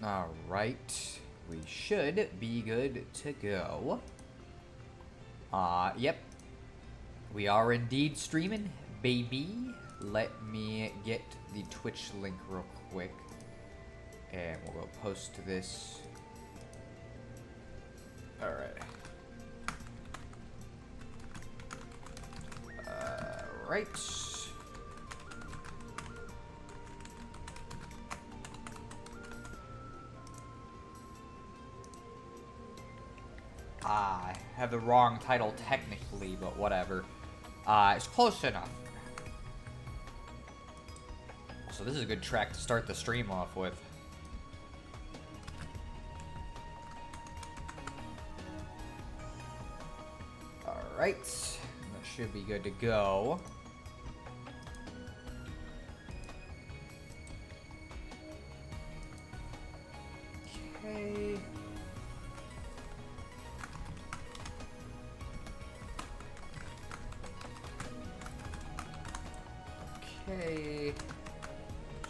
Alright. We should be good to go. Yep. We are indeed streaming, baby. Let me get the Twitch link real quick. And we'll go post this. Alright. Right. I have the wrong title technically, but whatever. It's close enough. So this is a good track to start the stream off with. Alright. That should be good to go. Okay. Okay.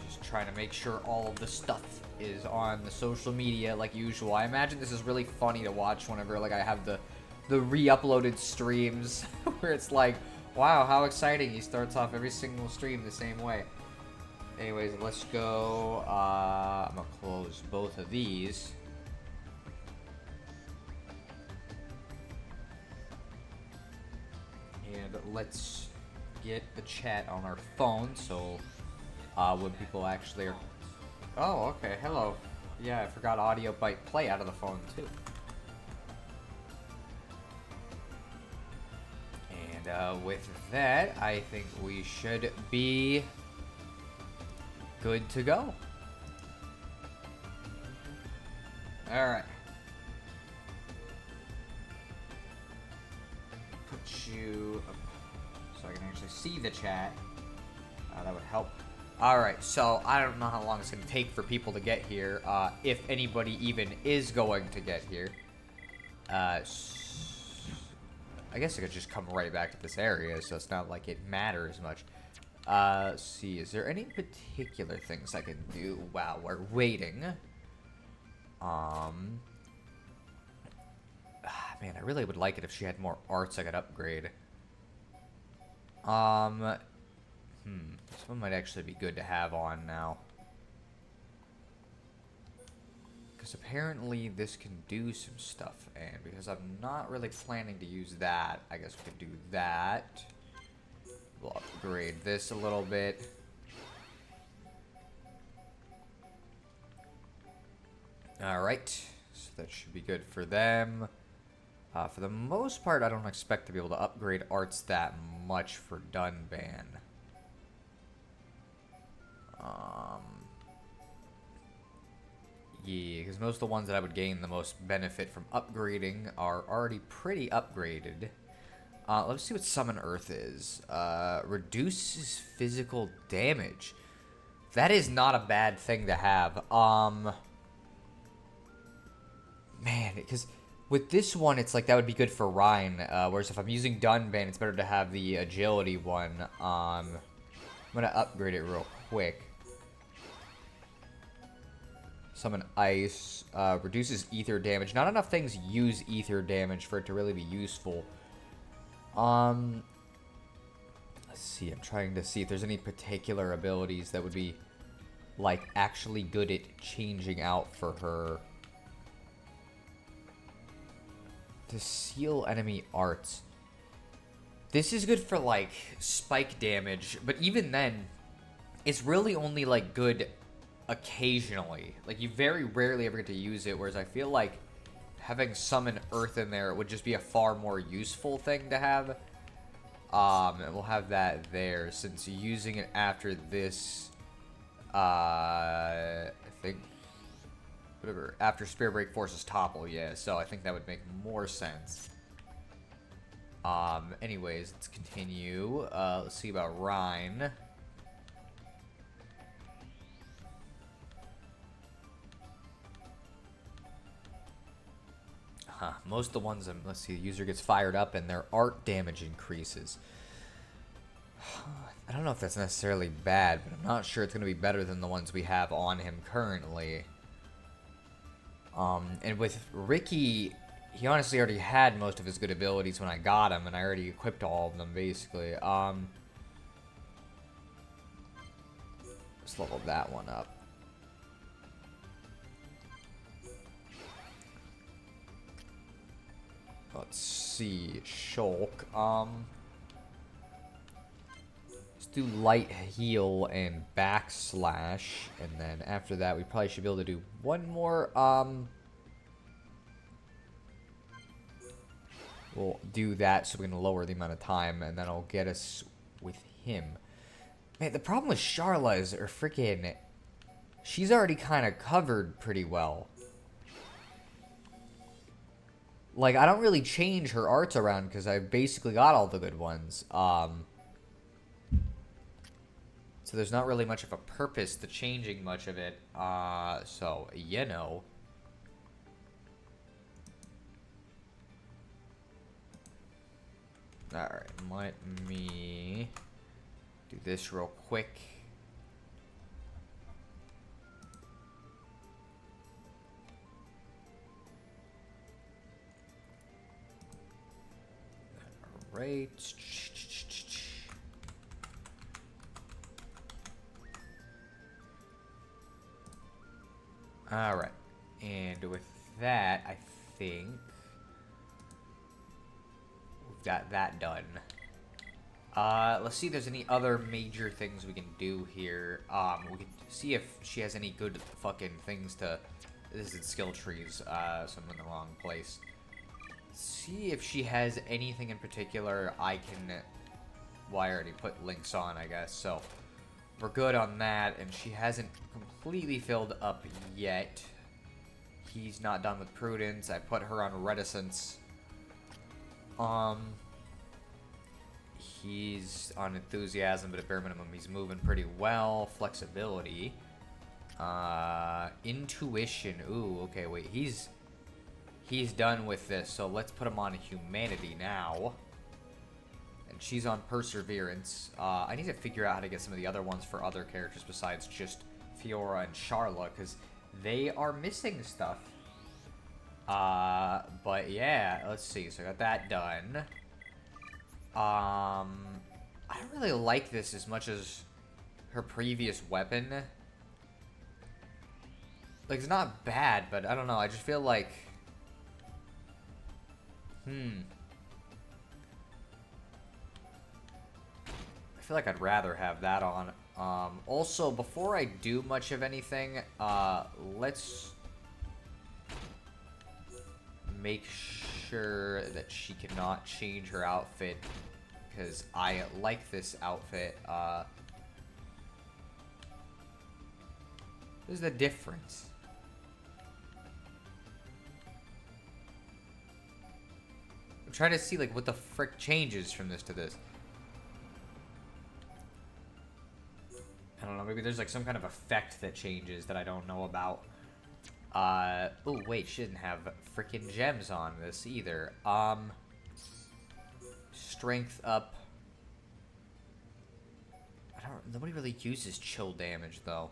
Just trying to make sure all of the stuff is on the social media like usual. I imagine this is really funny to watch whenever like I have the re-uploaded streams where it's like, wow, how exciting. He starts off every single stream the same way. Anyways, let's go. I'm gonna close both of these. And let's get the chat on our phone, so when people actually are... Oh, okay, hello. Yeah, I forgot audio byte play out of the phone, too. And with that, I think we should be good to go. Alright. Put you up so I can actually see the chat. That would help. Alright, so I don't know how long it's going to take for people to get here, if anybody even is going to get here. I guess I could just come right back to this area, so it's not like it matters much. Let's see, is there any particular things I can do while we're waiting? Man, I really would like it if she had more arts I could upgrade. This one might actually be good to have on now. Because apparently this can do some stuff, and because I'm not really planning to use that, I guess we could do that. We'll upgrade this a little bit. Alright, so that should be good for them. For the most part, I don't expect to be able to upgrade arts that much for Dunban. Yeah, because most of the ones that I would gain the most benefit from upgrading are already pretty upgraded. Let's see what Summon Earth is. Reduces physical damage. That is not a bad thing to have. Man, because with this one, it's like that would be good for Ryan. Whereas if I'm using Dunban, it's better to have the agility one. I'm going to upgrade it real quick. Summon Ice. Reduces ether damage. Not enough things use ether damage for it to really be useful. Let's see. I'm trying to see if there's any particular abilities that would be, like, actually good at changing out for her. To seal enemy arts. This is good for, like, spike damage. But even then, it's really only, like, good occasionally. Like, you very rarely ever get to use it, whereas I feel like having Summon Earth in there would just be a far more useful thing to have. And we'll have that there, since using it after this, I think, whatever, after Spear Break forces topple, yeah, so I think that would make more sense. Anyways, let's continue. Let's see about Rhine. Most of the ones, let's see, the user gets fired up and their art damage increases. I don't know if that's necessarily bad, but I'm not sure it's going to be better than the ones we have on him currently. And with Ricky, he honestly already had most of his good abilities when I got him, and I already equipped all of them, basically. Let's level that one up. Let's see, Shulk. Let's do light heal and backslash, and then after that, we probably should be able to do one more. We'll do that so we can lower the amount of time, and then I'll get us with him. Man, the problem with Charla is her freaking. She's already kind of covered pretty well. Like, I don't really change her arts around because I've basically got all the good ones. So there's not really much of a purpose to changing much of it. So, you know. Alright, let me do this real quick. Alright. Alright. And with that, I think we've got that done. Let's see if there's any other major things we can do here. We can see if she has any good fucking things to... This is skill trees, so I'm in the wrong place. See if she has anything in particular I can... Well, I already put links on, I guess, so... We're good on that, and she hasn't completely filled up yet. He's not done with Prudence. I put her on Reticence. He's on Enthusiasm, but at bare minimum, he's moving pretty well. Flexibility. Intuition. Ooh, okay, wait. He's done with this, so let's put him on Humanity now. And she's on Perseverance. I need to figure out how to get some of the other ones for other characters besides just Fiora and Charla, because they are missing stuff. But yeah, let's see. So I got that done. I don't really like this as much as her previous weapon. Like, it's not bad, but I don't know. I just feel like... I feel like I'd rather have that on. Also, before I do much of anything, let's make sure that she cannot change her outfit, because I like this outfit. What is the difference? I'm trying to see, like, what the frick changes from this to this. I don't know, maybe there's like some kind of effect that changes that I don't know about. Oh wait, she didn't have freaking gems on this either. Strength up. Nobody really uses chill damage though.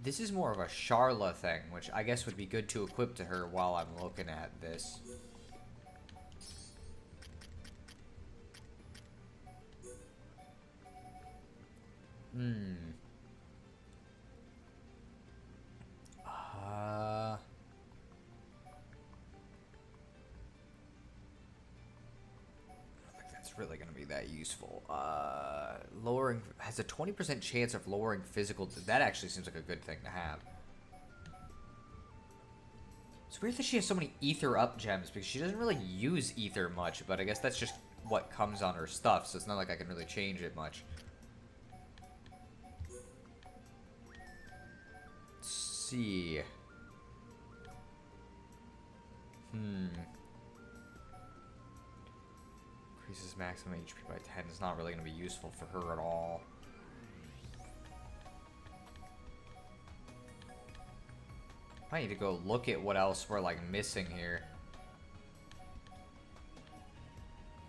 This is more of a Charla thing, which I guess would be good to equip to her while I'm looking at this. I don't think that's really going to be that useful. Lowering has a 20% chance of lowering physical. That actually seems like a good thing to have. It's weird that she has so many ether up gems because she doesn't really use ether much, but I guess that's just what comes on her stuff, so it's not like I can really change it much. See. Increases maximum HP by 10 is not really going to be useful for her at all. I need to go look at what else we're like missing here.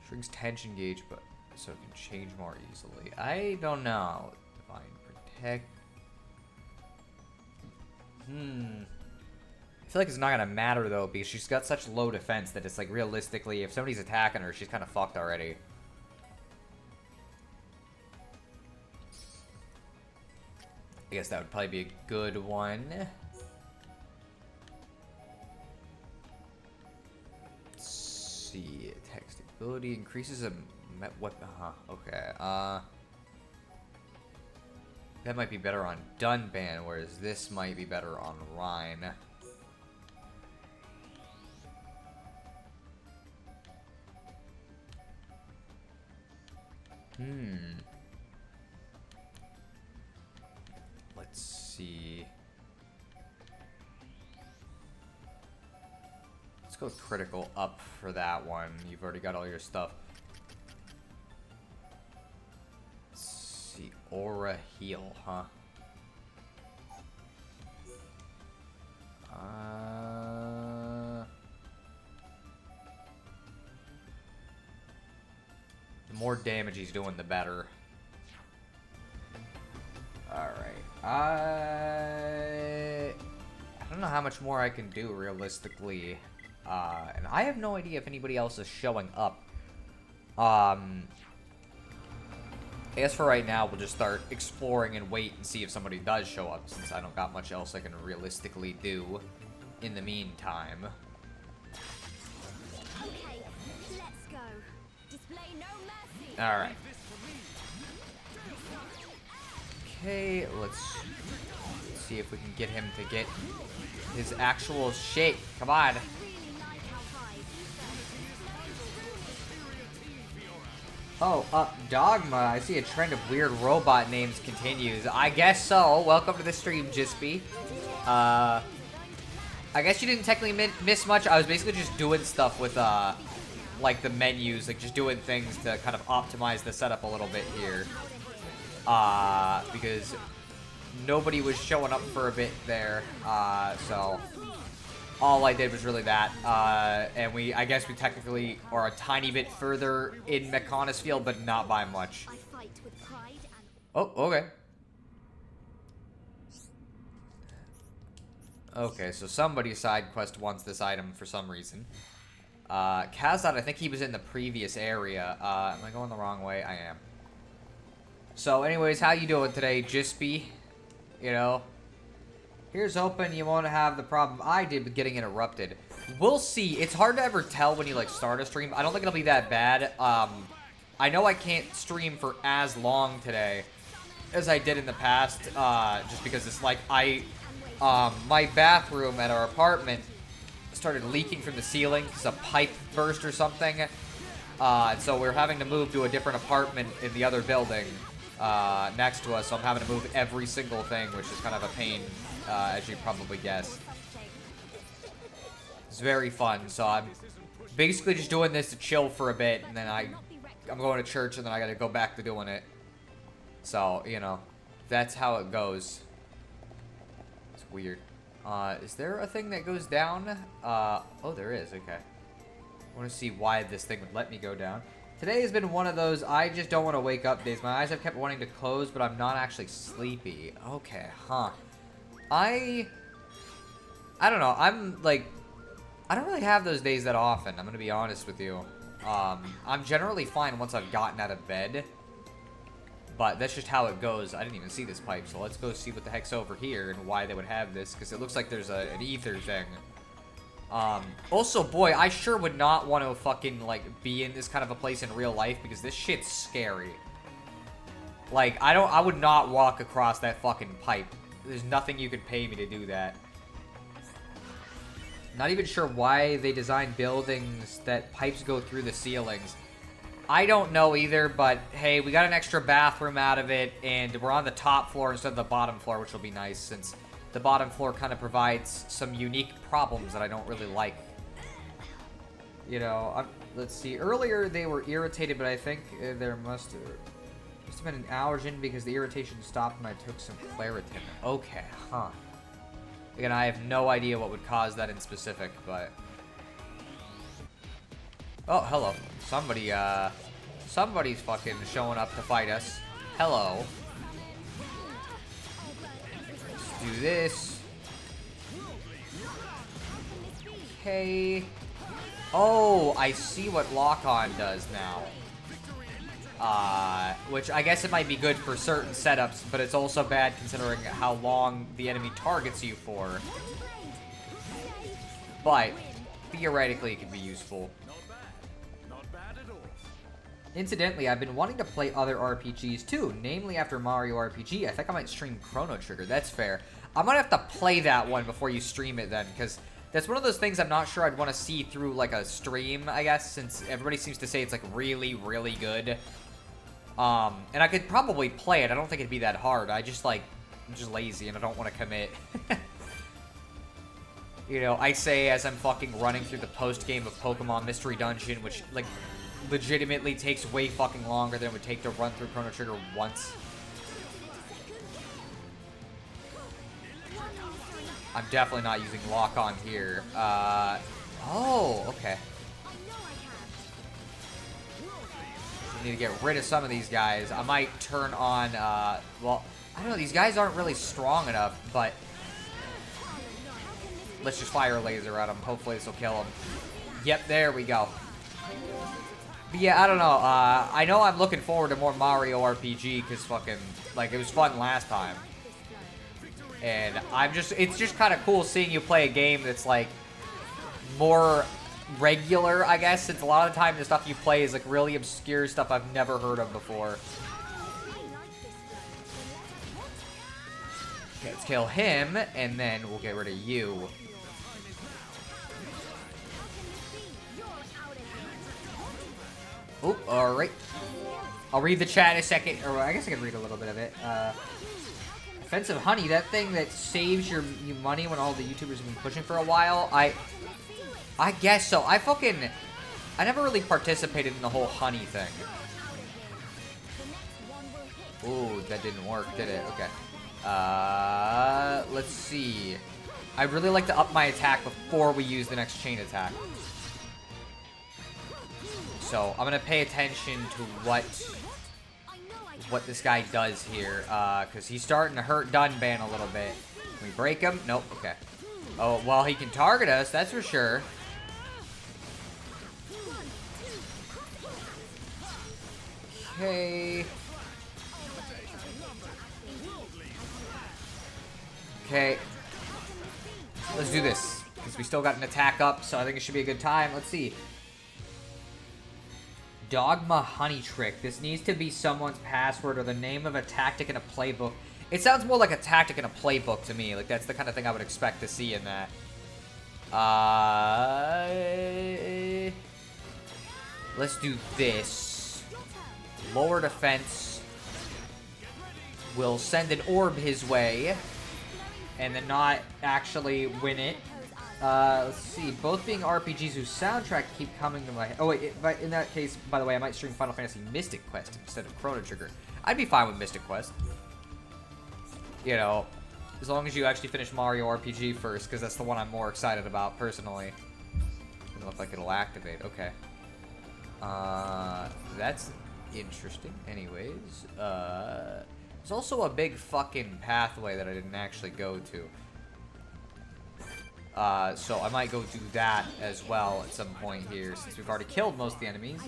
Shrinks tension gauge, but so it can change more easily. I don't know. Divine Protect. I feel like it's not gonna matter though, because she's got such low defense that it's like realistically, if somebody's attacking her, she's kind of fucked already. I guess that would probably be a good one. Let's see. Attack stability increases a weapon. Okay. That might be better on Dunban, whereas this might be better on Rhine. Let's see. Let's go critical up for that one. You've already got all your stuff. Let's see. Aura heal, huh? The more damage he's doing, the better. Alright. I don't know how much more I can do realistically. And I have no idea if anybody else is showing up. I guess for right now, we'll just start exploring and wait and see if somebody does show up, since I don't got much else I can realistically do in the meantime. Okay, let's go. Display no mercy. Alright. Okay, let's see if we can get him to get his actual shape. Come on. Oh, Dogma. I see a trend of weird robot names continues. I guess so. Welcome to the stream, Jispy. I guess you didn't technically miss much. I was basically just doing stuff with, like, the menus. Like, just doing things to kind of optimize the setup a little bit here. Because nobody was showing up for a bit there. So all I did was really that. And I guess we technically are a tiny bit further in Mechonis field, but not by much. Oh, okay. Okay, so somebody's side quest wants this item for some reason. Kazad, I think he was in the previous area. Am I going the wrong way? I am. So anyways, how you doing today, Jispy? You know, here's hoping you won't have the problem I did with getting interrupted. We'll see. It's hard to ever tell when you, like, start a stream. I don't think it'll be that bad. I know I can't stream for as long today as I did in the past, just because it's like my bathroom at our apartment started leaking from the ceiling because a pipe burst or something. So we're having to move to a different apartment in the other building next to us, so I'm having to move every single thing, which is kind of a pain, as you probably guessed. It's very fun, so I'm basically just doing this to chill for a bit, and then I'm going to church, and then I gotta go back to doing it. So, you know, that's how it goes. It's weird. Is there a thing that goes down? Oh, there is, okay. I want to see why this thing would let me go down. Today has been one of those I just don't want to wake up days. My eyes have kept wanting to close, but I'm not actually sleepy. Okay, huh. I don't know. I'm like, I don't really have those days that often. I'm going to be honest with you. I'm generally fine once I've gotten out of bed. But that's just how it goes. I didn't even see this pipe, so let's go see what the heck's over here and why they would have this, because it looks like there's an ether thing. Also, boy, I sure would not want to fucking, like, be in this kind of a place in real life, because this shit's scary. Like, I would not walk across that fucking pipe. There's nothing you could pay me to do that. Not even sure why they design buildings that pipes go through the ceilings. I don't know either, but hey, we got an extra bathroom out of it, and we're on the top floor instead of the bottom floor, which will be nice, since the bottom floor kind of provides some unique problems that I don't really like. You know, let's see. Earlier, they were irritated, but I think there must have been an allergen because the irritation stopped when I took some Claritin. Okay, huh. Again, I have no idea what would cause that in specific, but... Oh, hello. Somebody's fucking showing up to fight us. Hello. Let's do this. Okay. Oh, I see what lock-on does now. Which I guess it might be good for certain setups, but it's also bad considering how long the enemy targets you for. But theoretically, it could be useful. Incidentally, I've been wanting to play other RPGs too, namely after Mario RPG. I think I might stream Chrono Trigger. That's fair. I'm gonna have to play that one before you stream it then, because that's one of those things I'm not sure I'd want to see through like a stream, I guess, since everybody seems to say it's like really, really good. And I could probably play it. I don't think it'd be that hard. I'm just lazy and I don't want to commit. You know, I say as I'm fucking running through the post-game of Pokemon Mystery Dungeon, which, like, legitimately takes way fucking longer than it would take to run through Chrono Trigger once. I'm definitely not using lock-on here. Oh, okay. Need to get rid of some of these guys. I might turn on, well, I don't know, these guys aren't really strong enough, but let's just fire a laser at them. Hopefully this will kill them. Yep, there we go. But yeah, I don't know. I know I'm looking forward to more Mario RPG because fucking, like, it was fun last time. And it's just kind of cool seeing you play a game that's, like, more regular, I guess, since a lot of the time the stuff you play is like really obscure stuff I've never heard of before. Okay, let's kill him, and then we'll get rid of you. Oh, alright. I'll read the chat in a second, or I guess I can read a little bit of it. Offensive honey, that thing that saves you money when all the YouTubers have been pushing for a while, I guess so. I never really participated in the whole honey thing. Ooh, that didn't work, did it? Okay. Let's see. I'd really like to up my attack before we use the next chain attack. So, I'm gonna pay attention to what this guy does here, because he's starting to hurt Dunban a little bit. Can we break him? Nope, okay. Oh, well, he can target us, that's for sure. Okay. Okay. Let's do this, because we still got an attack up, so I think it should be a good time. Let's see. Dogma Honey Trick. This needs to be someone's password or the name of a tactic in a playbook. It sounds more like a tactic in a playbook to me. Like, that's the kind of thing I would expect to see in that. Let's do this. Lower defense. We'll send an orb his way. And then not actually win it. Let's see. Both being RPGs whose soundtrack keep coming to my head. Oh, wait. But in that case, by the way, I might stream Final Fantasy Mystic Quest instead of Chrono Trigger. I'd be fine with Mystic Quest. You know, as long as you actually finish Mario RPG first, because that's the one I'm more excited about, personally. Doesn't look like it'll activate. Okay. That's interesting. Anyways, there's also a big fucking pathway that I didn't actually go to. So I might go do that as well at some point here, since we've already killed most of the enemies.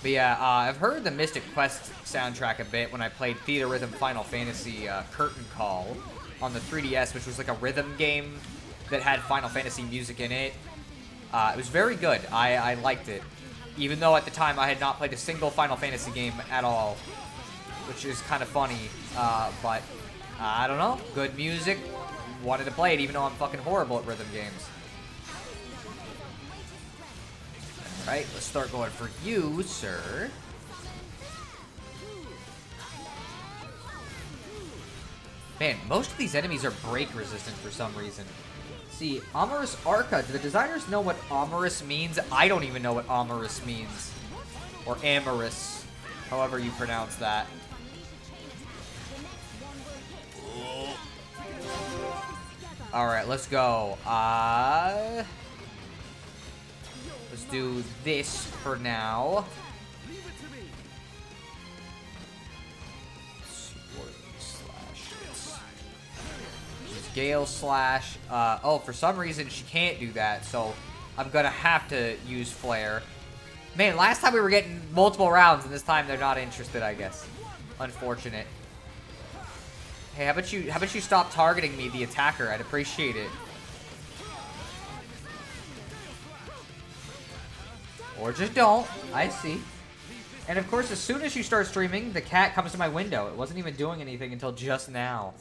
But yeah, I've heard the Mystic Quest soundtrack a bit when I played Theater Rhythm Final Fantasy Curtain Call on the 3DS, which was like a rhythm game that had Final Fantasy music in it. It was very good. I liked it. Even though at the time I had not played a single Final Fantasy game at all, which is kind of funny. But I don't know. Good music. Wanted to play it even though I'm fucking horrible at rhythm games. Alright, let's start going for you, sir. Man, most of these enemies are break resistant for some reason. See, Amorous Arca. Do the designers know what amorous means? I don't even know what amorous means. Or amorous. However you pronounce that. Alright, let's go. Let's do this for now. Gale Slash. Oh, for some reason she can't do that, so I'm gonna have to use Flare. Man, last time we were getting multiple rounds, and this time they're not interested, I guess. Unfortunate. Hey, how about you stop targeting me, the attacker? I'd appreciate it. Or just don't. I see. And of course, as soon as you start streaming, the cat comes to my window. It wasn't even doing anything until just now.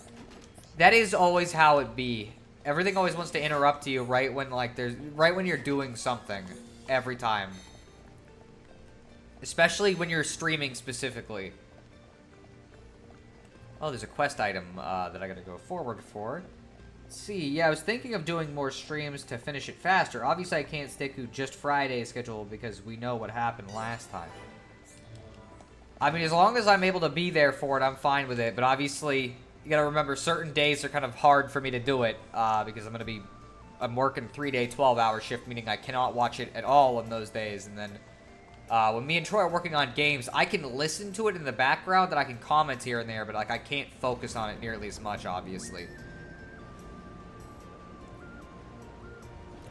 That is always how it be. Everything always wants to interrupt you right when you're doing something. Every time. Especially when you're streaming specifically. Oh, there's a quest item that I gotta go forward for. Let's see. Yeah, I was thinking of doing more streams to finish it faster. Obviously, I can't stick to just Friday's schedule because we know what happened last time. I mean, as long as I'm able to be there for it, I'm fine with it. But obviously, you gotta remember, certain days are kind of hard for me to do it because I'm working 3-day, 12-hour shift, meaning I cannot watch it at all on those days. And then when me and Troy are working on games, I can listen to it in the background and I can comment here and there, but like I can't focus on it nearly as much, obviously.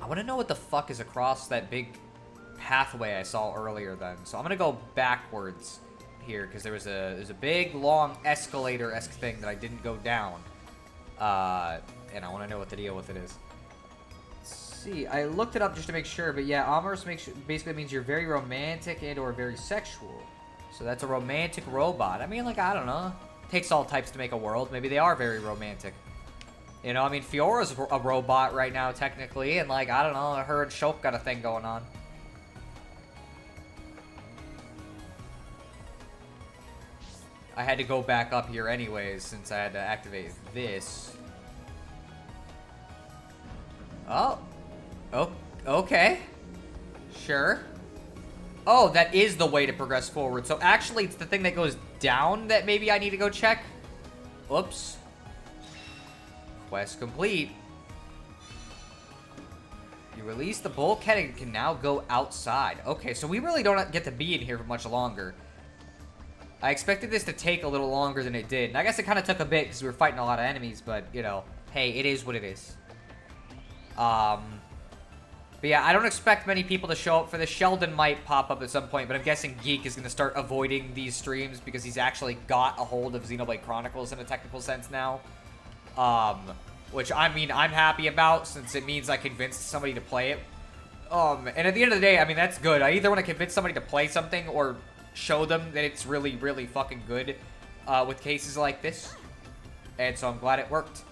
I want to know what the fuck is across that big pathway I saw earlier then. So I'm gonna go backwards here because there's a big long escalator-esque thing that I didn't go down, and I want to know what the deal with it is. See, I looked it up just to make sure, but yeah, amorous basically means you're very romantic and or very sexual. So that's a romantic robot. I mean, like, I don't know. Takes all types to make a world. Maybe they are very romantic. You know, I mean, Fiora's a robot right now, technically, and like, I don't know, her and Shulk got a thing going on. I had to go back up here anyways, since I had to activate this. Oh. Oh, okay. Sure. Oh, that is the way to progress forward. So actually, it's the thing that goes down that maybe I need to go check. Oops. Quest complete. You release the bulkhead and can now go outside. Okay, so we really don't get to be in here for much longer. I expected this to take a little longer than it did. And I guess it kind of took a bit because we were fighting a lot of enemies, but, you know, hey, it is what it is. But yeah, I don't expect many people to show up for this. Sheldon might pop up at some point, but I'm guessing Geek is going to start avoiding these streams because he's actually got a hold of Xenoblade Chronicles in a technical sense now. Which, I mean, I'm happy about since it means I convinced somebody to play it. And at the end of the day, I mean, that's good. I either want to convince somebody to play something or show them that it's really, really fucking good with cases like this. And so I'm glad it worked.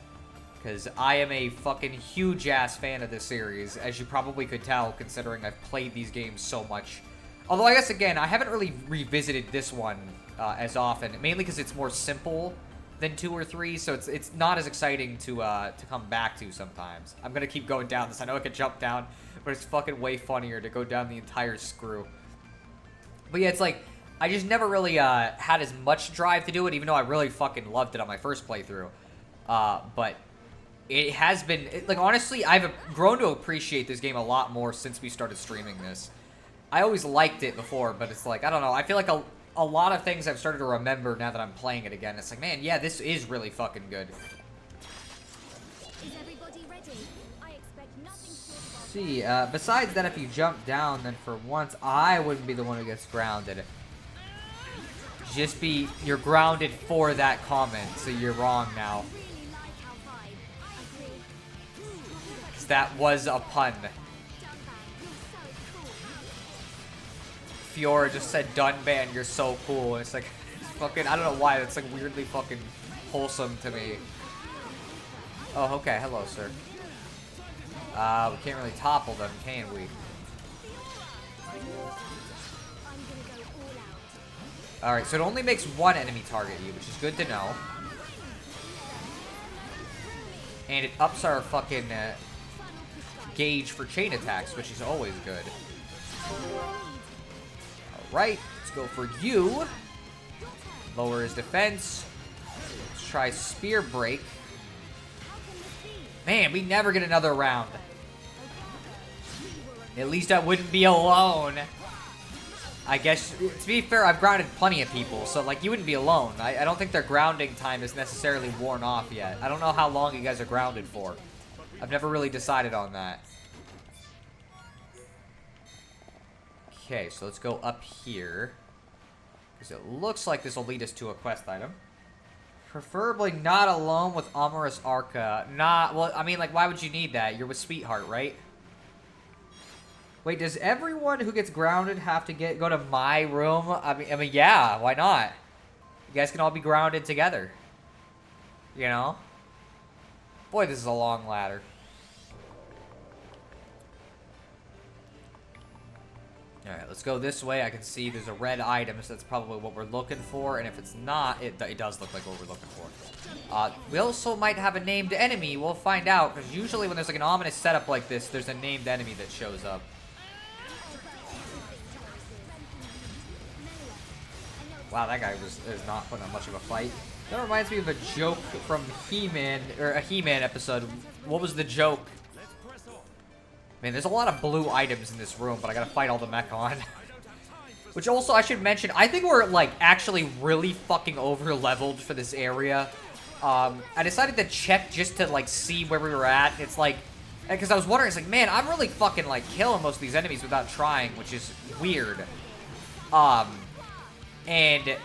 Because I am a fucking huge-ass fan of this series, as you probably could tell, considering I've played these games so much. Although, I guess, again, I haven't really revisited this one as often, mainly because it's more simple than 2 or 3, so it's not as exciting to come back to sometimes. I'm going to keep going down this. I know I could jump down, but it's fucking way funnier to go down the entire screw. But yeah, it's like, I just never really had as much drive to do it, even though I really fucking loved it on my first playthrough. But it has been, like, honestly, I've grown to appreciate this game a lot more since we started streaming this. I always liked it before, but it's like, I don't know, I feel like a lot of things I've started to remember now that I'm playing it again. It's like, man, yeah, this is really fucking good. Is everybody ready? I expect nothing short of See, besides that, if you jump down, then for once, I wouldn't be the one who gets grounded. Just be, you're grounded for that comment, so you're wrong now. really like our vibe. I agree. 'Cause that was a pun. Dunban, you're so cool. Fiora just said, Dunban, you're so cool. It's like, it's fucking, I don't know why, it's like weirdly fucking wholesome to me. Oh, okay, hello, sir. We can't really topple them, can we? I'm gonna go all out. Alright, so it only makes one enemy target you, which is good to know. And it ups our fucking gauge for chain attacks, which is always good. Alright, let's go for you. Lower his defense. Let's try Spear Break. Man, we never get another round. At least I wouldn't be alone. I guess, to be fair, I've grounded plenty of people, so, like, you wouldn't be alone. I don't think their grounding time is necessarily worn off yet. I don't know how long you guys are grounded for. I've never really decided on that. Okay, so let's go up here. Because it looks like this will lead us to a quest item. Preferably not alone with Amorous Arca. Well, I mean, like, why would you need that? You're with Sweetheart, right? Wait, does everyone who gets grounded have to go to my room? I mean, yeah, why not? You guys can all be grounded together. You know? Boy, this is a long ladder. Alright, let's go this way. I can see there's a red item, so that's probably what we're looking for. And if it's not, it does look like what we're looking for. We also might have a named enemy. We'll find out, because usually when there's like an ominous setup like this, there's a named enemy that shows up. Wow, that guy is not putting up much of a fight. That reminds me of a joke from He-Man, or a He-Man episode. What was the joke? Man, there's a lot of blue items in this room, but I gotta fight all the Mechon. Which also, I should mention, I think we're, like, actually really fucking over-leveled for this area. I decided to check just to, like, see where we were at. It's like, because I was wondering, it's like, man, I'm really fucking, like, killing most of these enemies without trying, which is weird. And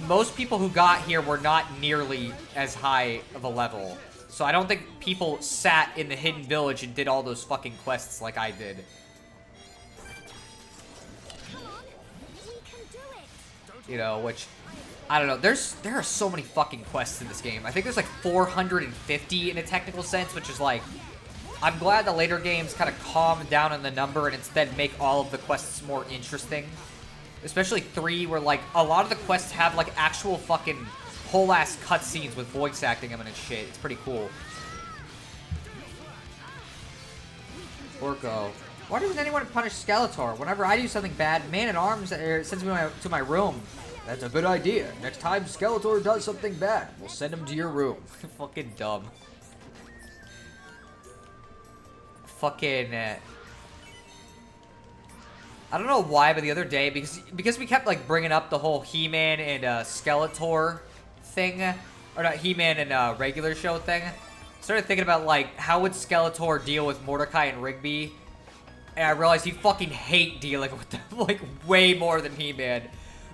most people who got here were not nearly as high of a level. So I don't think people sat in the hidden village and did all those fucking quests like I did. Come on, we can do it. You know, which, I don't know, there are so many fucking quests in this game. I think there's like 450 in a technical sense, which is like, I'm glad the later games kind of calm down on the number and instead make all of the quests more interesting. Especially 3, where like, a lot of the quests have like actual fucking whole ass cutscenes with voice acting them and shit. It's pretty cool. Orko. Why doesn't anyone punish Skeletor? Whenever I do something bad, Man-at-Arms sends me to my room. That's a good idea. Next time Skeletor does something bad, we'll send him to your room. Fucking dumb. Fucking... I don't know why, but the other day, because we kept, like, bringing up the whole He-Man and Skeletor thing, or not He-Man and regular show thing, started thinking about, like, how would Skeletor deal with Mordecai and Rigby, and I realized he'd fucking hate dealing with them, like, way more than He-Man,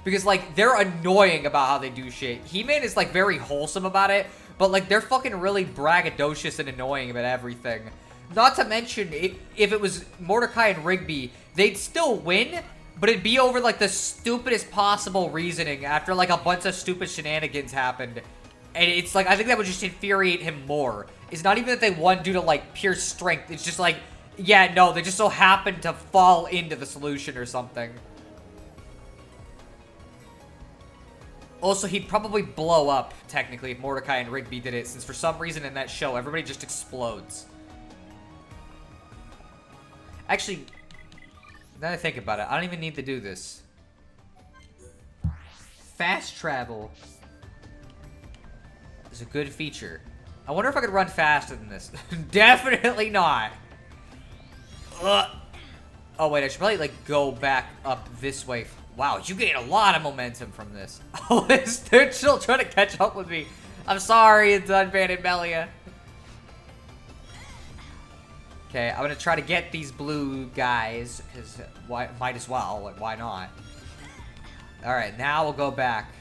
because, like, they're annoying about how they do shit. He-Man is, like, very wholesome about it, but, like, they're fucking really braggadocious and annoying about everything. Not to mention, if it was Mordecai and Rigby, they'd still win, but it'd be over, like, the stupidest possible reasoning after, like, a bunch of stupid shenanigans happened. And it's, like, I think that would just infuriate him more. It's not even that they won due to, like, pure strength. It's just, like, yeah, no, they just so happened to fall into the solution or something. Also, he'd probably blow up, technically, if Mordecai and Rigby did it, since for some reason in that show, everybody just explodes. Actually, now that I think about it, I don't even need to do this. Fast travel is a good feature. I wonder if I could run faster than this. Definitely not. Ugh. Oh, wait, I should probably, like, go back up this way. Wow, you gain a lot of momentum from this. Oh, they're still trying to catch up with me. I'm sorry, it's Unbanded Melia. Okay, I'm gonna try to get these blue guys, because why, might as well, like, why not? Alright, now we'll go back.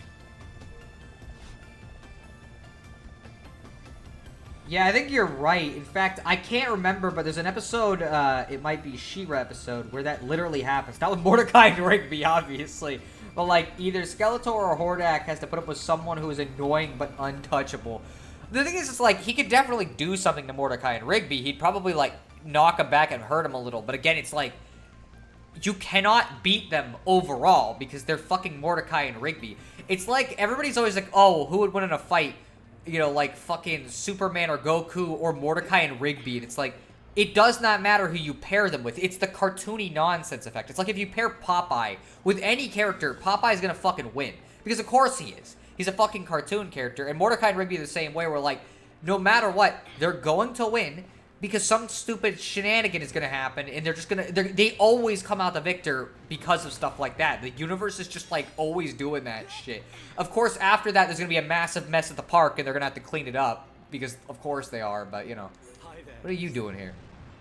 Yeah, I think you're right. In fact, I can't remember, but there's an episode, it might be She-Ra episode, where that literally happens. Not with Mordecai and Rigby, obviously. But, like, either Skeletor or Hordak has to put up with someone who is annoying but untouchable. The thing is, it's like, he could definitely do something to Mordecai and Rigby. He'd probably, like, knock him back and hurt him a little. But again, it's like, you cannot beat them overall because they're fucking Mordecai and Rigby. It's like, everybody's always like, oh, who would win in a fight? You know, like fucking Superman or Goku or Mordecai and Rigby. And it's like, it does not matter who you pair them with. It's the cartoony nonsense effect. It's like if you pair Popeye with any character, Popeye's gonna fucking win. Because of course he is. He's a fucking cartoon character. And Mordecai and Rigby are the same way, where like, no matter what, they're going to win because some stupid shenanigan is gonna happen, and they're just gonna they always come out the victor because of stuff like that. The universe is just like always doing that shit. Of course, after that, there's gonna be a massive mess at the park, and they're gonna have to clean it up because of course they are. But you know, what are you doing here?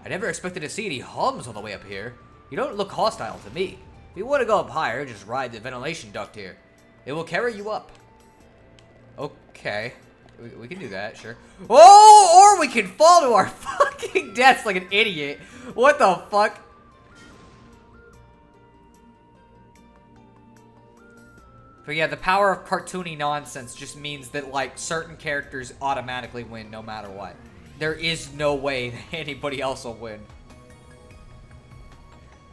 I never expected to see any hums all the way up here. You don't look hostile to me. If you want to go up higher, just ride the ventilation duct here. It will carry you up. Okay. We can do that, sure. Oh, or we can fall to our fucking deaths like an idiot. What the fuck? But yeah, the power of cartoony nonsense just means that, like, certain characters automatically win no matter what. There is no way that anybody else will win.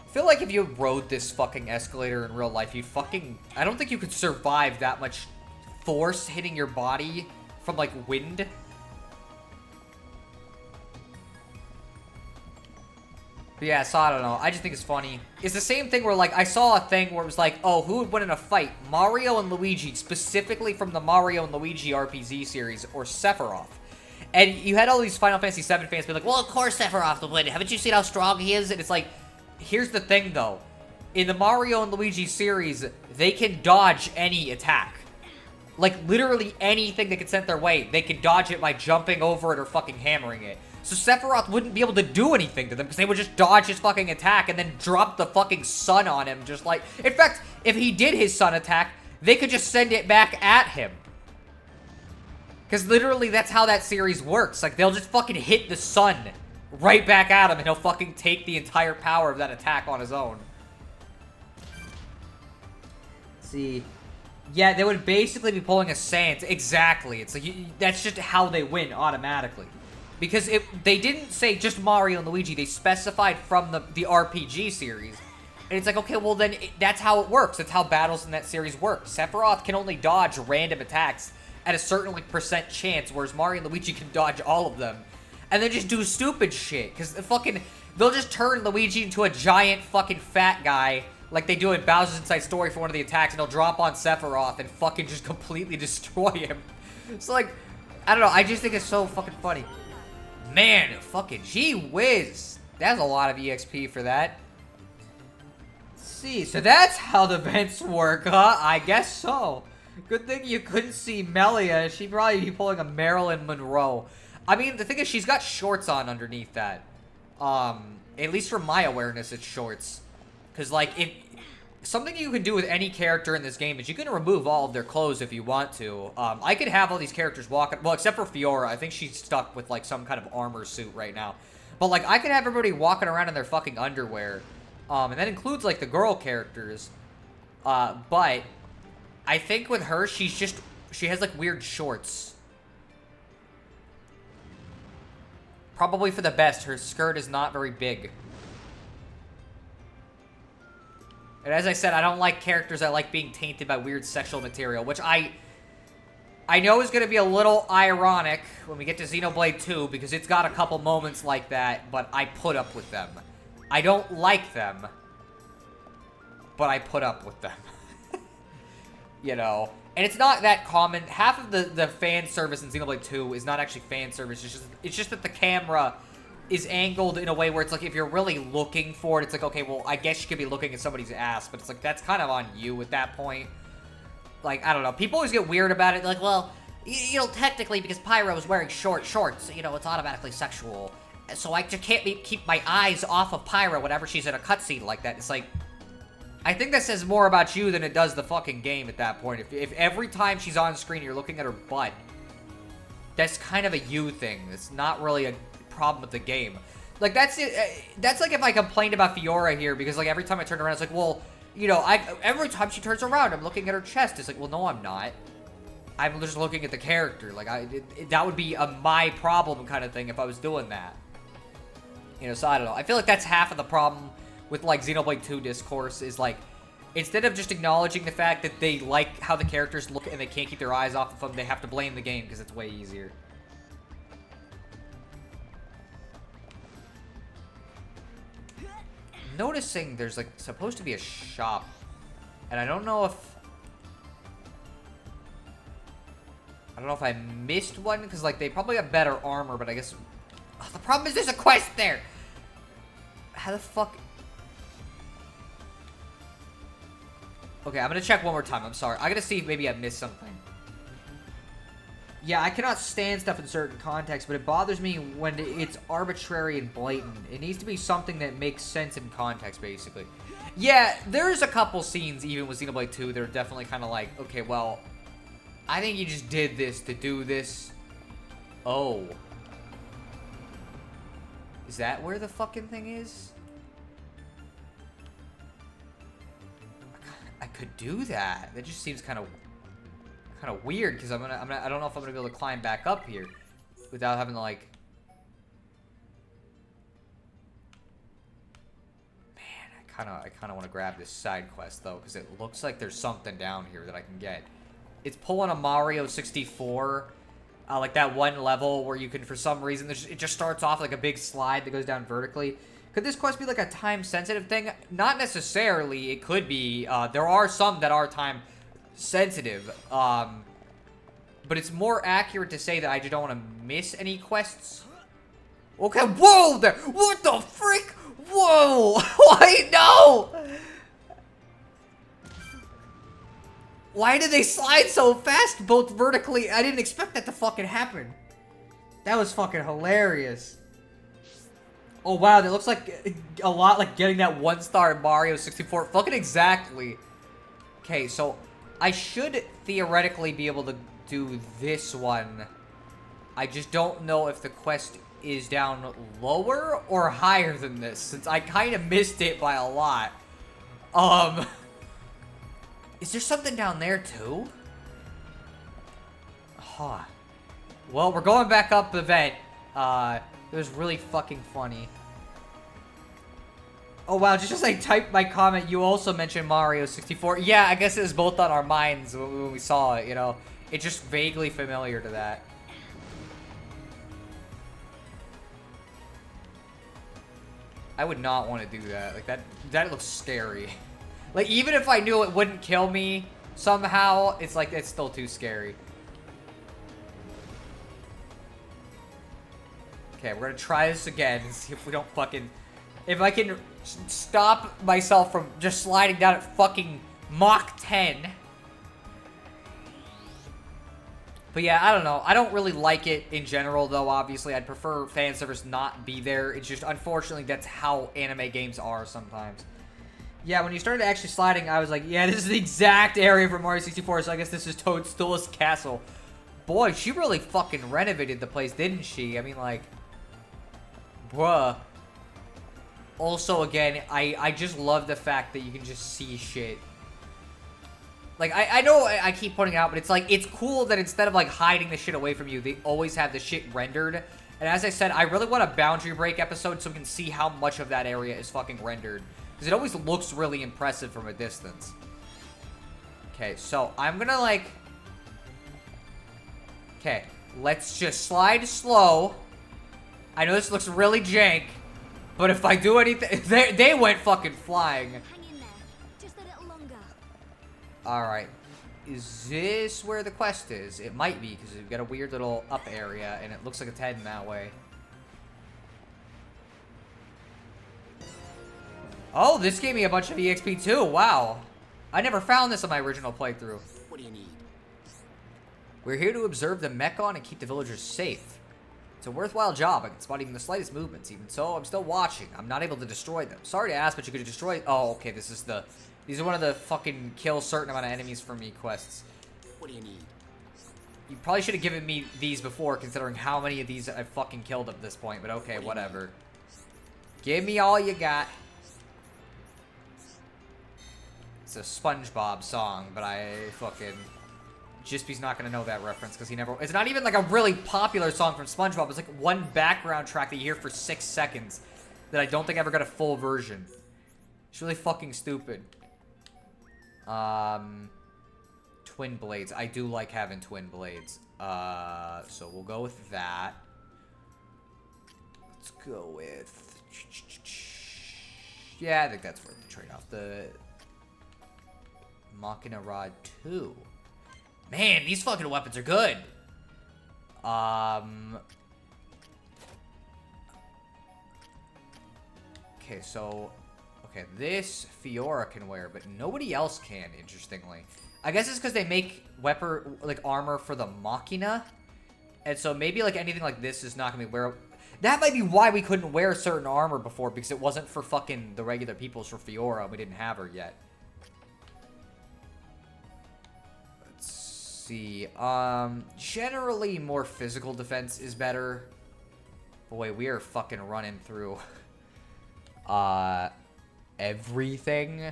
I feel like if you rode this fucking escalator in real life, I don't think you could survive that much force hitting your body from, like, wind. But yeah, so I don't know. I just think it's funny. It's the same thing where, like, I saw a thing where it was like, oh, who would win in a fight? Mario and Luigi, specifically from the Mario and Luigi RPG series, or Sephiroth. And you had all these Final Fantasy VII fans be like, well, of course Sephiroth will win. Haven't you seen how strong he is? And it's like, here's the thing, though. In the Mario and Luigi series, they can dodge any attack. Like, literally anything that gets sent their way, they can dodge it by jumping over it or fucking hammering it. So Sephiroth wouldn't be able to do anything to them because they would just dodge his fucking attack and then drop the fucking sun on him just like... In fact, if he did his sun attack, they could just send it back at him. Because literally that's how that series works. Like, they'll just fucking hit the sun right back at him and he'll fucking take the entire power of that attack on his own. Let's see... Yeah, they would basically be pulling a Sans. Exactly. It's like, that's just how they win automatically. Because they didn't say just Mario and Luigi. They specified from the RPG series. And it's like, okay, well then, that's how it works. That's how battles in that series work. Sephiroth can only dodge random attacks at a certain, like, % chance, whereas Mario and Luigi can dodge all of them. And then just do stupid shit. Because they'll just turn Luigi into a giant fucking fat guy, like they do in Bowser's Inside Story for one of the attacks, and he'll drop on Sephiroth and fucking just completely destroy him. It's like, I don't know, I just think it's so fucking funny. Man, fucking gee whiz. That's a lot of EXP for that. Let's see, so that's how the vents work, huh? I guess so. Good thing you couldn't see Melia. She'd probably be pulling a Marilyn Monroe. I mean, the thing is, she's got shorts on underneath that. At least from my awareness, it's shorts. Because, like, something you can do with any character in this game is you can remove all of their clothes if you want to. I could have all these characters walking... Well, except for Fiora. I think she's stuck with, like, some kind of armor suit right now. But, like, I could have everybody walking around in their fucking underwear. And that includes, like, the girl characters. But I think with her, she has, like, weird shorts. Probably for the best. Her skirt is not very big. And as I said, I don't like characters that like being tainted by weird sexual material, which I know is going to be a little ironic when we get to Xenoblade 2, because it's got a couple moments like that, but I put up with them. I don't like them, but I put up with them. You know? And it's not that common. Half of the fan service in Xenoblade 2 is not actually fan service. It's just that the camera is angled in a way where it's like, if you're really looking for it, it's like, okay, well, I guess you could be looking at somebody's ass, but it's like, that's kind of on you at that point. Like, I don't know. People always get weird about it. Like, well, you know, technically, because Pyro is wearing short shorts, you know, it's automatically sexual. So I just can't keep my eyes off of Pyro whenever she's in a cutscene like that. It's like, I think that says more about you than it does the fucking game at that point. If every time she's on screen, you're looking at her butt, that's kind of a you thing. It's not really a problem with the game. Like, that's it. That's like if I complained about Fiora here, because, like, every time I turn around, it's like, well, you know, every time she turns around, I'm looking at her chest. It's like, well, no, I'm not. I'm just looking at the character. Like, that would be a my problem kind of thing if I was doing that. You know, so I don't know. I feel like that's half of the problem with, like, Xenoblade 2 discourse, is, like, instead of just acknowledging the fact that they like how the characters look and they can't keep their eyes off of them, they have to blame the game because it's way easier. Noticing there's, like, supposed to be a shop, and I don't know if I missed one, because, like, they probably have better armor, but I guess Oh, the problem is there's a quest there. How the fuck? Okay, I'm gonna check one more time. I'm sorry. I gotta see if maybe I missed something. Yeah, I cannot stand stuff in certain contexts, but it bothers me when it's arbitrary and blatant. It needs to be something that makes sense in context, basically. Yeah, there's a couple scenes, even with Xenoblade 2, that are definitely kind of like, okay, well, I think you just did this to do this. Oh. Is that where the fucking thing is? I could do that. That just seems kind of weird, because I don't know if I'm gonna be able to climb back up here without having to, like, man, I kind of want to grab this side quest though, because it looks like there's something down here that I can get. It's pulling a Mario 64, like that one level where you can, for some reason, it just starts off like a big slide that goes down vertically. Could this quest be like a time-sensitive thing? Not necessarily. It could be. There are some that are time-sensitive. But it's more accurate to say that I just don't want to miss any quests. Okay, whoa there! What the frick? Whoa! Why, no! Why did they slide so fast, both vertically? I didn't expect that to fucking happen. That was fucking hilarious. Oh, wow, that looks like a lot like getting that 1-star in Mario 64. Fucking exactly. Okay, so I should theoretically be able to do this one. I just don't know if the quest is down lower or higher than this, since I kind of missed it by a lot. Is there something down there too? Huh. Well, we're going back up the vent. It was really fucking funny. Oh wow, just as I typed my comment, you also mentioned Mario 64. Yeah, I guess it was both on our minds when we saw it, you know. It's just vaguely familiar to that. I would not want to do that. Like, that looks scary. Like, even if I knew it wouldn't kill me somehow, it's like, it's still too scary. Okay, we're gonna try this again and see if we don't fucking... If I can stop myself from just sliding down at fucking Mach 10. But yeah, I don't know. I don't really like it in general, though, obviously. I'd prefer fan service not be there. It's just, unfortunately, that's how anime games are sometimes. Yeah, when you started actually sliding, I was like, yeah, this is the exact area for Mario 64, so I guess this is Toadstool's castle. Boy, she really fucking renovated the place, didn't she? I mean, like... Bruh. Also, again, I just love the fact that you can just see shit. Like, I know I keep pointing out, but it's like, it's cool that instead of, like, hiding the shit away from you, they always have the shit rendered. And as I said, I really want a boundary break episode so we can see how much of that area is fucking rendered. Because it always looks really impressive from a distance. Okay, so I'm gonna, like... Okay, let's just slide slow. I know this looks really jank, but if I do anything... They went fucking flying. Hang in there. Just a little longer. Alright. Is this where the quest is? It might be, because we've got a weird little up area, and it looks like it's heading that way. Oh, this gave me a bunch of EXP too. Wow. I never found this on my original playthrough. What do you need? We're here to observe the Mechon and keep the villagers safe. It's a worthwhile job. I can spot even the slightest movements. Even so, I'm still watching. I'm not able to destroy them. Sorry to ask, but you could destroy... Oh, okay. This is the... These are one of the fucking kill certain amount of enemies for me quests. What do you need? You probably should have given me these before, considering how many of these I've fucking killed at this point. But okay, whatever. Give me all you got. It's a SpongeBob song, but I fucking... Jispy's not gonna know that reference because he never... It's not even like a really popular song from SpongeBob. It's like one background track that you hear for 6 seconds that I don't think I ever got a full version. It's really fucking stupid. Twin blades. I do like having twin blades. So we'll go with that. Let's go with... Yeah, I think that's for the trade-off. The... Machina Rod 2. Man, these fucking weapons are good. Okay, so... Okay, this Fiora can wear, but nobody else can, interestingly. I guess it's because they make weapon, like, armor for the Machina. And so maybe, like, anything like this is not going to be wearable. That might be why we couldn't wear certain armor before, because it wasn't for fucking the regular peoples for Fiora. We didn't have her yet. Let's see. Generally, more physical defense is better. Boy, we are fucking running through everything.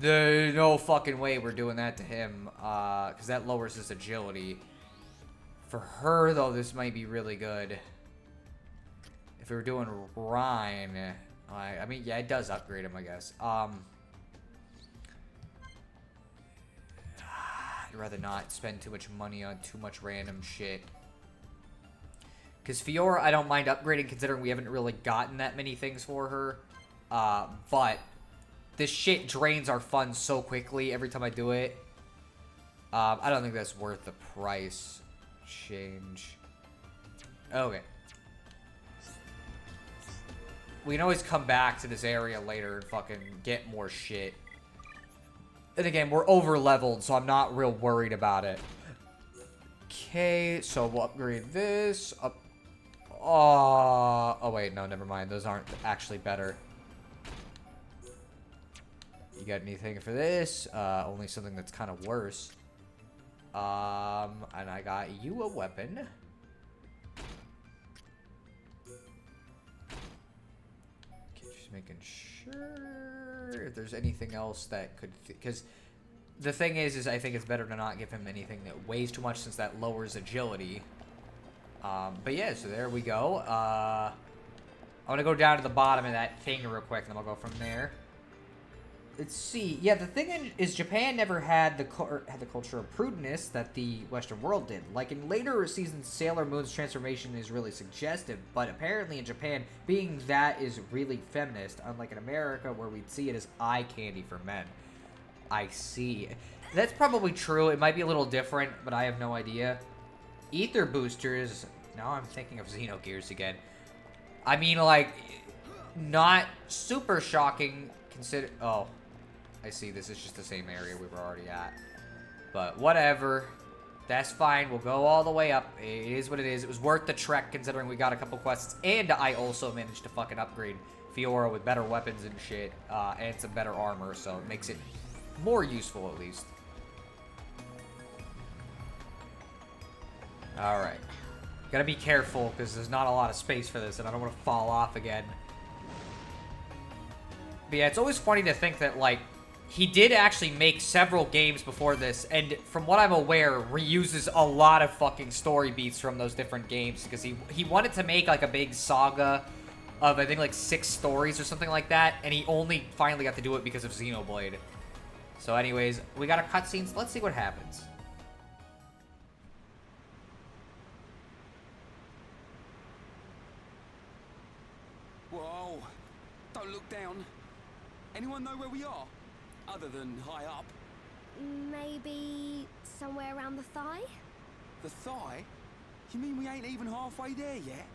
There's no fucking way we're doing that to him, because that lowers his agility. For her, though, this might be really good. If we were doing Rhine, I mean, yeah, it does upgrade him, I guess. I'd rather not spend too much money on too much random shit. Because Fiora, I don't mind upgrading, considering we haven't really gotten that many things for her. But this shit drains our funds so quickly every time I do it. I don't think that's worth the price. Change. Okay. We can always come back to this area later and fucking get more shit. And again, we're over leveled, so I'm not real worried about it. Okay, so we'll upgrade this. Oh wait, no, never mind. Those aren't actually better. You got anything for this? Only something that's kind of worse. And I got you a weapon. Okay, just making sure if there's anything else that could... Because the thing is I think it's better to not give him anything that weighs too much, since that lowers agility. But yeah, so there we go. I'm gonna go down to the bottom of that thing real quick, and then I'll go from there. Let's see. Yeah, the thing is, Japan never had the culture of prudeness that the Western world did. Like in later seasons, Sailor Moon's transformation is really suggestive, but apparently in Japan, being that is really feminist, unlike in America where we'd see it as eye candy for men. I see. That's probably true. It might be a little different, but I have no idea. Ether boosters. Now I'm thinking of Xenogears again. I mean, like, not super shocking. Consider. Oh, I see. This is just the same area we were already at. But whatever. That's fine. We'll go all the way up. It is what it is. It was worth the trek considering we got a couple quests. And I also managed to fucking upgrade Fiora with better weapons and shit. And some better armor. So it makes it more useful at least. Alright. Gotta be careful, because there's not a lot of space for this, and I don't want to fall off again. But yeah, it's always funny to think that, like, he did actually make several games before this, and from what I'm aware, reuses a lot of fucking story beats from those different games, because he wanted to make, like, a big saga of, I think, like, 6 stories or something like that, and he only finally got to do it because of Xenoblade. So anyways, we got a cutscene, so let's see what happens. Whoa, don't look down. Anyone know where we are? Other than high up? Maybe somewhere around the thigh? The thigh? You mean we ain't even halfway there yet?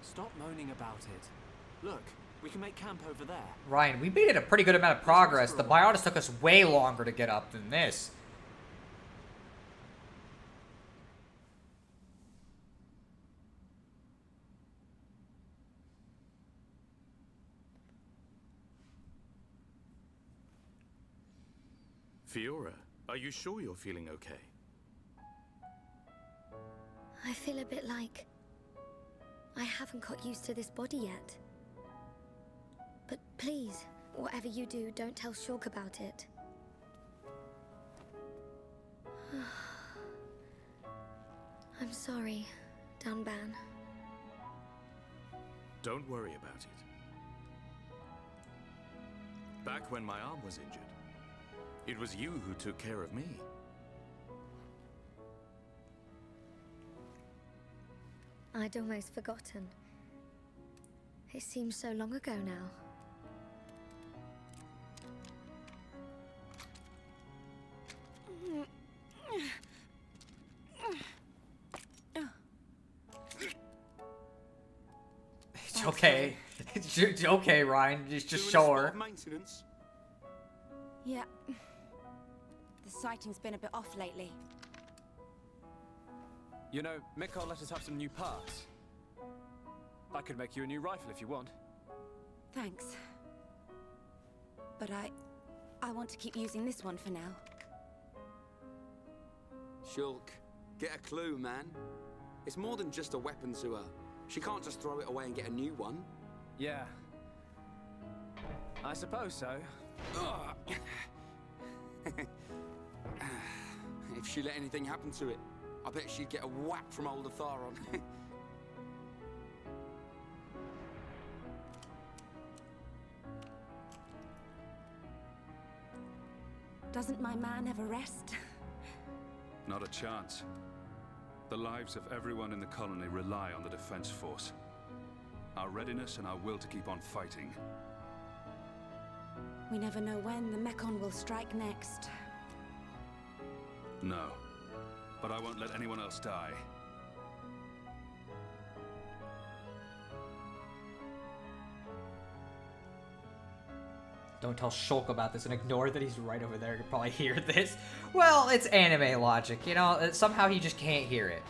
Stop moaning about it. Look, we can make camp over there. Ryan, we made a pretty good amount of progress. The Bionis took us way longer to get up than this. Fiora, are you sure you're feeling okay? I feel a bit like I haven't got used to this body yet. But please, whatever you do, don't tell Shulk about it. I'm sorry, Dunban. Don't worry about it. Back when my arm was injured, it was you who took care of me. I'd almost forgotten. It seems so long ago now. It's okay. Okay, Ryan, just Doing a show spot her. of maintenance. Yeah. The sighting's been a bit off lately. You know, Meko let us have some new parts. I could make you a new rifle if you want. Thanks. But I want to keep using this one for now. Shulk, get a clue, man. It's more than just a weapon to her. She can't just throw it away and get a new one. Yeah. I suppose so. Ugh. If she let anything happen to it, I bet she'd get a whack from old Atharon. Doesn't my man ever rest? Not a chance. The lives of everyone in the colony rely on the defense force. Our readiness and our will to keep on fighting. We never know when the Mechon will strike next. No. But I won't let anyone else die. Don't tell Shulk about this and ignore that he's right over there. You can probably hear this. Well, it's anime logic, you know? Somehow he just can't hear it.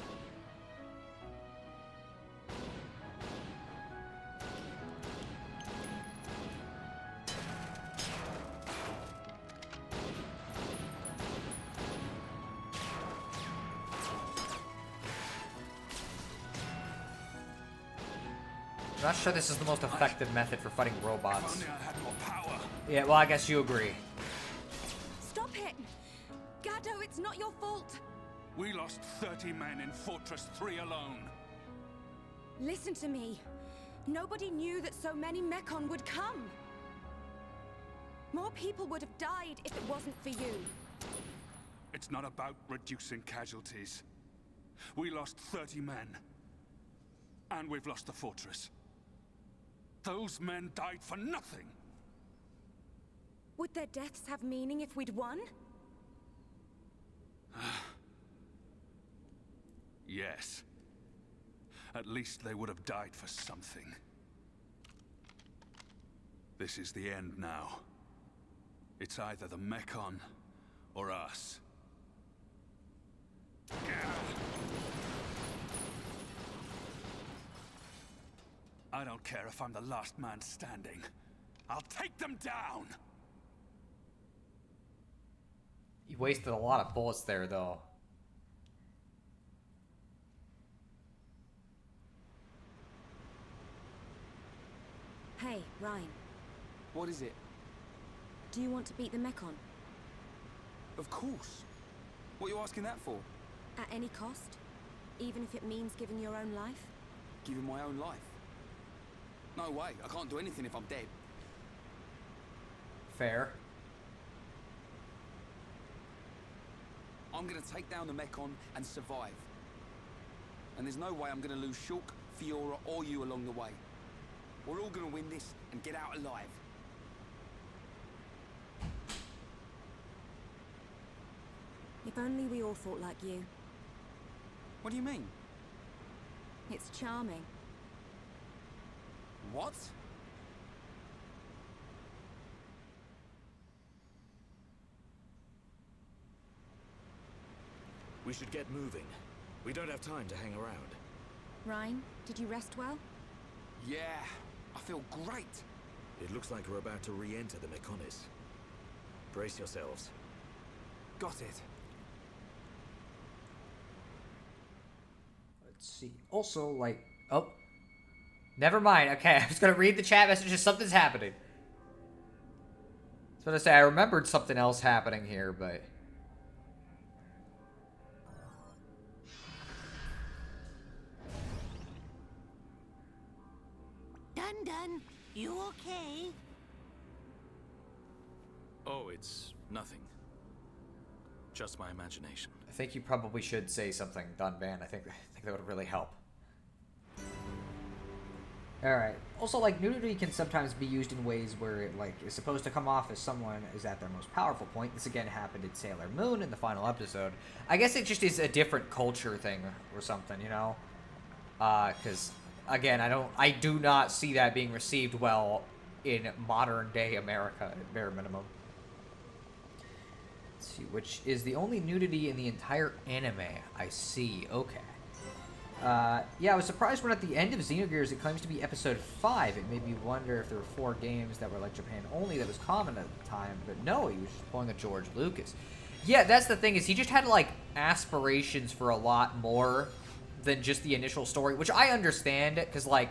I'm not sure this is the most effective method for fighting robots. If only I had more power. Yeah, well, I guess you agree. Stop it! Gado, it's not your fault! We lost 30 men in Fortress 3 alone. Listen to me. Nobody knew that so many Mechon would come. More people would have died if it wasn't for you. It's not about reducing casualties. We lost 30 men. And we've lost the fortress. Those men died for nothing. Would their deaths have meaning if we'd won? Yes. At least they would have died for something. This is the end now. It's either the Mechon or us. I don't care if I'm the last man standing. I'll take them down! He wasted a lot of bullets there, though. Hey, Ryan. What is it? Do you want to beat the Mechon? Of course. What are you asking that for? At any cost? Even if it means giving your own life? Giving my own life? No way. I can't do anything if I'm dead. Fair. I'm gonna take down the Mechon and survive. And there's no way I'm gonna lose Shulk, Fiora, or you along the way. We're all gonna win this and get out alive. If only we all thought like you. What do you mean? It's charming. What? We should get moving. We don't have time to hang around. Ryan, did you rest well? Yeah, I feel great. It looks like we're about to re-enter the Mechonis. Brace yourselves. Got it. Let's see. Also, like... Oh. Never mind. Okay, I was going to read the chat messages. Something's happening. I was going to say, I remembered something else happening here, but... Dun, you okay? Oh, it's nothing. Just my imagination. I think you probably should say something, Dunban. I think that would really help. Alright. Also, like, nudity can sometimes be used in ways where it, like, is supposed to come off as someone is at their most powerful point. This again happened in Sailor Moon in the final episode. I guess it just is a different culture thing or something, you know? Because again, I do not see that being received well in modern day America at bare minimum. Let's see, which is the only nudity in the entire anime. I see. Okay. Yeah, I was surprised when at the end of Xenogears it claims to be episode 5. It made me wonder if there were 4 games that were like Japan only that was common at the time. But no, he was just pulling a George Lucas. Yeah, that's the thing, is he just had like aspirations for a lot more than just the initial story, which I understand, because like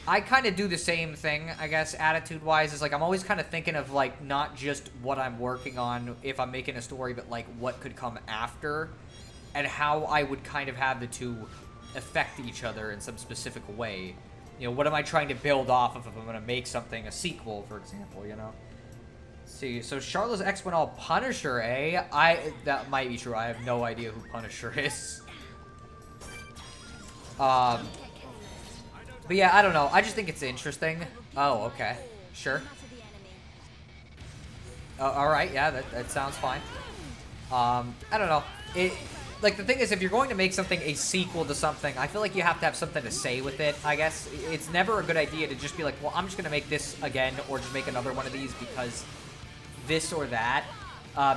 I kind of do the same thing, I guess, attitude-wise. Is like I'm always kind of thinking of like not just what I'm working on if I'm making a story, but like what could come after and how I would kind of have the two affect each other in some specific way. You know, what am I trying to build off of if I'm going to make something a sequel, for example, you know? Let's see, so Charlotte's ex went all Punisher, eh? That might be true. I have no idea who Punisher is. But yeah, I don't know. I just think it's interesting. Oh, okay. Sure. Alright, yeah, that sounds fine. I don't know. Like, the thing is, if you're going to make something a sequel to something, I feel like you have to have something to say with it, I guess. It's never a good idea to just be like, well, I'm just going to make this again, or just make another one of these because this or that.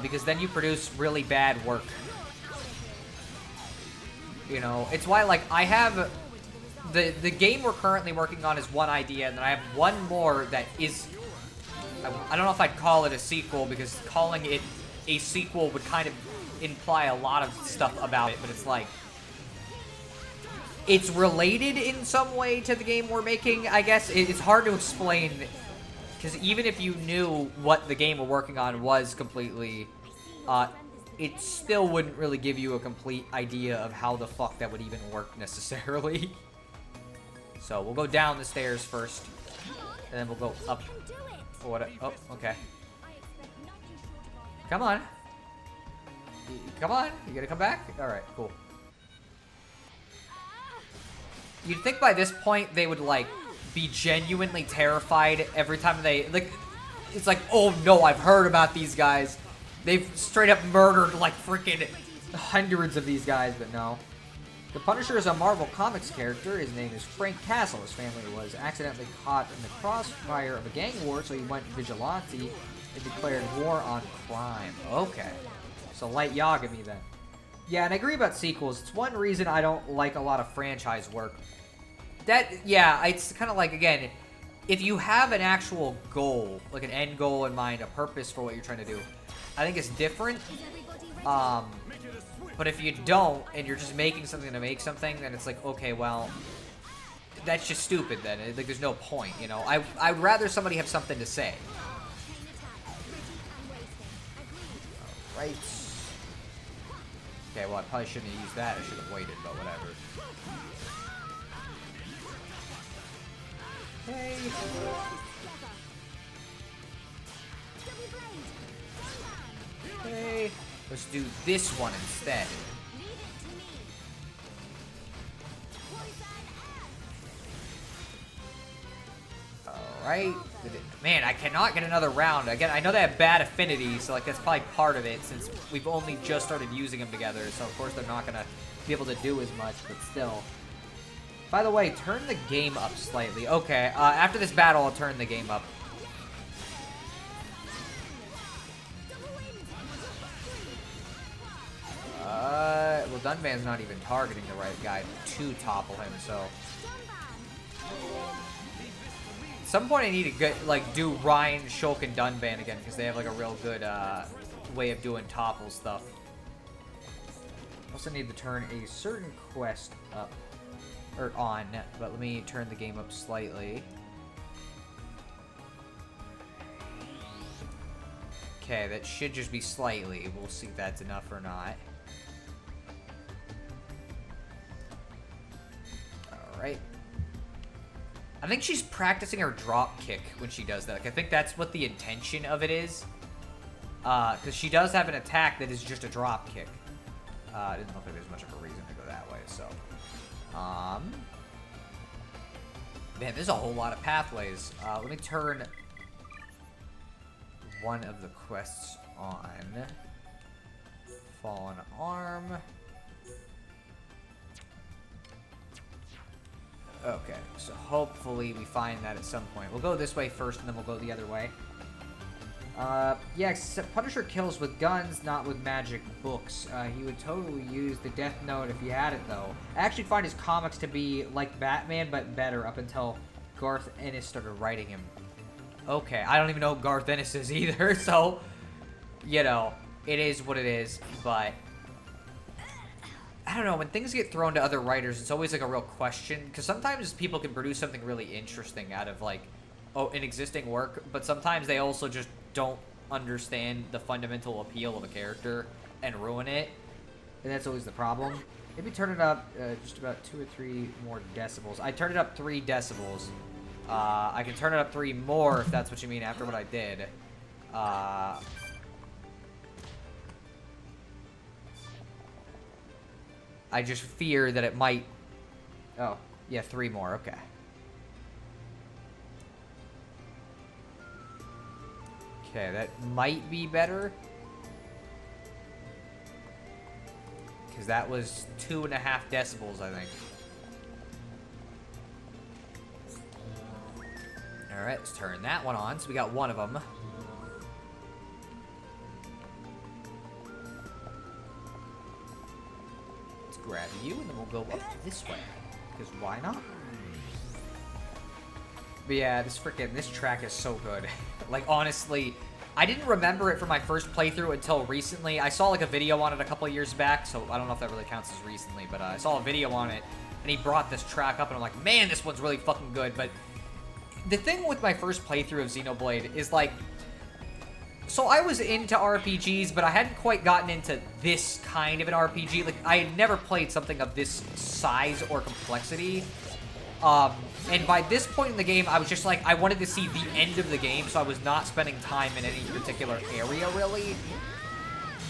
Because then you produce really bad work. You know, it's why, like, I have... The game we're currently working on is one idea, and then I have one more that is... I don't know if I'd call it a sequel, because calling it a sequel would kind of imply a lot of stuff about it, but it's like... It's related in some way to the game we're making, I guess. It's hard to explain, because even if you knew what the game we're working on was completely... it still wouldn't really give you a complete idea of how the fuck that would even work necessarily. So we'll go down the stairs first, and then we'll go up. Oh, what? Oh, okay. Come on. Come on. You gonna come back? All right, cool. You'd think by this point they would like be genuinely terrified every time they like. It's like, oh no, I've heard about these guys. They've straight up murdered like freaking hundreds of these guys, but no. The Punisher is a Marvel Comics character. His name is Frank Castle. His family was accidentally caught in the crossfire of a gang war, so he went vigilante and declared war on crime. Okay. So light Yagami then. Yeah, and I agree about sequels. It's one reason I don't like a lot of franchise work. Yeah, it's kind of like, again, if you have an actual goal, like an end goal in mind, a purpose for what you're trying to do, I think it's different. But if you don't, and you're just making something to make something, then it's like, okay, well, that's just stupid then. Like, there's no point, you know? I'd rather somebody have something to say. Right. Okay, well, I probably shouldn't have used that. I should have waited, but whatever. Okay. Okay. Let's do this one instead. Alright. Man, I cannot get another round. Again, I know they have bad affinity, so like that's probably part of it, since we've only just started using them together, so of course they're not going to be able to do as much, but still. By the way, turn the game up slightly. Okay, after this battle, I'll turn the game up. Well, Dunban's not even targeting the right guy to topple him, so... At some point I need to get, like, do Ryan, Shulk, and Dunban again, because they have, like, a real good, way of doing topple stuff. Also need to turn a certain quest up, or on, but let me turn the game up slightly. Okay, that should just be slightly. We'll see if that's enough or not. Alright. I think she's practicing her drop kick when she does that. Like, I think that's what the intention of it is. Because she does have an attack that is just a drop kick. I didn't know if there was much of a reason to go that way, so. Man, there's a whole lot of pathways. Let me turn one of the quests on. Fallen Arm. Okay, so hopefully we find that at some point. We'll go this way first, and then we'll go the other way. Yeah, Punisher kills with guns, not with magic books. He would totally use the Death Note if he had it, though. I actually find his comics to be like Batman, but better, up until Garth Ennis started writing him. Okay, I don't even know who Garth Ennis is either, so, you know, it is what it is, but I don't know, when things get thrown to other writers, it's always like a real question, because sometimes people can produce something really interesting out of, like, an existing work, but sometimes they also just don't understand the fundamental appeal of a character and ruin it, and that's always the problem. Maybe turn it up just about 2 or 3 more decibels. I turned it up 3 decibels. I can turn it up 3 more if that's what you mean after what I did. I just fear that it might... Oh, yeah, 3 more, okay. Okay, that might be better. Because that was 2.5 decibels, I think. Alright, let's turn that one on. So we got one of them. Let's grab you, and then we'll go up this way. Because why not? But yeah, this track is so good. Like, honestly, I didn't remember it from my first playthrough until recently. I saw, like, a video on it a couple years back, so I don't know if that really counts as recently, but I saw a video on it, and he brought this track up, and I'm like, man, this one's really fucking good. But the thing with my first playthrough of Xenoblade is, like, so I was into RPGs, but I hadn't quite gotten into this kind of an RPG. Like, I had never played something of this size or complexity. And by this point in the game, I was just like, I wanted to see the end of the game, so I was not spending time in any particular area, really.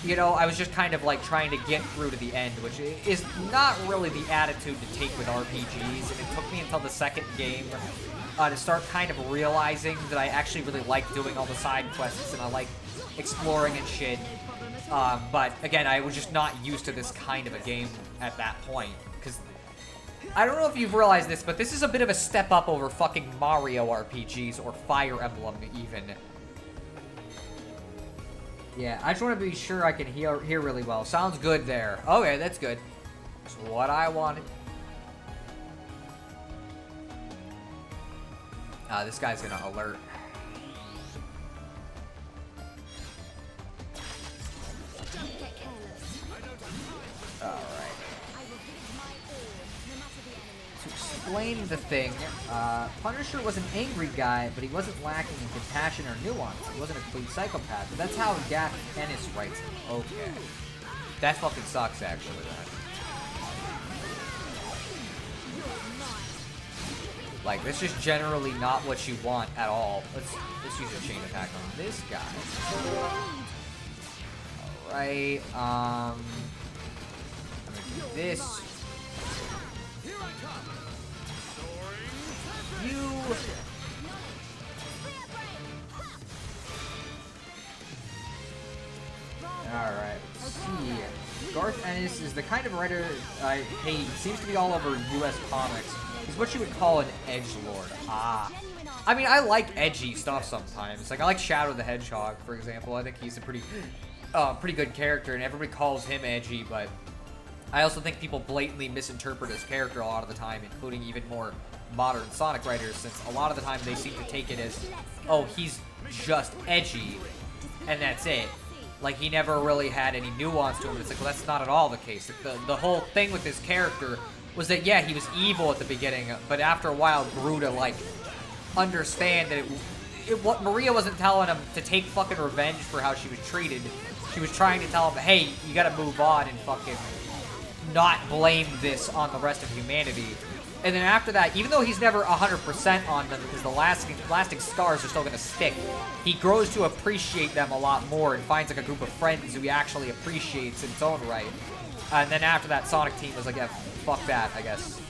You know, I was just kind of, like, trying to get through to the end, which is not really the attitude to take with RPGs, and it took me until the second game to start kind of realizing that I actually really like doing all the side quests, and I like exploring and shit. But, again, I was just not used to this kind of a game at that point, because I don't know if you've realized this, but this is a bit of a step up over fucking Mario RPGs, or Fire Emblem, even. Yeah, I just want to be sure I can hear really well. Sounds good there. Okay, that's good. That's what I wanted. This guy's gonna alert. Alright. To explain the thing, Punisher was an angry guy, but he wasn't lacking in compassion or nuance. He wasn't a complete psychopath. But that's how Garth Ennis writes him. Okay. That fucking sucks, actually, then. Like, this is generally not what you want at all. Let's use a chain attack on this guy. Alright, I'm gonna do this. You... Alright, let's see. Garth Ennis is the kind of writer I hate. He seems to be all over US comics. He's what you would call an edgelord. Ah. I mean, I like edgy stuff sometimes. Like, I like Shadow the Hedgehog, for example. I think he's a pretty good character, and everybody calls him edgy, but I also think people blatantly misinterpret his character a lot of the time, including even more modern Sonic writers, since a lot of the time they seem to take it as, oh, he's just edgy, and that's it. Like, he never really had any nuance to him. It's like, well, that's not at all the case. Like, the whole thing with this character was that, yeah, he was evil at the beginning, but after a while grew to, like, understand that what Maria wasn't telling him to take fucking revenge for how she was treated. She was trying to tell him, hey, you gotta move on and fucking not blame this on the rest of humanity. And then after that, even though he's never 100% on them because the lasting scars are still gonna stick, he grows to appreciate them a lot more and finds, like, a group of friends who he actually appreciates in its own right. And then after that, Sonic Team was like, yeah, fuck that, I guess.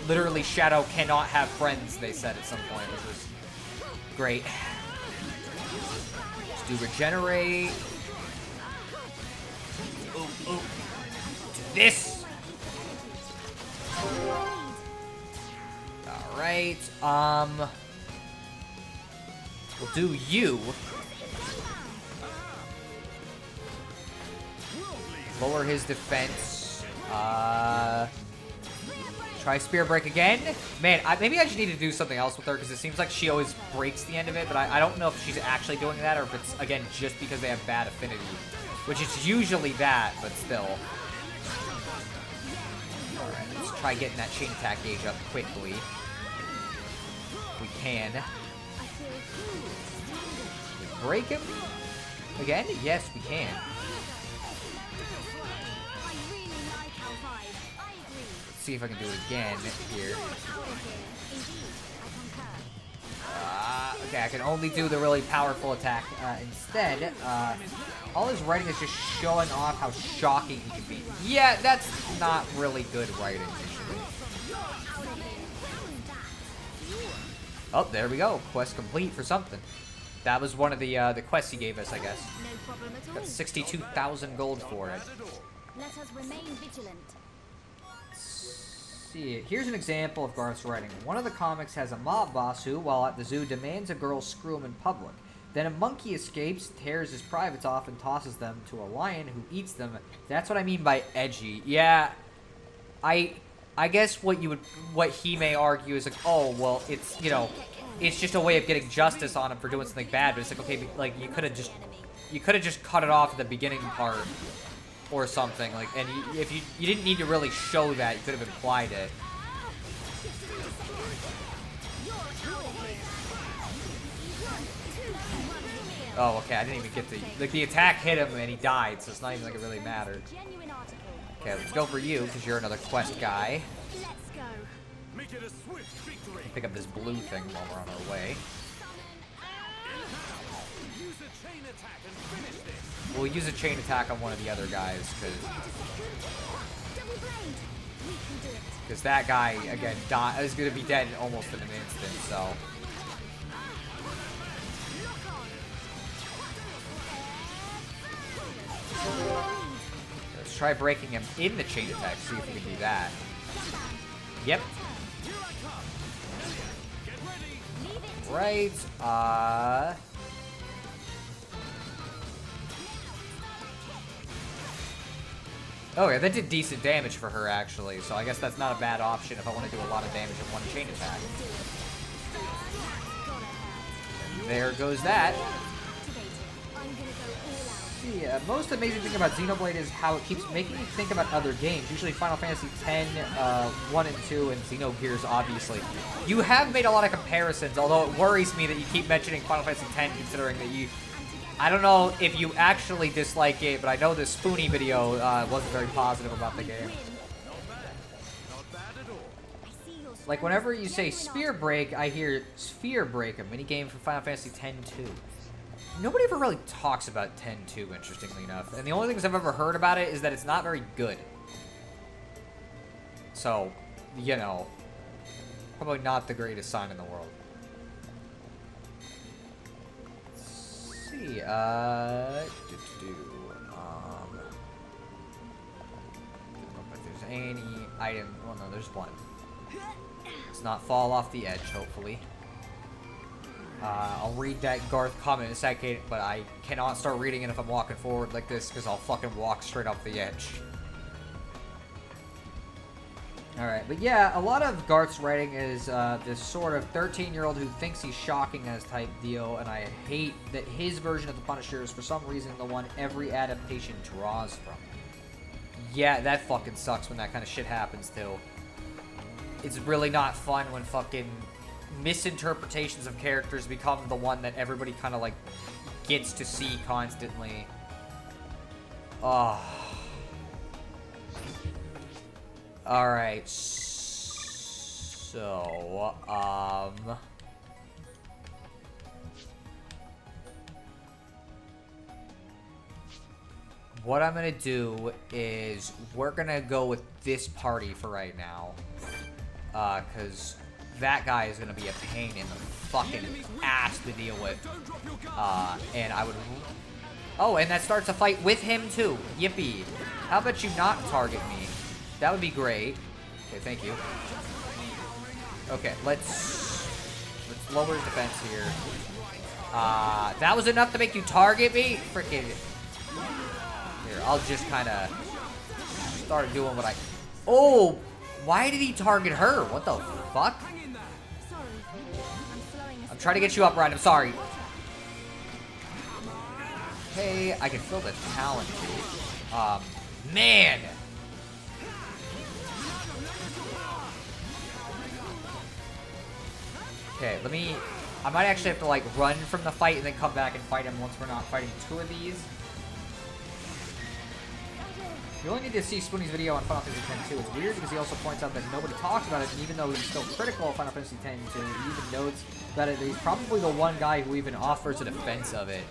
Literally, Shadow cannot have friends, they said at some point, which was great. Let's do regenerate. Ooh. Do this! Alright, we'll do you. Lower his defense. Try Spear Break again. Man, maybe I just need to do something else with her, because it seems like she always breaks the end of it, but I don't know if she's actually doing that, or if it's, again, just because they have bad affinity. Which is usually that, but still. Alright, let's try getting that chain attack gauge up quickly. If we can. Break him? Again? Yes, we can. Let's see if I can do it again here. Okay, I can only do the really powerful attack. Instead, all his writing is just showing off how shocking he can be. Yeah, that's not really good writing, usually. Oh, there we go. Quest complete for something. That was one of the quests he gave us, I guess. Got 62,000 gold for it. Let us remain vigilant. See, here's an example of Garth's writing. One of the comics has a mob boss who, while at the zoo, demands a girl screw him in public. Then a monkey escapes, tears his privates off, and tosses them to a lion who eats them. That's what I mean by edgy. Yeah, I guess what he may argue is like, oh, well, it's, you know, it's just a way of getting justice on him for doing something bad. But it's like, okay, like you could have just cut it off at the beginning part. Or something, like, and if you didn't need to really show that, you could have implied it. Oh, okay, I didn't even get like, the attack hit him and he died, so it's not even like it really mattered. Okay, let's go for you, because you're another quest guy. Pick up this blue thing while we're on our way. We'll use a chain attack on one of the other guys, because that guy, again, is going to be dead almost in an instant, so. Let's try breaking him in the chain attack, see if we can do that. Yep. Right, Okay, that did decent damage for her, actually, so I guess that's not a bad option if I want to do a lot of damage in one chain attack. There goes that. Yeah, most amazing thing about Xenoblade is how it keeps making you think about other games, usually Final Fantasy X, 1 and 2, and Xenogears, obviously. You have made a lot of comparisons, although it worries me that you keep mentioning Final Fantasy X, considering that you... I don't know if you actually dislike it, but I know this Spoonie video wasn't very positive about the game. Like, whenever you say Spear Break, I hear Sphere Break, a minigame from Final Fantasy X-2. Nobody ever really talks about X-2, interestingly enough. And the only things I've ever heard about it is that it's not very good. So, you know, probably not the greatest sign in the world. See, I don't know if there's any item. Well, no, there's one. Let's not fall off the edge, hopefully. I'll read that Garth comment in a second, but I cannot start reading it if I'm walking forward like this, because I'll fucking walk straight off the edge. Alright, but yeah, a lot of Garth's writing is this sort of 13-year-old who thinks he's shocking as type deal, and I hate that his version of the Punisher is for some reason the one every adaptation draws from. Yeah, that fucking sucks when that kind of shit happens too. It's really not fun when fucking misinterpretations of characters become the one that everybody kind of like gets to see constantly. Alright, so, what I'm gonna do is we're gonna go with this party for right now, cause that guy is gonna be a pain in the fucking ass to deal with, and I would, oh, and that starts a fight with him too, yippee. How about you not target me? That would be great. Okay, thank you. Okay, let's lower his defense here. That was enough to make you target me? Freaking. Here, I'll just kind of start doing what I... Oh! Why did he target her? What the fuck? I'm trying to get you up, Ryan. I'm sorry. Hey, I can feel the talent. Man! Okay, I might actually have to, like, run from the fight and then come back and fight him once we're not fighting two of these. You only need to see Spoonie's video on Final Fantasy X-2. It's weird because he also points out that nobody talks about it, and even though he's still critical of Final Fantasy X-2, he even notes that he's probably the one guy who even offers a defense of it.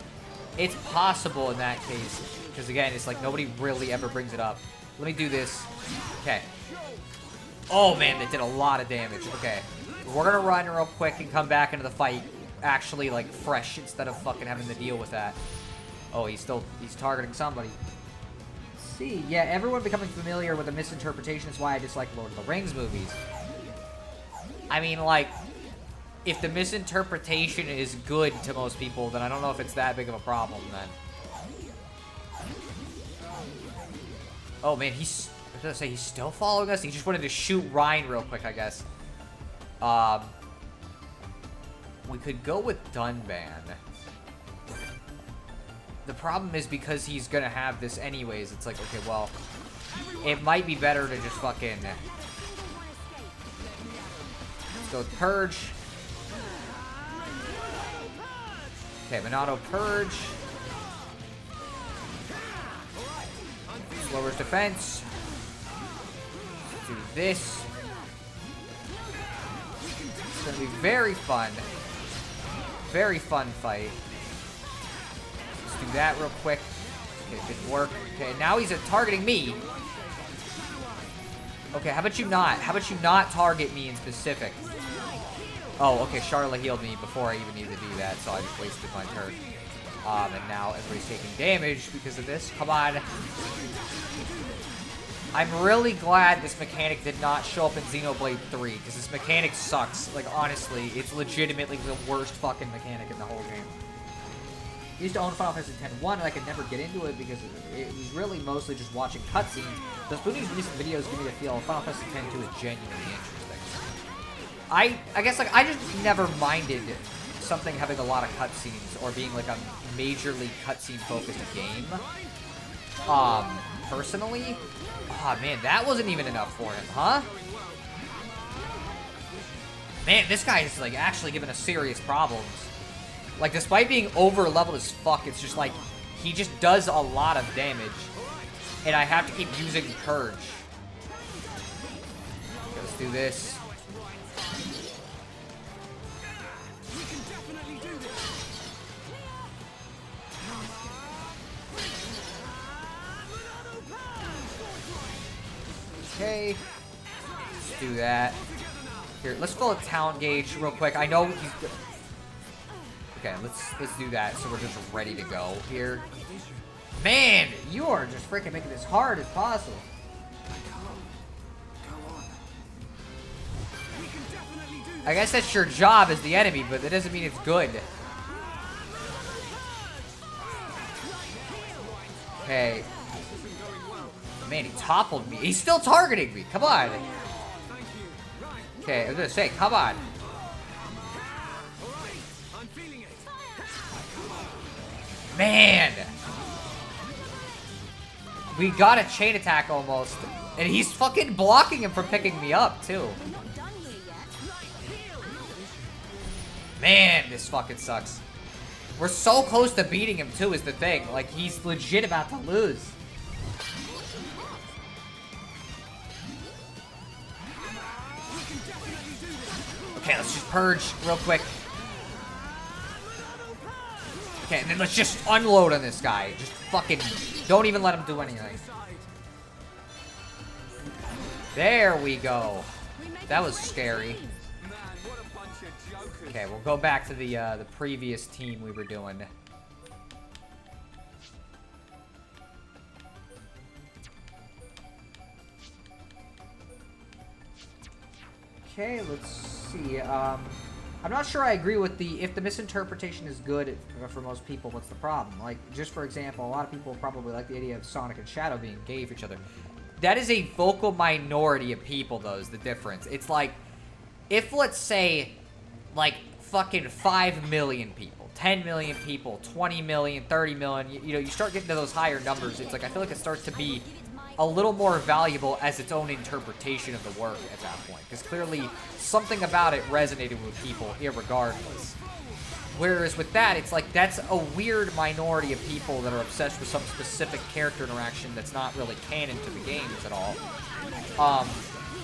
It's possible in that case, because again, it's like nobody really ever brings it up. Let me do this. Okay. Oh man, that did a lot of damage. Okay. We're gonna run real quick and come back into the fight actually, like, fresh instead of fucking having to deal with that. Oh, he's targeting somebody. See, yeah, everyone becoming familiar with the misinterpretation is why I dislike Lord of the Rings movies. I mean, like, if the misinterpretation is good to most people, then I don't know if it's that big of a problem, then. Oh, man, I was gonna say, he's still following us? He just wanted to shoot Ryan real quick, I guess. We could go with Dunban. The problem is because he's gonna have this anyways, it's like, okay, well, it might be better to just fucking... Let's go with Purge. Okay, Monado Purge. Lowers defense. Let's do this. It's gonna be very fun. Very fun fight. Let's do that real quick. Okay, it didn't work. Okay, now he's targeting me. Okay, how about you not? How about you not target me in specific? Oh, okay, Charlotte healed me before I even needed to do that, so I just wasted my turn. And now everybody's taking damage because of this. Come on. I'm really glad this mechanic did not show up in Xenoblade 3, because this mechanic sucks. Like, honestly, it's legitimately the worst fucking mechanic in the whole game. I used to own Final Fantasy X-1, and I could never get into it because it was really mostly just watching cutscenes. The Spoonie's recent videos give me the feel Final Fantasy X-2 is genuinely interesting. I guess, like, I just never minded something having a lot of cutscenes, or being, like, a majorly cutscene-focused game. Personally... Oh, man, that wasn't even enough for him, huh? Man, this guy is, like, actually giving us serious problems. Like, despite being over-leveled as fuck, it's just, like, he just does a lot of damage. And I have to keep using Purge. Okay, let's do this. Okay, let's do that. Here, let's fill a talent gauge real quick. I know he's... Okay, let's do that so we're just ready to go here. Man, you are just freaking making this hard as possible. I guess that's your job as the enemy, but that doesn't mean it's good. Okay. Man, he toppled me. He's still targeting me. Come on. Okay, I was gonna say, come on. Man. We got a chain attack almost. And he's fucking blocking him from picking me up, too. Man, this fucking sucks. We're so close to beating him, too, is the thing. Like, he's legit about to lose. Okay, let's just purge real quick. Okay, and then let's just unload on this guy. Just fucking don't even let him do anything. There we go. That was scary. Okay, we'll go back to the previous team we were doing. Okay, let's see. I'm not sure I agree with if the misinterpretation is good for most people, what's the problem? Like, just for example, a lot of people probably like the idea of Sonic and Shadow being gay for each other. That is a vocal minority of people, though, is the difference. It's like, if, let's say, like, fucking 5 million people, 10 million people, 20 million, 30 million, you know, you start getting to those higher numbers, it's like, I feel like it starts to be a little more valuable as its own interpretation of the work at that point. Because clearly, something about it resonated with people, irregardless. Whereas with that, it's like, that's a weird minority of people that are obsessed with some specific character interaction that's not really canon to the games at all.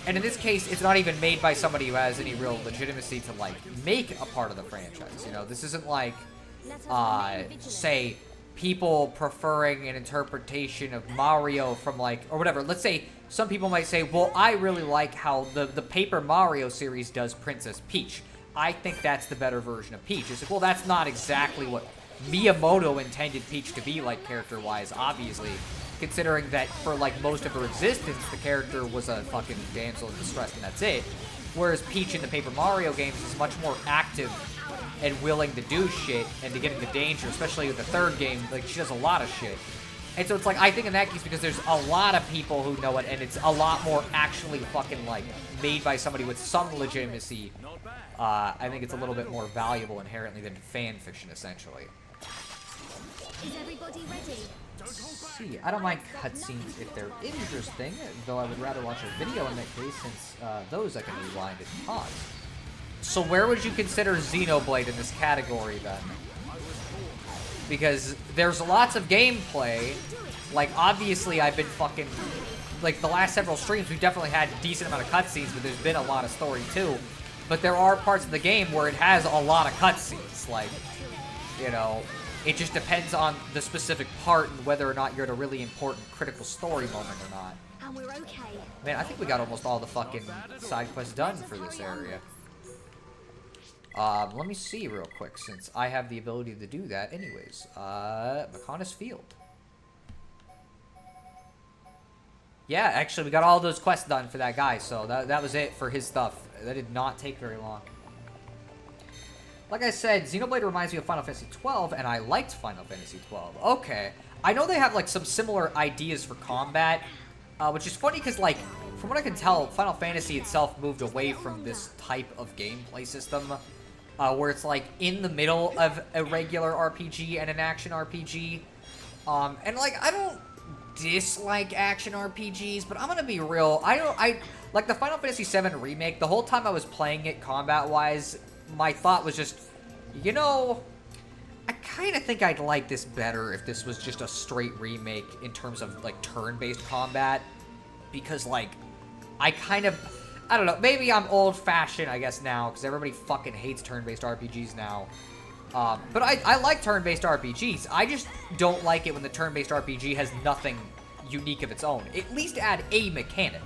And in this case, it's not even made by somebody who has any real legitimacy to, like, make a part of the franchise, you know? This isn't like, say, people preferring an interpretation of Mario from, like, or whatever. Let's say some people might say, well, I really like how the Paper Mario series does Princess Peach. I think that's the better version of Peach. It's like, well, that's not exactly what Miyamoto intended Peach to be like character-wise, obviously, considering that for, like, most of her existence, the character was a fucking damsel in distress, and that's it. Whereas Peach in the Paper Mario games is much more active and willing to do shit and to get into danger, especially with the third game. Like, she does a lot of shit. And so it's like, I think in that case, because there's a lot of people who know it, and it's a lot more actually fucking, like, made by somebody with some legitimacy, I think it's a little bit more valuable inherently than fan fiction, essentially. Is everybody ready? See, I don't mind cutscenes if they're interesting, though I would rather watch a video in that case, since those I can rewind and pause. So where would you consider Xenoblade in this category, then? Because there's lots of gameplay. Like, obviously, I've been fucking... Like, the last several streams, we've definitely had a decent amount of cutscenes, but there's been a lot of story, too. But there are parts of the game where it has a lot of cutscenes. Like, you know, it just depends on the specific part and whether or not you're at a really important critical story moment or not. And we're okay. Man, I think we got almost all the fucking side quests done for this area. Let me see real quick, since I have the ability to do that anyways. Mechonis Field. Yeah, actually, we got all those quests done for that guy, so that was it for his stuff. That did not take very long. Like I said, Xenoblade reminds me of Final Fantasy XII, and I liked Final Fantasy XII. Okay. I know they have, like, some similar ideas for combat, which is funny because, like, from what I can tell, Final Fantasy itself moved away from this type of gameplay system, where it's, like, in the middle of a regular RPG and an action RPG. And, like, I don't dislike action RPGs, but I'm gonna be real. Like, the Final Fantasy VII Remake, the whole time I was playing it combat-wise, my thought was just, you know, I kind of think I'd like this better if this was just a straight remake in terms of, like, turn-based combat. Because, like, I don't know, maybe I'm old-fashioned, I guess, now, because everybody fucking hates turn-based RPGs now. But I like turn-based RPGs. I just don't like it when the turn-based RPG has nothing unique of its own. At least add a mechanic.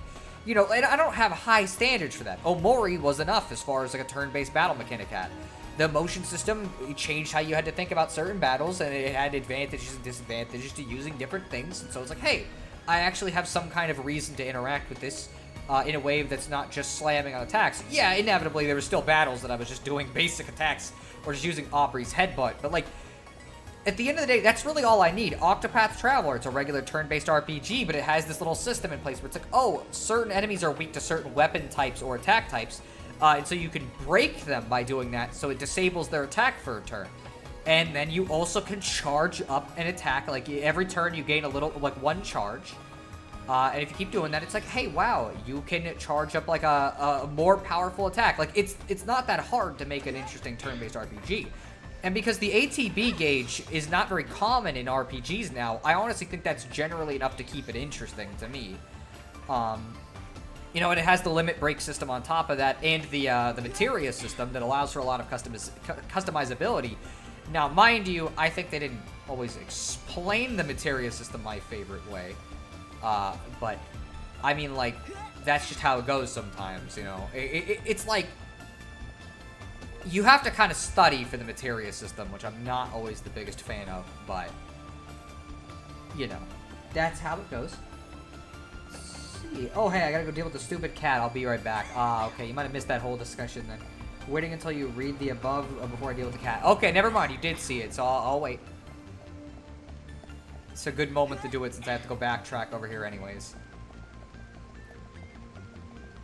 You know, and I don't have high standards for that. Omori was enough as far as, like, a turn-based battle mechanic had. The motion system changed how you had to think about certain battles, and it had advantages and disadvantages to using different things. And so it's like, hey, I actually have some kind of reason to interact with this in a way that's not just slamming on attacks. Yeah, inevitably, there were still battles that I was just doing basic attacks or just using Aubrey's headbutt. But, like, at the end of the day, that's really all I need. Octopath Traveler, it's a regular turn-based RPG, but it has this little system in place where it's like, oh, certain enemies are weak to certain weapon types or attack types, and so you can break them by doing that, so it disables their attack for a turn. And then you also can charge up an attack. Like, every turn you gain a little, like, one charge. And if you keep doing that, it's like, hey, wow, you can charge up, like, a more powerful attack. Like, it's not that hard to make an interesting turn-based RPG. And because the ATB gauge is not very common in RPGs now, I honestly think that's generally enough to keep it interesting to me. You know, and it has the limit break system on top of that, and the materia system that allows for a lot of customizability. Now, mind you, I think they didn't always explain the materia system my favorite way. But, I mean, like, that's just how it goes sometimes, you know? It's like, you have to kind of study for the materia system, which I'm not always the biggest fan of, but, you know, that's how it goes. Let's see. Oh, hey, I gotta go deal with the stupid cat. I'll be right back. Ah, okay, you might have missed that whole discussion then. Waiting until you read the above before I deal with the cat. Okay, never mind. You did see it, so I'll wait. It's a good moment to do it since I have to go backtrack over here anyways.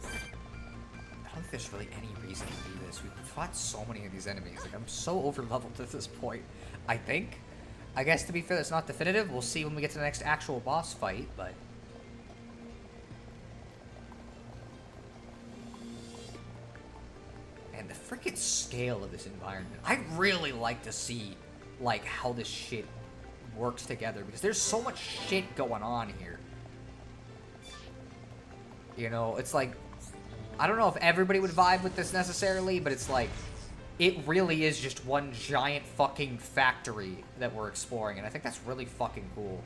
I don't think there's really any reason to do this. We've fought so many of these enemies. Like, I'm so over-leveled at this point, I think. I guess, to be fair, that's not definitive. We'll see when we get to the next actual boss fight, but... And the freaking scale of this environment. I'd really like to see, like, how this shit works together, because there's so much shit going on here. You know, it's like... I don't know if everybody would vibe with this necessarily, but it's like... It really is just one giant fucking factory that we're exploring, and I think that's really fucking cool.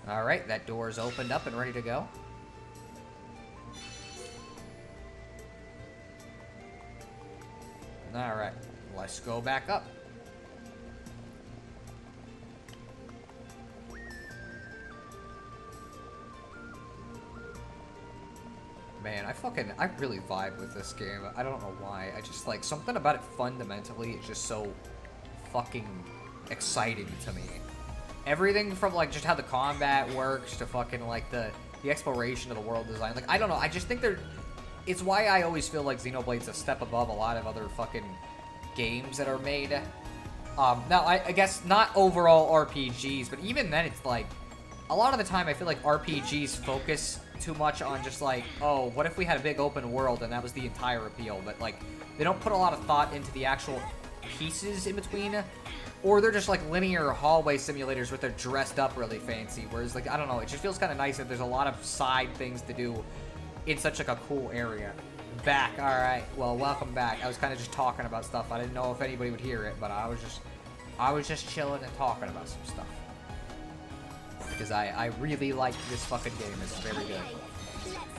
Alright, that door is opened up and ready to go. Alright, let's go back up. Man, I really vibe with this game. I don't know why. I just, like, something about it fundamentally is just so fucking exciting to me. Everything from, like, just how the combat works to fucking, like, the exploration of the world design. Like, I don't know. I just think it's why I always feel like Xenoblade's a step above a lot of other fucking games that are made. Now, I guess not overall RPGs, but even then it's, like, a lot of the time I feel like RPGs focus too much on just like, oh, what if we had a big open world and that was the entire appeal, but like they don't put a lot of thought into the actual pieces in between, or they're just like linear hallway simulators where they're dressed up really fancy, whereas like, I don't know, it just feels kind of nice that there's a lot of side things to do in such like a cool area. Back, alright, well, welcome back. I was kind of just talking about stuff. I didn't know if anybody would hear it, but I was just chilling and talking about some stuff. Because I really like this fucking game. It's very good.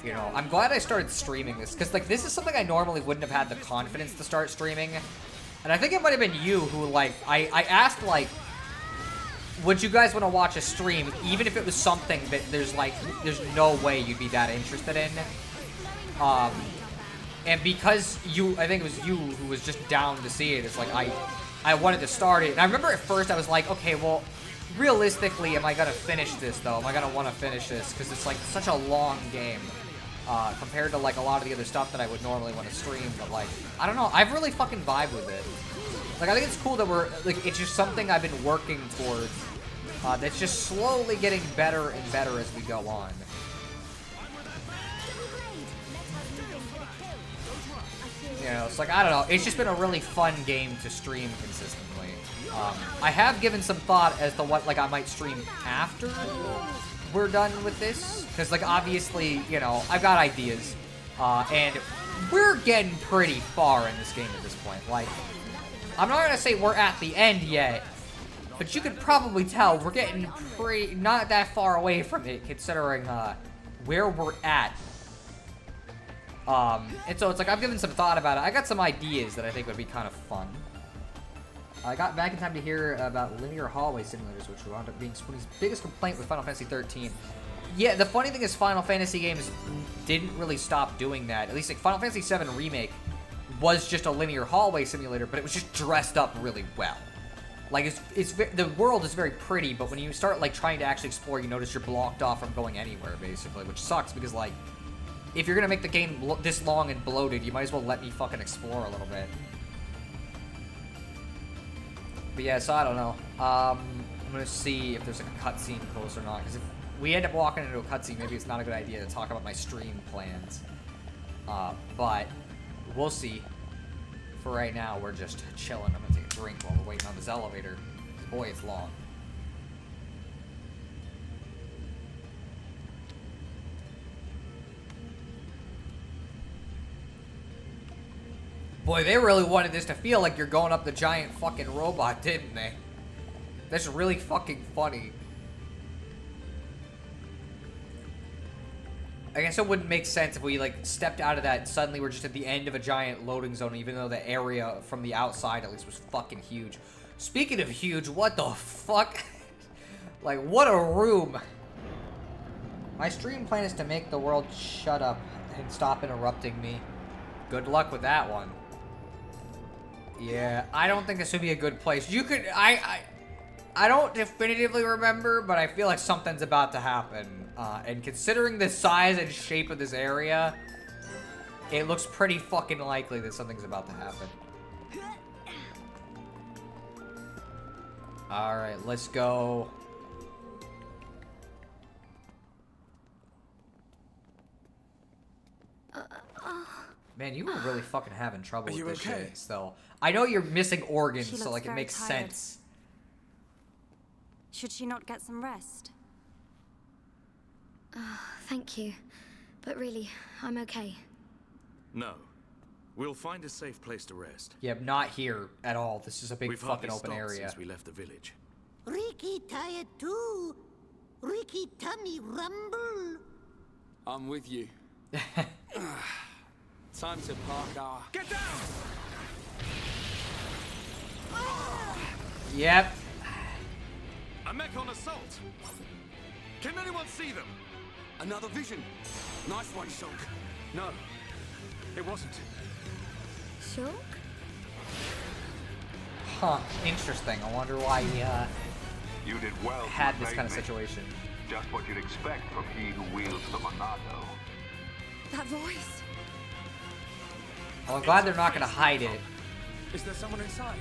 You know, I'm glad I started streaming this, because, like, this is something I normally wouldn't have had the confidence to start streaming. And I think it might have been you who, like, I asked, like, would you guys want to watch a stream, even if it was something that there's no way you'd be that interested in? And because I think it was you who was just down to see it, it's like, I wanted to start it. And I remember at first I was like, okay, well, realistically, am I gonna finish this though? Am I gonna want to finish this? Because it's like such a long game compared to like a lot of the other stuff that I would normally want to stream. But like, I don't know, I've really fucking vibed with it. Like, I think it's cool that it's just something I've been working towards. That's just slowly getting better and better as we go on. You know, it's like, I don't know, it's just been a really fun game to stream consistently. I have given some thought as to what, like, I might stream after we're done with this. Because, like, obviously, you know, I've got ideas. And we're getting pretty far in this game at this point. Like, I'm not going to say we're at the end yet. But you could probably tell we're getting not that far away from it, considering where we're at. And so it's like, I've given some thought about it. I got some ideas that I think would be kind of fun. I got back in time to hear about linear hallway simulators, which wound up being Spoony's biggest complaint with Final Fantasy 13. Yeah, the funny thing is Final Fantasy games didn't really stop doing that. At least like Final Fantasy 7 Remake was just a linear hallway simulator, but it was just dressed up really well. Like, the world is very pretty, but when you start like trying to actually explore, you notice you're blocked off from going anywhere, basically, which sucks because like, if you're gonna make the game this long and bloated, you might as well let me fucking explore a little bit. But yeah, so I don't know. I'm gonna see if there's like a cutscene close or not, because if we end up walking into a cutscene, maybe it's not a good idea to talk about my stream plans. But we'll see. For right now, we're just chilling. I'm gonna take a drink while we're waiting on this elevator. Boy, it's long. Boy, they really wanted this to feel like you're going up the giant fucking robot, didn't they? That's really fucking funny. I guess it wouldn't make sense if we, like, stepped out of that and suddenly we're just at the end of a giant loading zone, even though the area from the outside, at least, was fucking huge. Speaking of huge, what the fuck? Like, what a room. My stream plan is to make the world shut up and stop interrupting me. Good luck with that one. Yeah, I don't think this would be a good place. You could, I don't definitively remember, but I feel like something's about to happen. And considering the size and shape of this area, it looks pretty fucking likely that something's about to happen. Alright, let's go. Man, you were really fucking having trouble with this shit still. I know you're missing organs, so like it makes sense. Should she not get some rest? Thank you. But really, I'm okay. No. We'll find a safe place to rest. Yeah, not here at all. This is a big fucking open area. Since we left the village. Ricky tired too. Ricky tummy rumble. I'm with you. Time to park our... Get down! Yep. A Mechon assault! Can anyone see them? Another vision. Nice one, Shulk. No, it wasn't. Shulk? Huh, interesting. I wonder why he, You did well had to this kind of evade me. situation. Just what you'd expect from he who wields the Monado. That voice. Well, I'm glad they're not gonna hide it. Is there someone inside?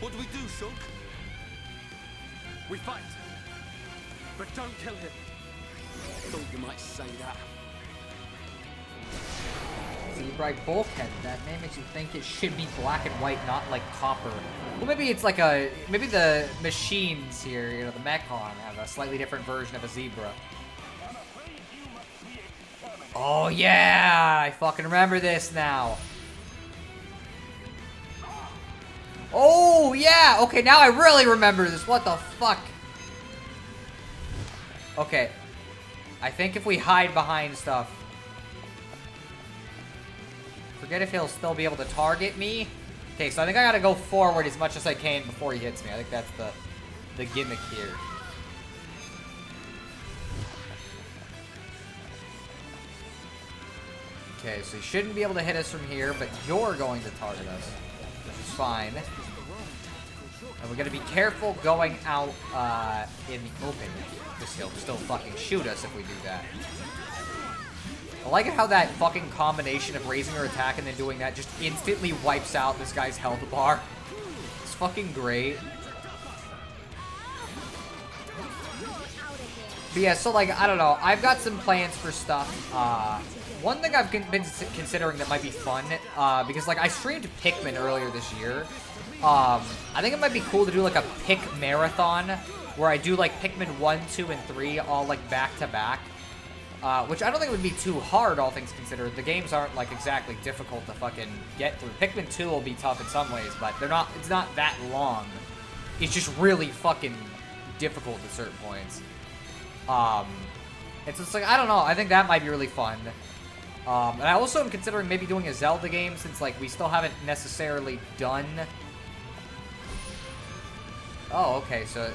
What do we do, Shulk? We fight. But don't kill him. Thought you might say that. Zebra bulkhead. That name makes you think it should be black and white, not like copper. Well, maybe it's like a... Maybe the machines here, you know, the Mechon, have a slightly different version of a zebra. Oh, yeah! I fucking remember this now. Oh, yeah! Okay, now I really remember this. What the fuck? Okay. I think if we hide behind stuff... Forget if he'll still be able to target me. Okay, so I think I gotta go forward as much as I can before he hits me. I think that's the gimmick here. Okay, so he shouldn't be able to hit us from here, but you're going to target us, which is fine. And we're gonna be careful going out in the open, because he'll still fucking shoot us if we do that. I like how that fucking combination of raising her attack and then doing that just instantly wipes out this guy's health bar. It's fucking great. But yeah, so like, I don't know. I've got some plans for stuff. One thing I've been considering that might be fun, because like I streamed Pikmin earlier this year. I think it might be cool to do like a Pick marathon where I do like Pikmin 1, 2, and 3 all like back to back. Which I don't think would be too hard, all things considered. The games aren't, like, exactly difficult to fucking get through. Pikmin 2 will be tough in some ways, but they're not, it's not that long. It's just really fucking difficult at certain points. And so it's like, I don't know, I think that might be really fun. And I also am considering maybe doing a Zelda game, since, like, we still haven't necessarily done... Oh, okay, so...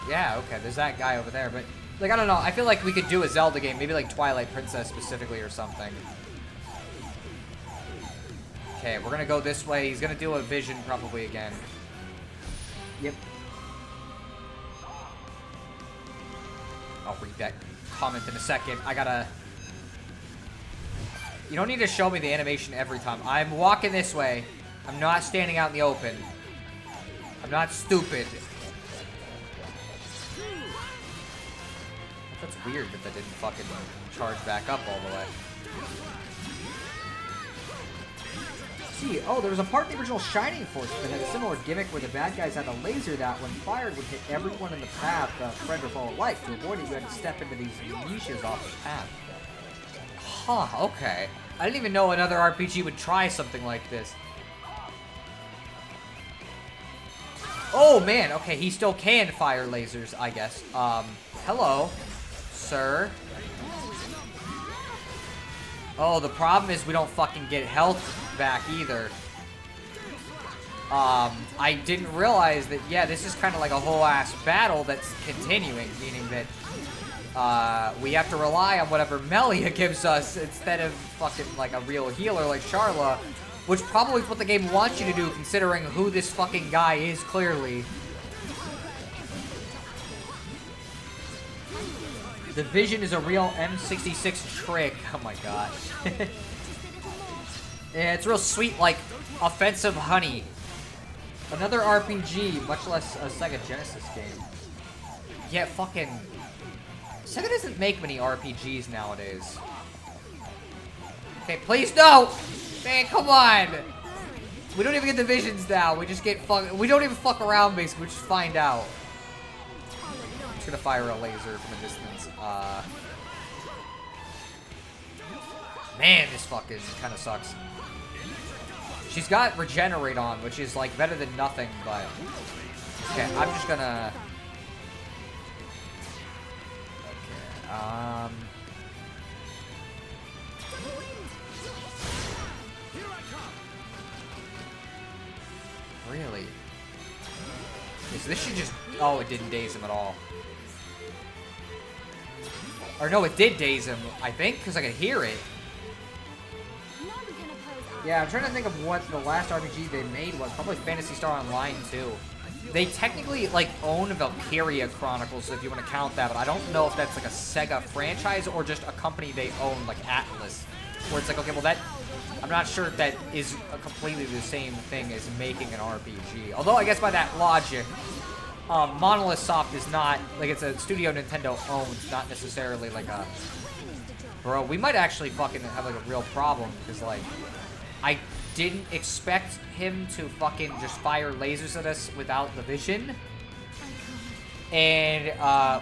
Yeah, okay, there's that guy over there, but, like, I don't know, I feel like we could do a Zelda game, maybe, like, Twilight Princess specifically or something. Okay, we're gonna go this way, he's gonna do a vision probably again. Yep. I'll read that comment in a second, I gotta... You don't need to show me the animation every time. I'm walking this way, I'm not standing out in the open. I'm not stupid. That's weird that didn't fucking charge back up all the way. See, oh, there was a part in the original Shining Force that had a similar gimmick where the bad guys had a laser that, when fired, would hit everyone in the path, friend or foe alike. To avoid it, you had to step into these niches off the path. Huh, okay. I didn't even know another RPG would try something like this. Oh, man, okay, he still can fire lasers, I guess. Hello. Sir. Oh, the problem is we don't fucking get health back either. I didn't realize that, yeah, this is kind of like a whole ass battle that's continuing, meaning that we have to rely on whatever Melia gives us instead of fucking like a real healer like Charla, which probably is what the game wants you to do considering who this fucking guy is clearly. The vision is a real M66 trick. Oh my gosh. Yeah, it's real sweet, like offensive honey. Another RPG, much less a Sega Genesis game. Yeah, fucking... Sega doesn't make many RPGs nowadays. Okay, please, no! Man, come on! We don't even get the visions now, we just get we don't even fuck around, basically, we just find out. I'm just gonna fire a laser from a distance. Man, this fucking kinda sucks. She's got regenerate on, which is like better than nothing, but okay, I'm just gonna really? Okay, so this should just oh, it didn't daze him at all. Or no, it did daze him, I think, because I could hear it. Yeah, I'm trying to think of what the last RPG they made was. Probably Phantasy Star Online 2. They technically, like, own Valkyria Chronicles, if you want to count that, but I don't know if that's, like, a Sega franchise or just a company they own, like Atlas. Where it's like, okay, well, that... I'm not sure if that is completely the same thing as making an RPG. Although, I guess by that logic, Monolith Soft is not... Like, it's a studio Nintendo owns, not necessarily, like, a... Bro, we might actually fucking have, like, a real problem, because, like... I didn't expect him to fucking just fire lasers at us without the vision. And,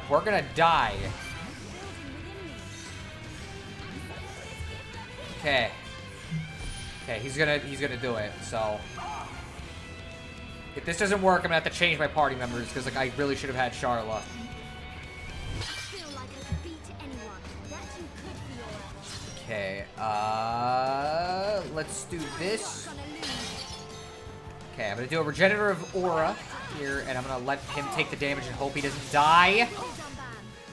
we're gonna die. Okay. Okay, he's gonna do it, so... If this doesn't work, I'm gonna have to change my party members, because, like, I really should have had Charla. Okay, let's do this. Okay, I'm gonna do a regenerative aura here, and I'm gonna let him take the damage and hope he doesn't die.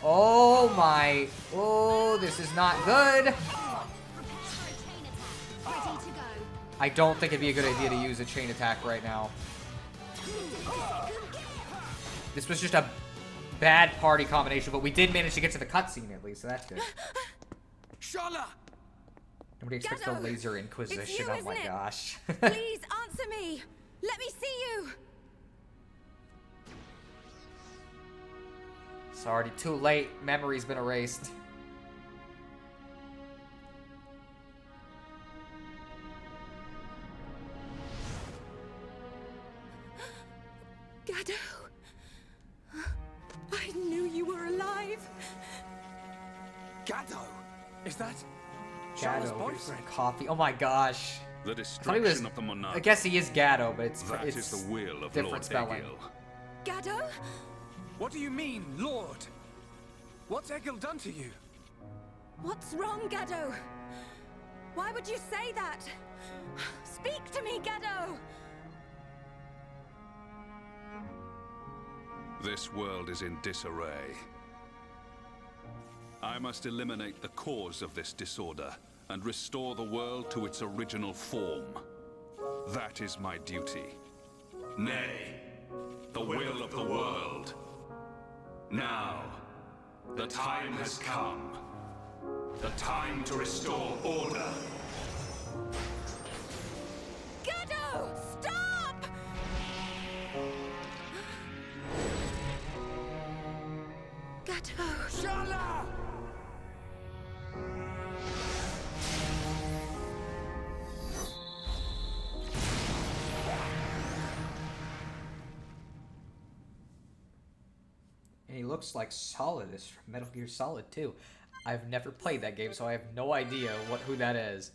Oh my, oh, this is not good. I don't think it'd be a good idea to use a chain attack right now. This was just a bad party combination, but we did manage to get to the cutscene at least, so that's good. Charla! Nobody expects the laser inquisition. You, oh my gosh. Please answer me. Let me see you. It's already too late. Memory's been erased. Gado. I knew you were alive. Gado! Is that Charla's Gado, here's some boyfriend? coffee. Oh my gosh. The I thought he destruction was, of the monarch. I guess he is Gado, but it's That is the will of different Lord spelling. Egil. Gado? What do you mean, Lord? What's Egil done to you? What's wrong, Gado? Why would you say that? Speak to me, Gado! This world is in disarray. I must eliminate the cause of this disorder and restore the world to its original form. That is my duty. Nay, the will of the world. Now, the time has come. The time to restore order. Gado! Stop! Gado! Charla! And he looks like Solidus from Metal Gear Solid 2. I've never played that game, so I have no idea who that is.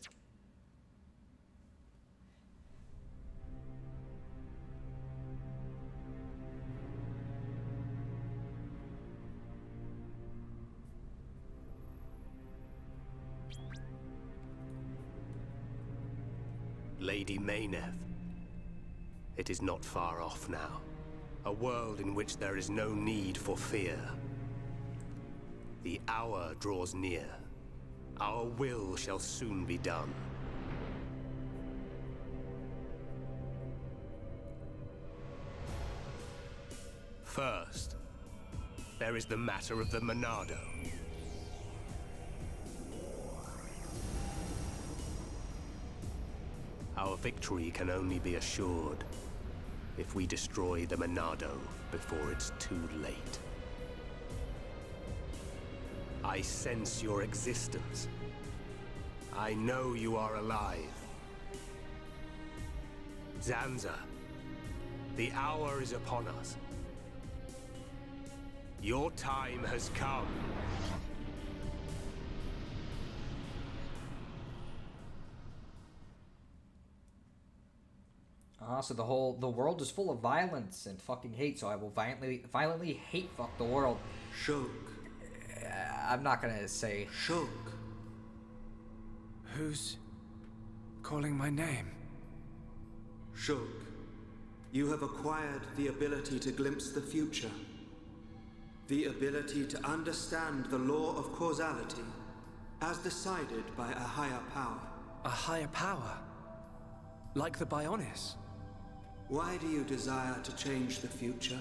Lady Mayneth. It is not far off now. A world in which there is no need for fear. The hour draws near. Our will shall soon be done. First, there is the matter of the Monado. Our victory can only be assured if we destroy the Monado before it's too late. I sense your existence. I know you are alive. Zanza, the hour is upon us. Your time has come. So the world is full of violence and fucking hate, so I will violently hate fuck the world. Shulk. I'm not gonna say. Shulk. Who's calling my name? Shulk, you have acquired the ability to glimpse the future. The ability to understand the law of causality, as decided by a higher power. A higher power? Like the Mechonis? Why do you desire to change the future?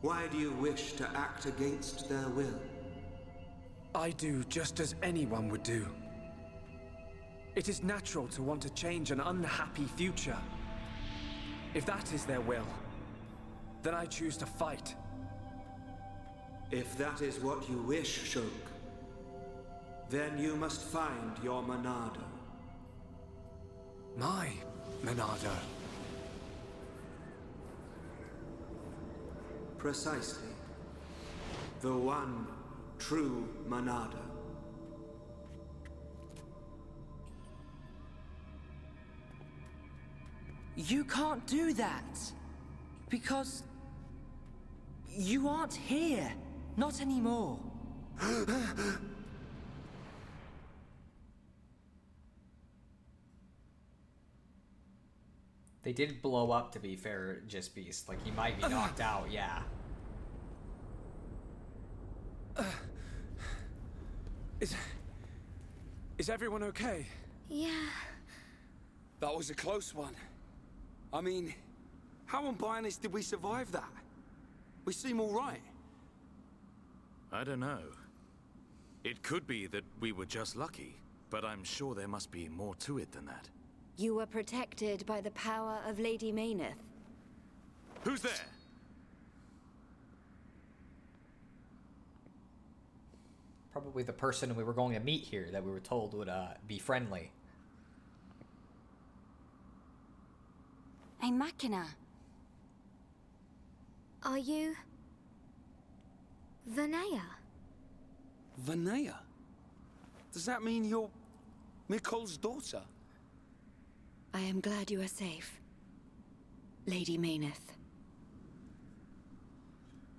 Why do you wish to act against their will? I do just as anyone would do. It is natural to want to change an unhappy future. If that is their will, then I choose to fight. If that is what you wish, Shulk, then you must find your Monado. My Monado? Precisely. The one true Monado. You can't do that. Because you aren't here. Not anymore. They did blow up, to be fair, Just Beast. Like, he might be knocked out, yeah. Is everyone okay? Yeah. That was a close one. I mean, how on Mechonis did we survive that? We seem all right. I don't know. It could be that we were just lucky, but I'm sure there must be more to it than that. You were protected by the power of Lady Mechonis. Who's there? Probably the person we were going to meet here that we were told would be friendly. Hey, Machina. Are you... Vanea? Vanea? Does that mean you're Mikol's daughter? I am glad you are safe. Lady Mechonis.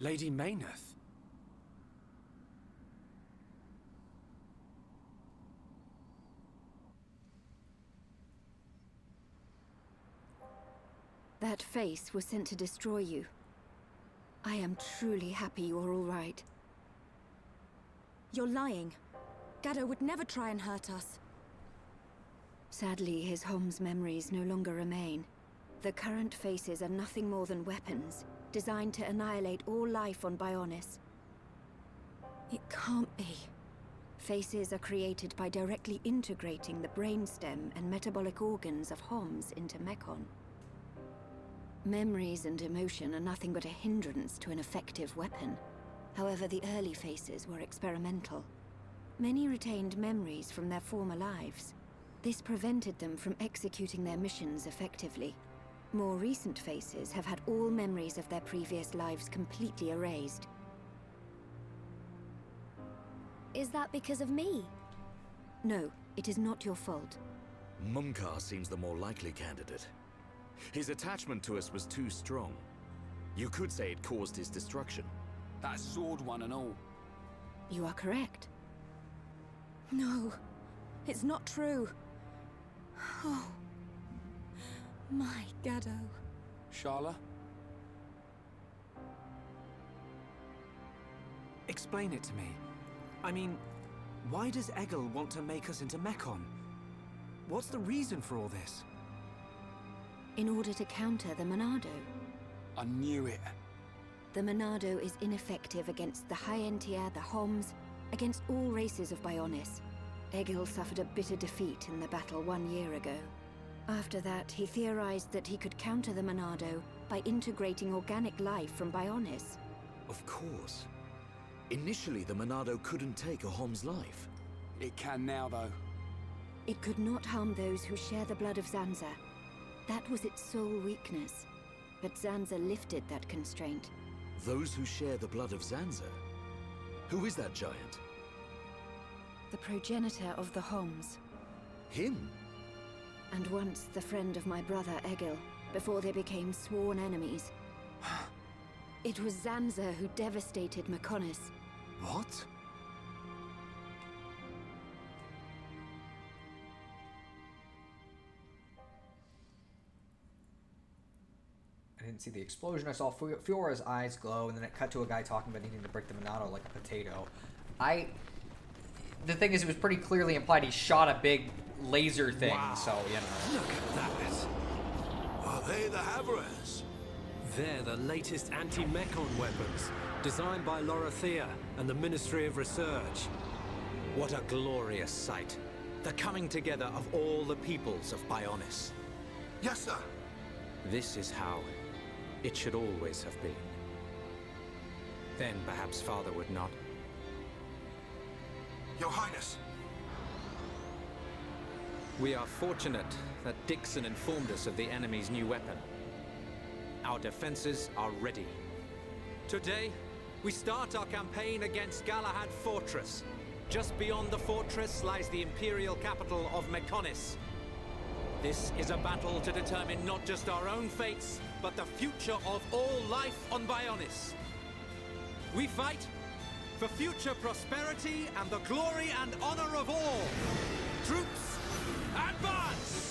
Lady Mechonis? That face was sent to destroy you. I am truly happy you are all right. You're lying. Gado would never try and hurt us. Sadly, his home's memories no longer remain. The current faces are nothing more than weapons, designed to annihilate all life on Mechonis. It can't be. Faces are created by directly integrating the brainstem and metabolic organs of Homs into Mechon. Memories and emotion are nothing but a hindrance to an effective weapon. However, the early faces were experimental. Many retained memories from their former lives. This prevented them from executing their missions effectively. More recent faces have had all memories of their previous lives completely erased. Is that because of me? No, it is not your fault. Mumkar seems the more likely candidate. His attachment to us was too strong. You could say it caused his destruction. That sword one and all. You are correct. No, it's not true. Oh, my Gado. Shala? Explain it to me. I mean, why does Egil want to make us into Mechon? What's the reason for all this? In order to counter the Monado. I knew it. The Monado is ineffective against the High Entia, the Homs, against all races of Bionis. Egil suffered a bitter defeat in the battle 1 year ago. After that, he theorized that he could counter the Monado by integrating organic life from Bionis. Of course. Initially, the Monado couldn't take a Hom's life. It can now, though. It could not harm those who share the blood of Zanza. That was its sole weakness. But Zanza lifted that constraint. Those who share the blood of Zanza? Who is that giant? The progenitor of the Homs. Him? And once the friend of my brother Egil, before they became sworn enemies. It was Zanza who devastated Mechonis. What? I didn't see the explosion. I saw Fiora's eyes glow, and then it cut to a guy talking about needing to break the Monado like a potato. The thing is, it was pretty clearly implied he shot a big laser thing, wow. So, you know. Look at that. Are they the Havres? They're the latest anti-Mechon weapons, designed by Lorothea and the Ministry of Research. What a glorious sight. The coming together of all the peoples of Bionis. Yes, sir. This is how it should always have been. Then perhaps Father would not. Your Highness. We are fortunate that Dixon informed us of the enemy's new weapon. Our defenses are ready. Today, we start our campaign against Galahad Fortress. Just beyond the fortress lies the imperial capital of Mechonis. This is a battle to determine not just our own fates, but the future of all life on Bionis. We fight for future prosperity and the glory and honor of all. Troops, advance!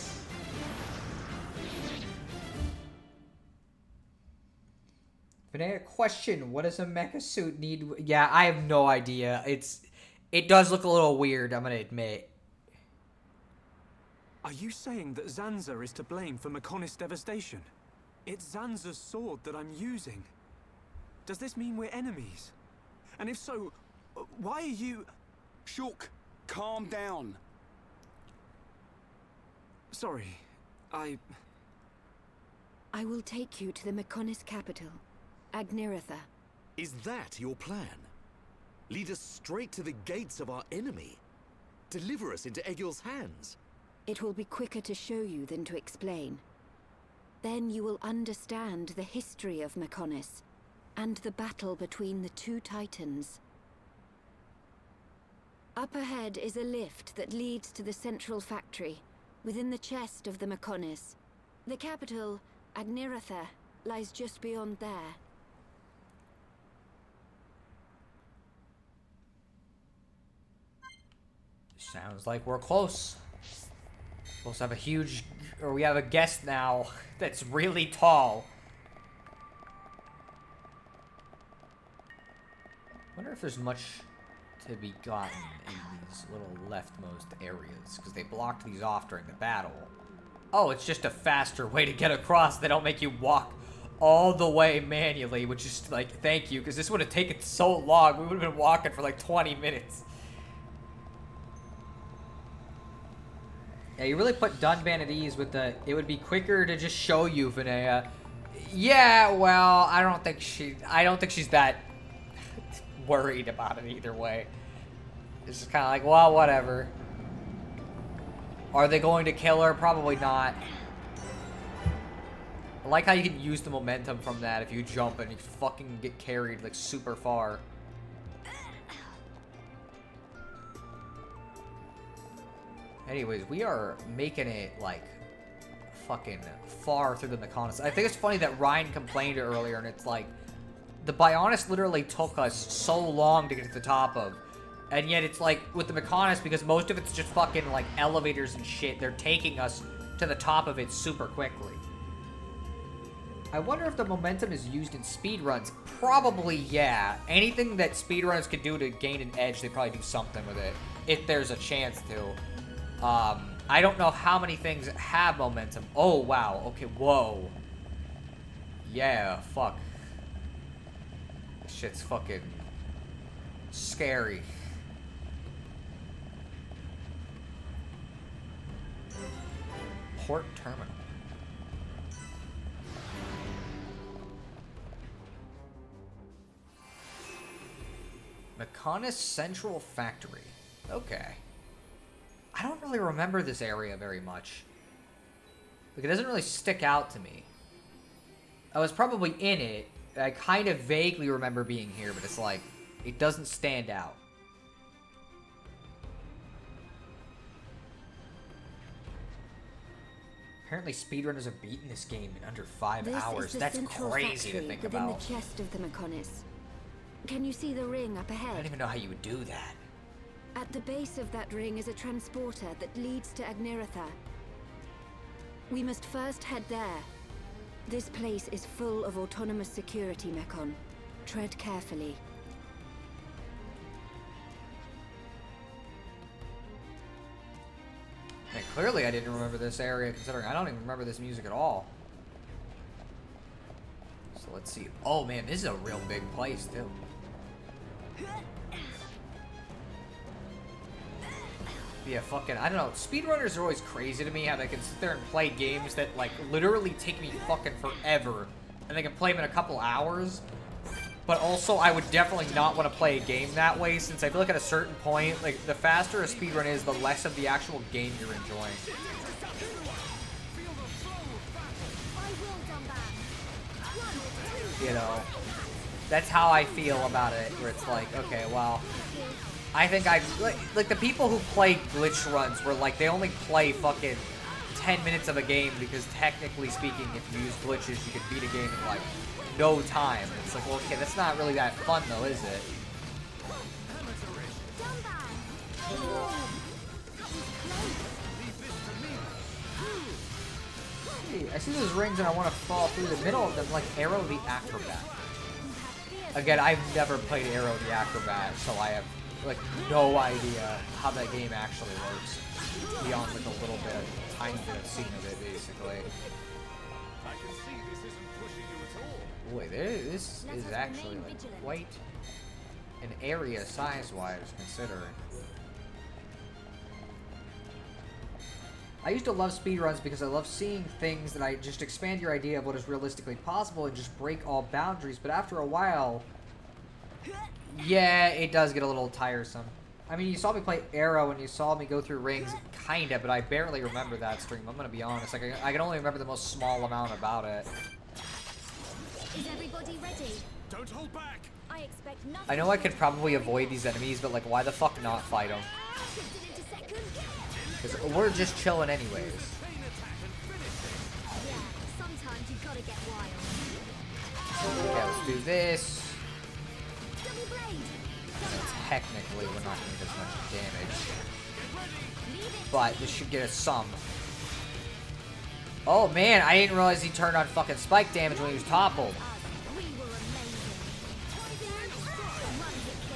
Vanessa, question: what does a mecha suit need? Yeah, I have no idea. It does look a little weird, I'm gonna admit. Are you saying that Zanza is to blame for Mechonis' devastation? It's Zanza's sword that I'm using. Does this mean we're enemies? And if so, why are you... Shulk, calm down. Sorry, I will take you to the Mechonis capital, Agniratha. Is that your plan? Lead us straight to the gates of our enemy? Deliver us into Egil's hands? It will be quicker to show you than to explain. Then you will understand the history of Mechonis, and the battle between the two titans. Up ahead is a lift that leads to the central factory, within the chest of the Mechonis. The capital, Agniratha, lies just beyond there. Sounds like we're close. We also have we have a guest now that's really tall. Wonder if there's much to be gotten in these little leftmost areas, because they blocked these off during the battle. Oh, it's just a faster way to get across. They don't make you walk all the way manually, which is like, thank you, because this would have taken so long. We would have been walking for like 20 minutes. Yeah, you really put Dunban at ease with the, it would be quicker to just show you, Vanessa. Yeah, well, I don't think she's that worried about it either way. It's just kind of like, well, whatever. Are they going to kill her? Probably not. I like how you can use the momentum from that if you jump and you fucking get carried like super far. Anyways, we are making it like fucking far through the Mechonis. I think it's funny that Ryan complained earlier, and it's like the Bionis literally took us so long to get to the top of, and yet it's like with the Mechonis, because most of it's just fucking like elevators and shit, they're taking us to the top of it super quickly. I wonder if the momentum is used in speedruns. Probably, yeah. Anything that speedrunners can do to gain an edge, they probably do something with it. If there's a chance to. I don't know how many things have momentum. Oh, wow. Okay, whoa. Yeah, fuck. This shit's fucking scary. Port terminal. Mechonis Central Factory. Okay. I don't really remember this area very much. Like, it doesn't really stick out to me. I was probably in it. I kind of vaguely remember being here, but it's like, it doesn't stand out. Apparently speedrunners have beaten this game in under 5 hours. That's crazy to think about. Within the chest of the Mechonis. Can you see the ring up ahead? I don't even know how you would do that. At the base of that ring is a transporter that leads to Agniratha. We must first head there. This place is full of autonomous security, Mechon. Tread carefully. Man, clearly I didn't remember this area, considering I don't even remember this music at all. So let's see. Oh man, this is a real big place, too. Yeah, fucking, I don't know. Speedrunners are always crazy to me, how they can sit there and play games that, like, literally take me fucking forever. And they can play them in a couple hours. But also, I would definitely not want to play a game that way, since I feel like at a certain point, like, the faster a speedrun is, the less of the actual game you're enjoying. You know, that's how I feel about it, where it's like, okay, well, I think like the people who play glitch runs where, like, they only play fucking 10 minutes of a game because, technically speaking, if you use glitches, you can beat a game in, like, no time. It's like, well, okay, that's not really that fun, though, is it? Hey, I see those rings and I want to fall through the middle of them like Arrow the Acrobat. Again, I've never played Arrow the Acrobat, so I have, like, no idea how that game actually works. Beyond, like, a little bit, a tiny bit of scene of it, basically. I can see this isn't pushing you at all. Boy, this is actually, like, quite an area size-wise, considering. I used to love speedruns because I love seeing things that I just expand your idea of what is realistically possible and just break all boundaries, but after a while, yeah, it does get a little tiresome. I mean, you saw me play Arrow and you saw me go through rings, kinda, but I barely remember that stream, I'm gonna be honest. Like, I can only remember the most small amount about it. Is everybody ready? Don't hold back! I expect nothing. I know I could probably avoid these enemies, but, like, why the fuck not fight them? Because we're just chilling anyways. Yeah, sometimes you gotta get wild. Okay, let's do this. Technically, we're not going to do as much damage. But this should get us some. Oh man, I didn't realize he turned on fucking spike damage when he was toppled.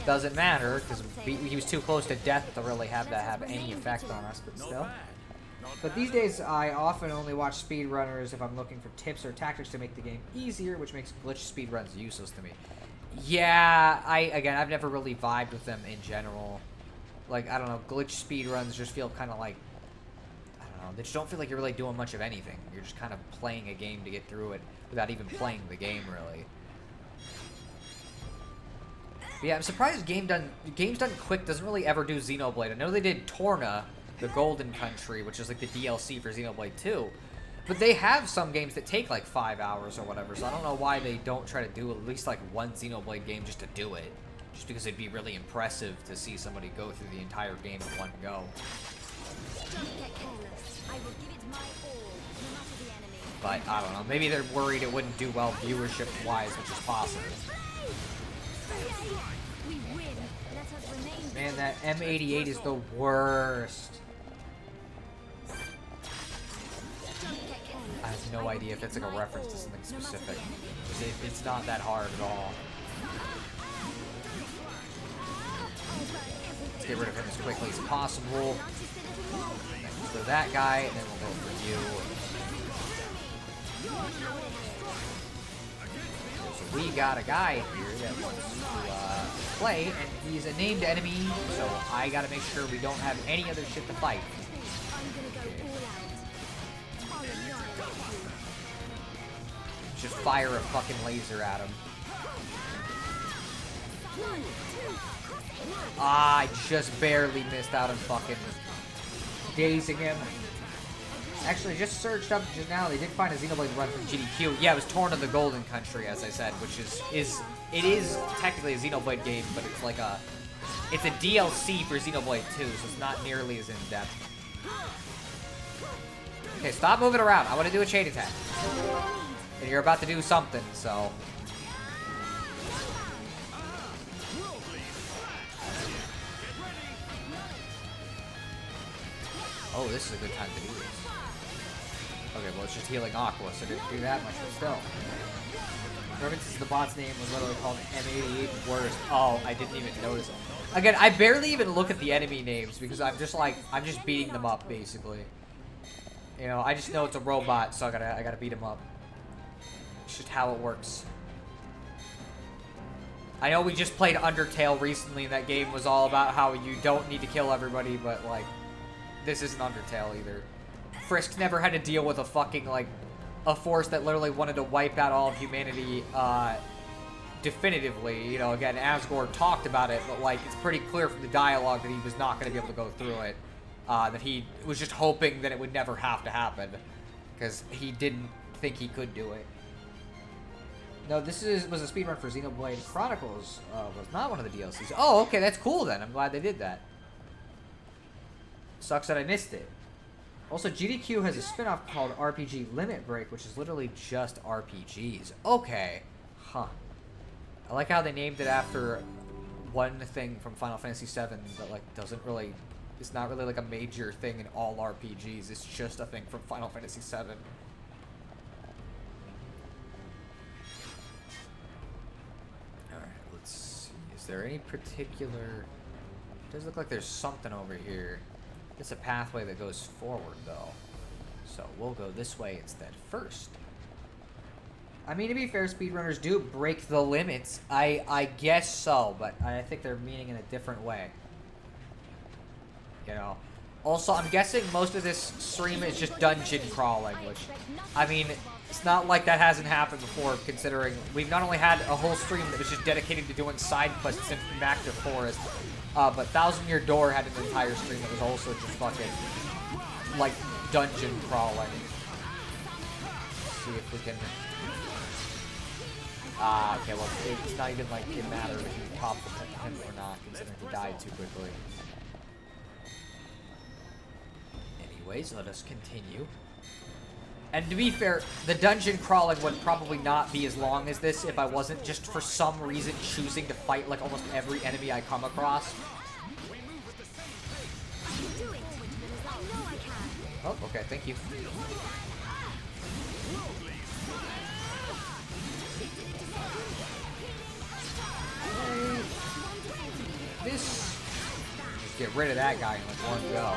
Doesn't matter, because he was too close to death to really have that have any effect on us, but still. But these days, I often only watch speedrunners if I'm looking for tips or tactics to make the game easier, which makes glitch speedruns useless to me. Yeah, I've never really vibed with them in general. Like, I don't know, glitch speedruns just feel kind of like, I don't know, they just don't feel like you're really doing much of anything. You're just kind of playing a game to get through it without even playing the game, really. But yeah, I'm surprised Games Done Quick doesn't really ever do Xenoblade. I know they did Torna, the Golden Country, which is like the DLC for Xenoblade 2. But they have some games that take like 5 hours or whatever, so I don't know why they don't try to do at least like one Xenoblade game just to do it. Just because it'd be really impressive to see somebody go through the entire game in one go. Don't get careless. I will give it my all, no matter the enemy. But I don't know, maybe they're worried it wouldn't do well viewership-wise, which is possible. We win. Let us remain. Man, that M88 is the worst. I've no idea if it's like a reference to something specific. It's not that hard at all. Let's get rid of him as quickly as possible. Thanks for that guy, and then we'll go for you. So we got a guy here that wants to play, and he's a named enemy, so I gotta make sure we don't have any other shit to fight. Just fire a fucking laser at him. Ah, I just barely missed out on fucking dazing him. Actually, just searched up just now. They did find a Xenoblade run from GDQ. Yeah, it was Torn of the Golden Country, as I said, which it is technically a Xenoblade game, but it's like it's a DLC for Xenoblade 2, so it's not nearly as in depth. Okay, stop moving around. I want to do a chain attack. And you're about to do something, so. Oh, this is a good time to do this. Okay, well, it's just healing Aqua, so it didn't do that much, but still. Remember, since the bot's name was literally called M88 Worst. Oh, I didn't even notice it. Again, I barely even look at the enemy names because I'm just beating them up, basically. You know, I just know it's a robot, so I gotta beat him up. It's just how it works. I know we just played Undertale recently, and that game was all about how you don't need to kill everybody, but, like, this isn't Undertale either. Frisk never had to deal with a fucking, like, a force that literally wanted to wipe out all of humanity, definitively. You know, again, Asgore talked about it, but, like, it's pretty clear from the dialogue that he was not going to be able to go through it. That he was just hoping that it would never have to happen, because he didn't think he could do it. No, was a speedrun for Xenoblade Chronicles. Was not one of the DLCs. Oh, okay, that's cool then. I'm glad they did that. Sucks that I missed it. Also, GDQ has a spin-off called RPG Limit Break, which is literally just RPGs. Okay. Huh. I like how they named it after one thing from Final Fantasy VII that, like, doesn't really... It's not really, like, a major thing in all RPGs. It's just a thing from Final Fantasy VII. Is there any particular... It does look like there's something over here. It's a pathway that goes forward, though. So we'll go this way instead first. I mean, to be fair, speedrunners do break the limits. I guess so, but I think they're meaning in a different way. You know? Also, I'm guessing most of this stream is just dungeon crawling, which... I mean... It's not like that hasn't happened before, considering we've not only had a whole stream that was just dedicated to doing side quests in Macta Forest, but Thousand Year Door had an entire stream that was also just fucking, like, dungeon crawling. Let's see if we can... okay, well, it's not even, like, it matters if you pop him or not, considering he died too quickly. Anyways, let us continue. And to be fair, the dungeon crawling would probably not be as long as this if I wasn't just for some reason choosing to fight like almost every enemy I come across. Oh, okay, thank you. This... Just get rid of that guy in like one go.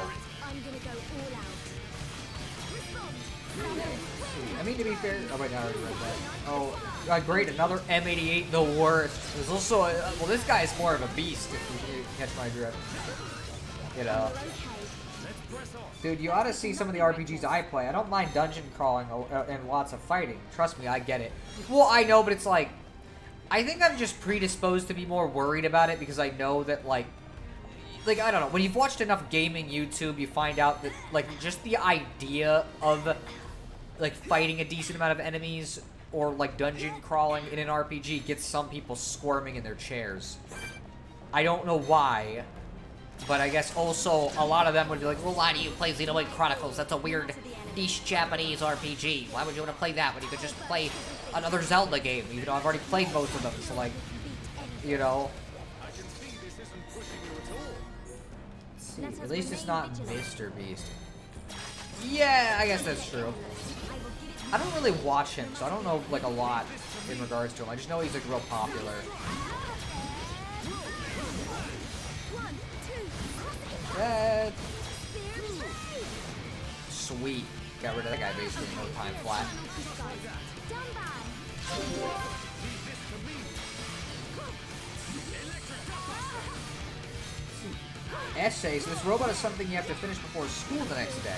I mean, to be fair... Oh, wait, no, I already read that. Oh, great, another M88, the worst. There's also... well, this guy is more of a beast, if you catch my drift. You know. Dude, you ought to see some of the RPGs I play. I don't mind dungeon crawling and lots of fighting. Trust me, I get it. Well, I know, but it's like... I think I'm just predisposed to be more worried about it because I know that, like, I don't know. When you've watched enough gaming YouTube, you find out that, like, just the idea of, like, fighting a decent amount of enemies or, like, dungeon crawling in an RPG gets some people squirming in their chairs. I don't know why, but I guess also a lot of them would be like, well, why do you play Xenoblade Chronicles? That's a weird niche Japanese RPG. Why would you want to play that when you could just play another Zelda game? Even though I've already played most of them, so, like, you know... At least it's not Mr. Beast. Yeah, I guess that's true. I don't really watch him, so I don't know like a lot in regards to him. I just know he's like real popular. Dead. Sweet. Got rid of that guy basically in no time flat. Essays. So this robot is something you have to finish before school the next day.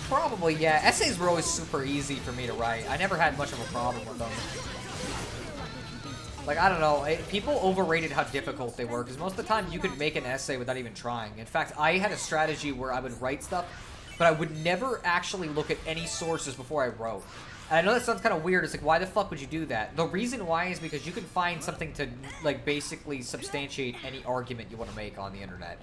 Probably, yeah. Essays were always super easy for me to write. I never had much of a problem with them. Like, I don't know. People overrated how difficult they were, because most of the time you could make an essay without even trying. In fact, I had a strategy where I would write stuff, but I would never actually look at any sources before I wrote. And I know that sounds kind of weird. It's like, why the fuck would you do that? The reason why is because you can find something to, like, basically substantiate any argument you want to make on the internet.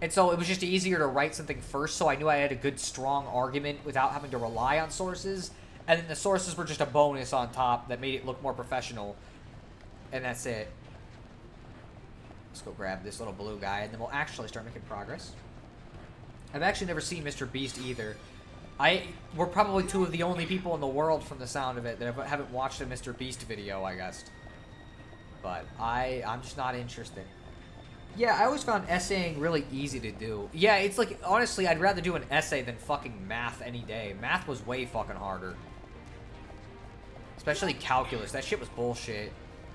And so it was just easier to write something first, so I knew I had a good, strong argument without having to rely on sources. And then the sources were just a bonus on top that made it look more professional. And that's it. Let's go grab this little blue guy, and then we'll actually start making progress. I've actually never seen Mr. Beast either. We're probably two of the only people in the world, from the sound of it, that haven't watched a Mr. Beast video, I guess. But I'm just not interested. Yeah, I always found essaying really easy to do. Yeah, it's like, honestly, I'd rather do an essay than fucking math any day. Math was way fucking harder. Especially calculus. That shit was bullshit.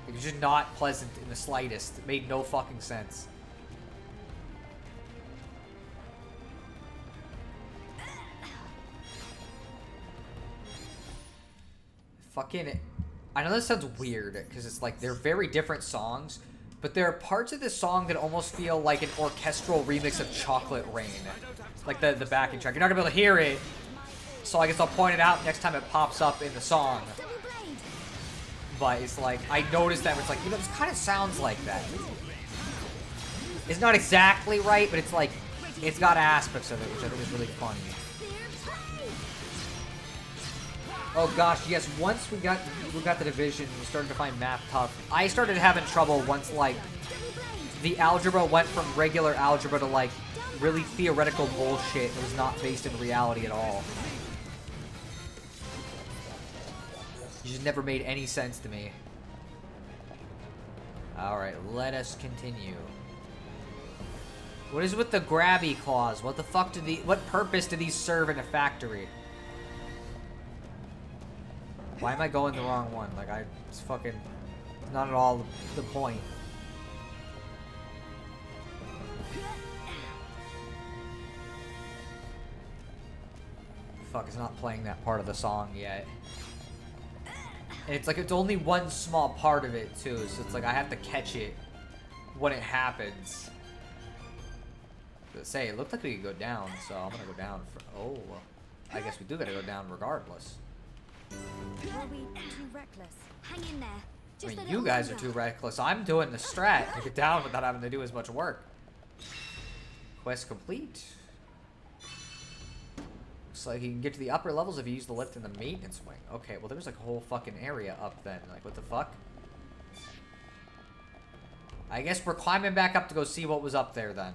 It was just not pleasant in the slightest. It made no fucking sense. Fucking... I know this sounds weird, because it's like, they're very different songs, but there are parts of this song that almost feel like an orchestral remix of Chocolate Rain. Like the backing track. You're not gonna be able to hear it, so I guess I'll point it out next time it pops up in the song. But it's like, I noticed that it's like, you know, this kind of sounds like that. It's not exactly right, but it's like, it's got aspects of it, which I think is really funny. Oh gosh, yes, once we got the division, we started to find math tough. I started having trouble once, like, the algebra went from regular algebra to, like, really theoretical bullshit that was not based in reality at all. It just never made any sense to me. Alright, let us continue. What is with the grabby claws? What the fuck what purpose do these serve in a factory? Why am I going the wrong one? Like, it's fucking not at all the point. Fuck, it's not playing that part of the song yet. And it's like, it's only one small part of it, too, so it's like I have to catch it when it happens. But say, it looked like we could go down, so I'm gonna go down for... Oh, I guess we do gotta go down regardless. Were we too reckless? Hang in there. I mean, you guys are too reckless. I'm doing the strat to get down without having to do as much work. Quest complete. Looks like you can get to the upper levels if you use the lift in the maintenance wing. Okay, well, there's like a whole fucking area up then. Like, what the fuck? I guess we're climbing back up to go see what was up there then.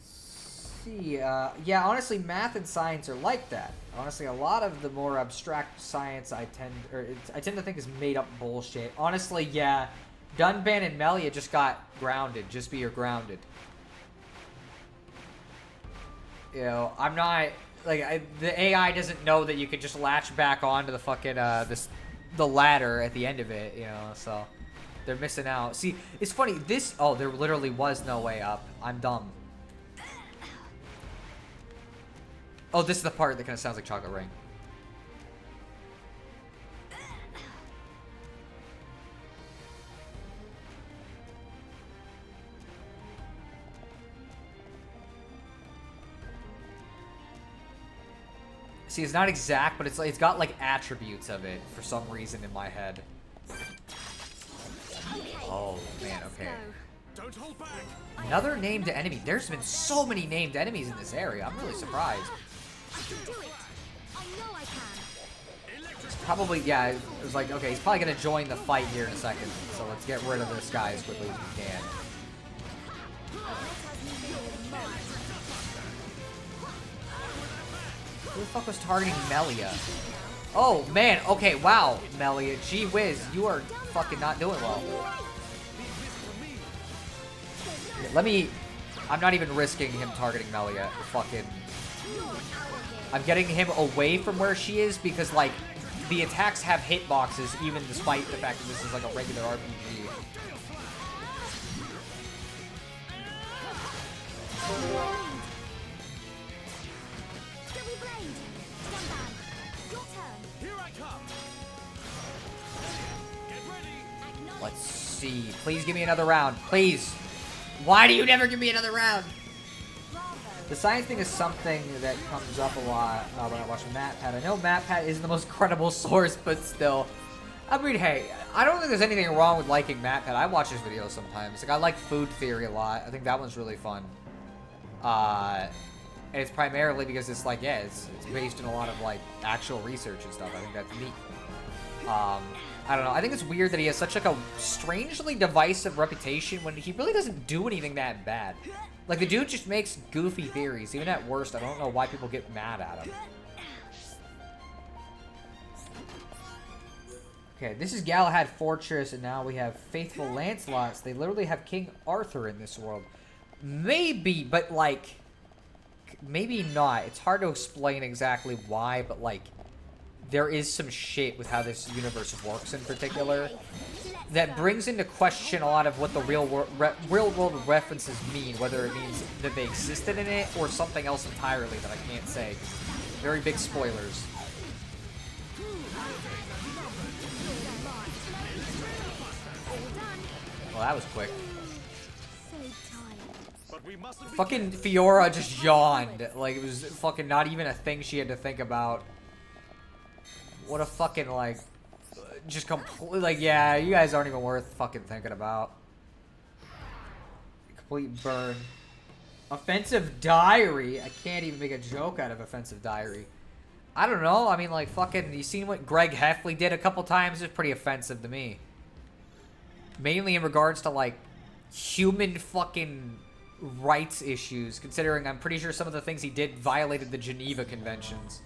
See, yeah, honestly, math and science are like that. Honestly, a lot of the more abstract science I tend to think is made up bullshit. Honestly, yeah, Dunban and Melia just got grounded. Just be your grounded. You know, I'm not, like, the AI doesn't know that you can just latch back onto the fucking, the ladder at the end of it, you know, so they're missing out. See, it's funny, oh, there literally was no way up. I'm dumb. Oh, this is the part that kind of sounds like Chocolate Rain. See, it's not exact, but it's got like attributes of it for some reason in my head. Oh man, okay. Don't hold back. Another named enemy. There's been so many named enemies in this area. I'm really surprised. I can do it. I know I can. Probably, yeah. It was like, okay, he's probably gonna join the fight here in a second. So let's get rid of this guy as quickly as we can. Who the fuck was targeting Melia? Oh, man. Okay, wow, Melia. Gee whiz, you are fucking not doing well. Let me... I'm not even risking him targeting Melia. Fucking... I'm getting him away from where she is because, like, the attacks have hitboxes even despite the fact that this is, like, a regular RPG. Let's see. Please give me another round. Please. Why do you never give me another round? The science thing is something that comes up a lot when I watch MatPat. I know MatPat isn't the most credible source, but still. I mean, hey, I don't think there's anything wrong with liking MatPat. I watch his videos sometimes. Like, I like food theory a lot. I think that one's really fun. And it's primarily because it's like, yeah, it's based in a lot of, like, actual research and stuff. I think that's neat. I don't know. I think it's weird that he has such, like, a strangely divisive reputation when he really doesn't do anything that bad. Like, the dude just makes goofy theories. Even at worst, I don't know why people get mad at him. Okay, this is Galahad Fortress, and now we have Faithful Lancelots. They literally have King Arthur in this world. Maybe, but, like, maybe not. It's hard to explain exactly why, but, like, there is some shit with how this universe works in particular that brings into question a lot of what the real world references mean, whether it means that they existed in it or something else entirely that I can't say. Very big spoilers. Well, that was quick. Fucking Fiora just yawned. Like, it was fucking not even a thing she had to think about. What a fucking, like, just completely, like, yeah, you guys aren't even worth fucking thinking about. Complete burn. Offensive Diary? I can't even make a joke out of Offensive Diary. I don't know. I mean, like, fucking, you seen what Greg Heffley did a couple times? It's pretty offensive to me. Mainly in regards to, like, human fucking rights issues, considering I'm pretty sure some of the things he did violated the Geneva Conventions.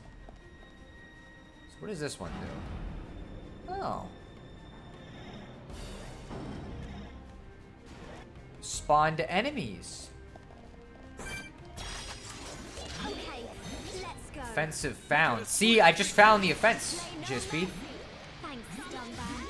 What does this one do? Oh. Spawned enemies. Okay, let's go. Offensive found. See, I just found the offense, GSP. Thanks, Dumbo.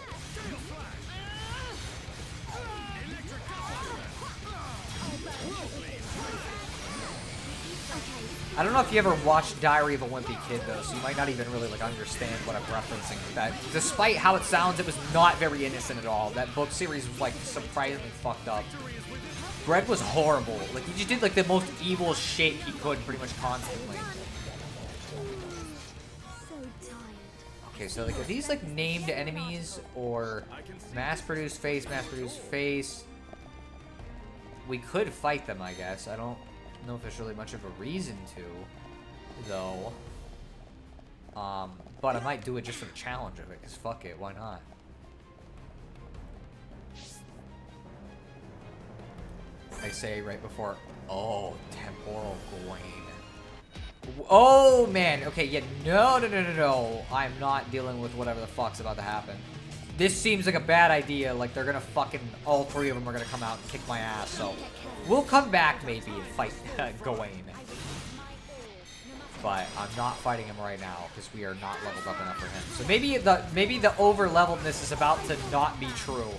I don't know if you ever watched Diary of a Wimpy Kid, though, so you might not even really, like, understand what I'm referencing. That, despite how it sounds, it was not very innocent at all. That book series was, like, surprisingly fucked up. Greg was horrible. Like, he just did, like, the most evil shit he could pretty much constantly. Okay, so, like, are these, like, named enemies or mass-produced face, mass-produced face? We could fight them, I guess. I don't know if there's really much of a reason to, though. But I might do it just for the challenge of it, because fuck it, why not? I say right before, oh, Temporal Gawain. Oh, man, okay, yeah, no. I'm not dealing with whatever the fuck's about to happen. This seems like a bad idea, like they're gonna fucking, all three of them are gonna come out and kick my ass, so we'll come back maybe and fight Gawain. But I'm not fighting him right now, because we are not leveled up enough for him. So maybe the over-leveledness is about to not be true.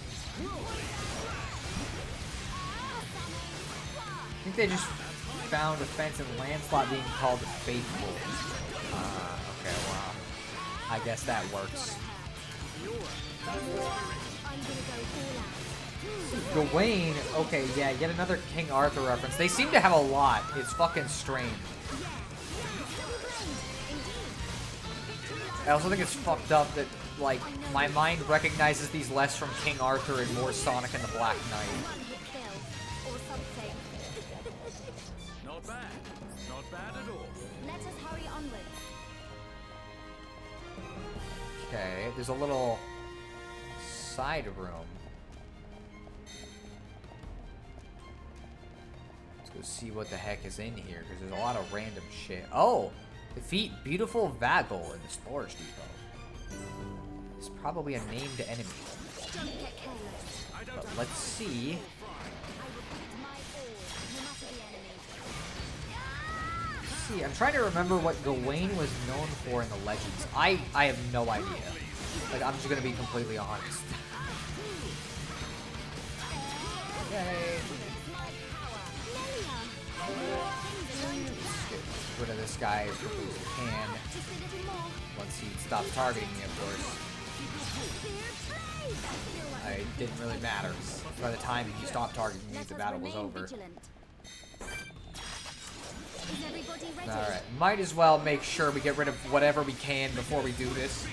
I think they just found offense in Lancelot being called faithful. Okay, wow. I guess that works. Gawain, okay, yeah, yet another King Arthur reference. They seem to have a lot. It's fucking strange. I also think it's fucked up that, like, my mind recognizes these less from King Arthur and more Sonic and the Black Knight. Not bad. Not bad at all. Let us hurry onward. Okay, there's a little side room. Let's go see what the heck is in here, because there's a lot of random shit. Oh! Defeat Beautiful Vagel in the storage depot. It's probably a named enemy. But let's see. I'm trying to remember what Gawain was known for in the Legends. I have no idea. Like, I'm just gonna be completely honest. Yay. Let's get rid of this guy as quickly as we can. Once he stops targeting me, of course. It didn't really matter. By the time he stopped targeting me, the battle was over. Alright, might as well make sure we get rid of whatever we can before we do this.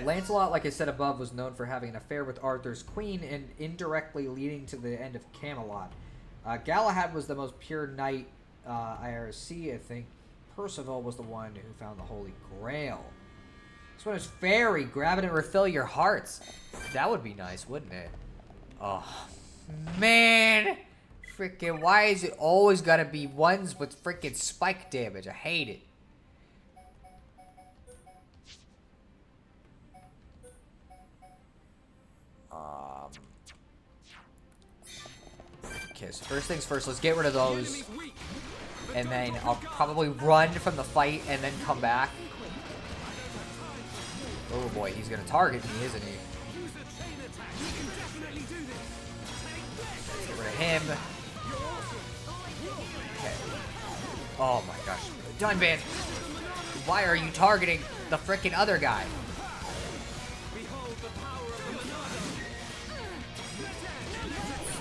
Lancelot, like I said above, was known for having an affair with Arthur's queen and indirectly leading to the end of Camelot. Galahad was the most pure knight IRC, I think. Percival was the one who found the Holy Grail. This one is fairy. Grab it and refill your hearts. That would be nice, wouldn't it? Oh, man. Freaking, why is it always gotta be ones with freaking spike damage? I hate it. Okay, so first things first, let's get rid of those. And then I'll probably run from the fight and then come back. Oh boy, he's gonna target me, isn't he? Let's get rid of him. Okay. Oh my gosh. Dunban! Why are you targeting the frickin' other guy?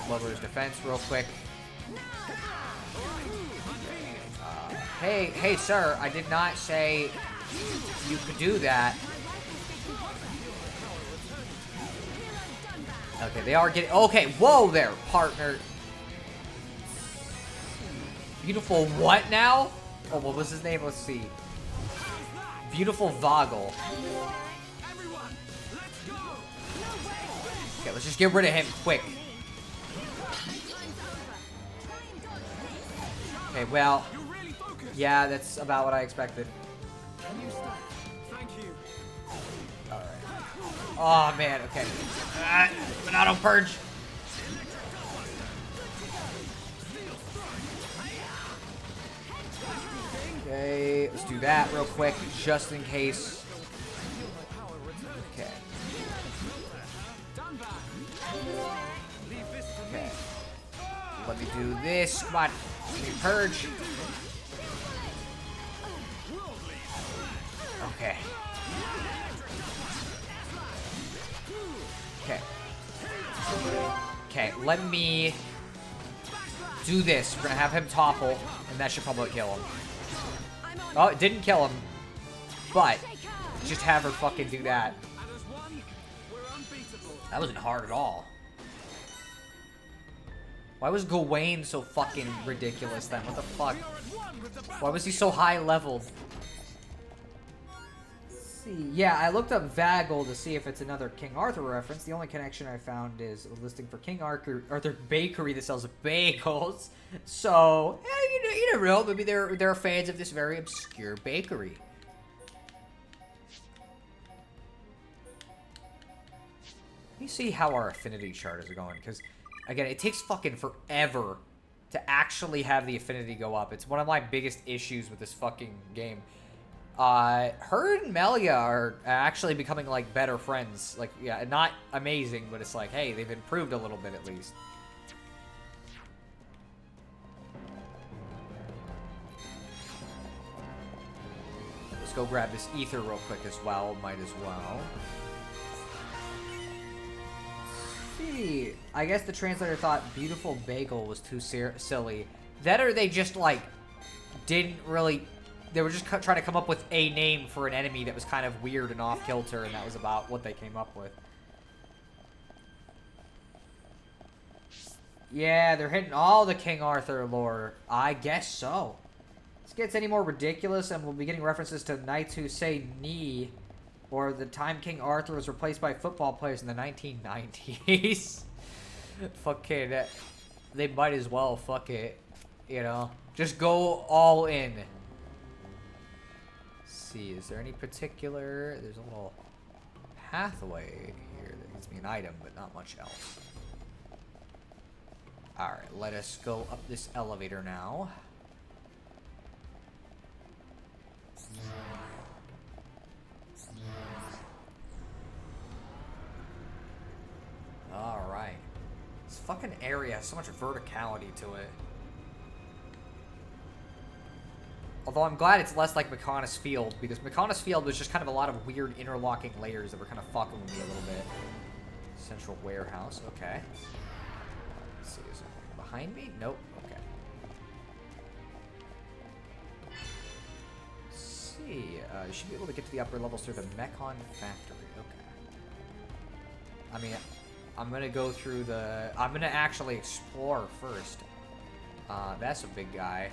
Lower his defense real quick. Hey, sir, I did not say you could do that. Okay, they are getting... Okay, whoa there, partner. Beautiful what now? Oh, what was his name? Let's see. Beautiful Vogel. Okay, let's just get rid of him quick. Okay, well... Yeah, that's about what I expected. Alright. Oh, man, okay. Monado Purge. Okay, let's do that real quick, just in case. Okay. Okay. Let me do this. Come on. Let me purge. Okay. Okay. Okay, let me do this. We're gonna have him topple, and that should probably kill him. Oh, it didn't kill him. But, just have her fucking do that. That wasn't hard at all. Why was Gawain so fucking ridiculous then? What the fuck? Why was he so high leveled? See. Yeah, I looked up Vagel to see if it's another King Arthur reference. The only connection I found is a listing for King Arthur Bakery that sells bagels. So, yeah, you never know. Maybe they're fans of this very obscure bakery. Let me see how our affinity chart is going, because, again, it takes fucking forever to actually have the affinity go up. It's one of my biggest issues with this fucking game. Her and Melia are actually becoming, like, better friends. Like, yeah, not amazing, but it's like, hey, they've improved a little bit at least. Let's go grab this ether real quick as well. Might as well. See, I guess the translator thought Beautiful Bagel was too silly. That or they just, like, didn't really... They were just trying to come up with a name for an enemy that was kind of weird and off-kilter, and that was about what they came up with. Yeah, they're hitting all the King Arthur lore. I guess so. If this gets any more ridiculous, and we'll be getting references to knights who say knee, or the time King Arthur was replaced by football players in the 1990s. Fucking... they might as well, fuck it. You know? Just go all in. Let's see, is there any particular... There's a little pathway here that gives me an item, but not much else. Alright, let us go up this elevator now. Alright. This fucking area has so much verticality to it. Although I'm glad it's less like Mechonis Field, because Mechonis Field was just kind of a lot of weird interlocking layers that were kind of fucking with me a little bit. Central warehouse, okay. Let's see, is it behind me? Nope, okay. Let's see, you should be able to get to the upper levels through the Mechon factory, okay. I mean, I'm gonna go through the... I'm gonna actually explore first. That's a big guy.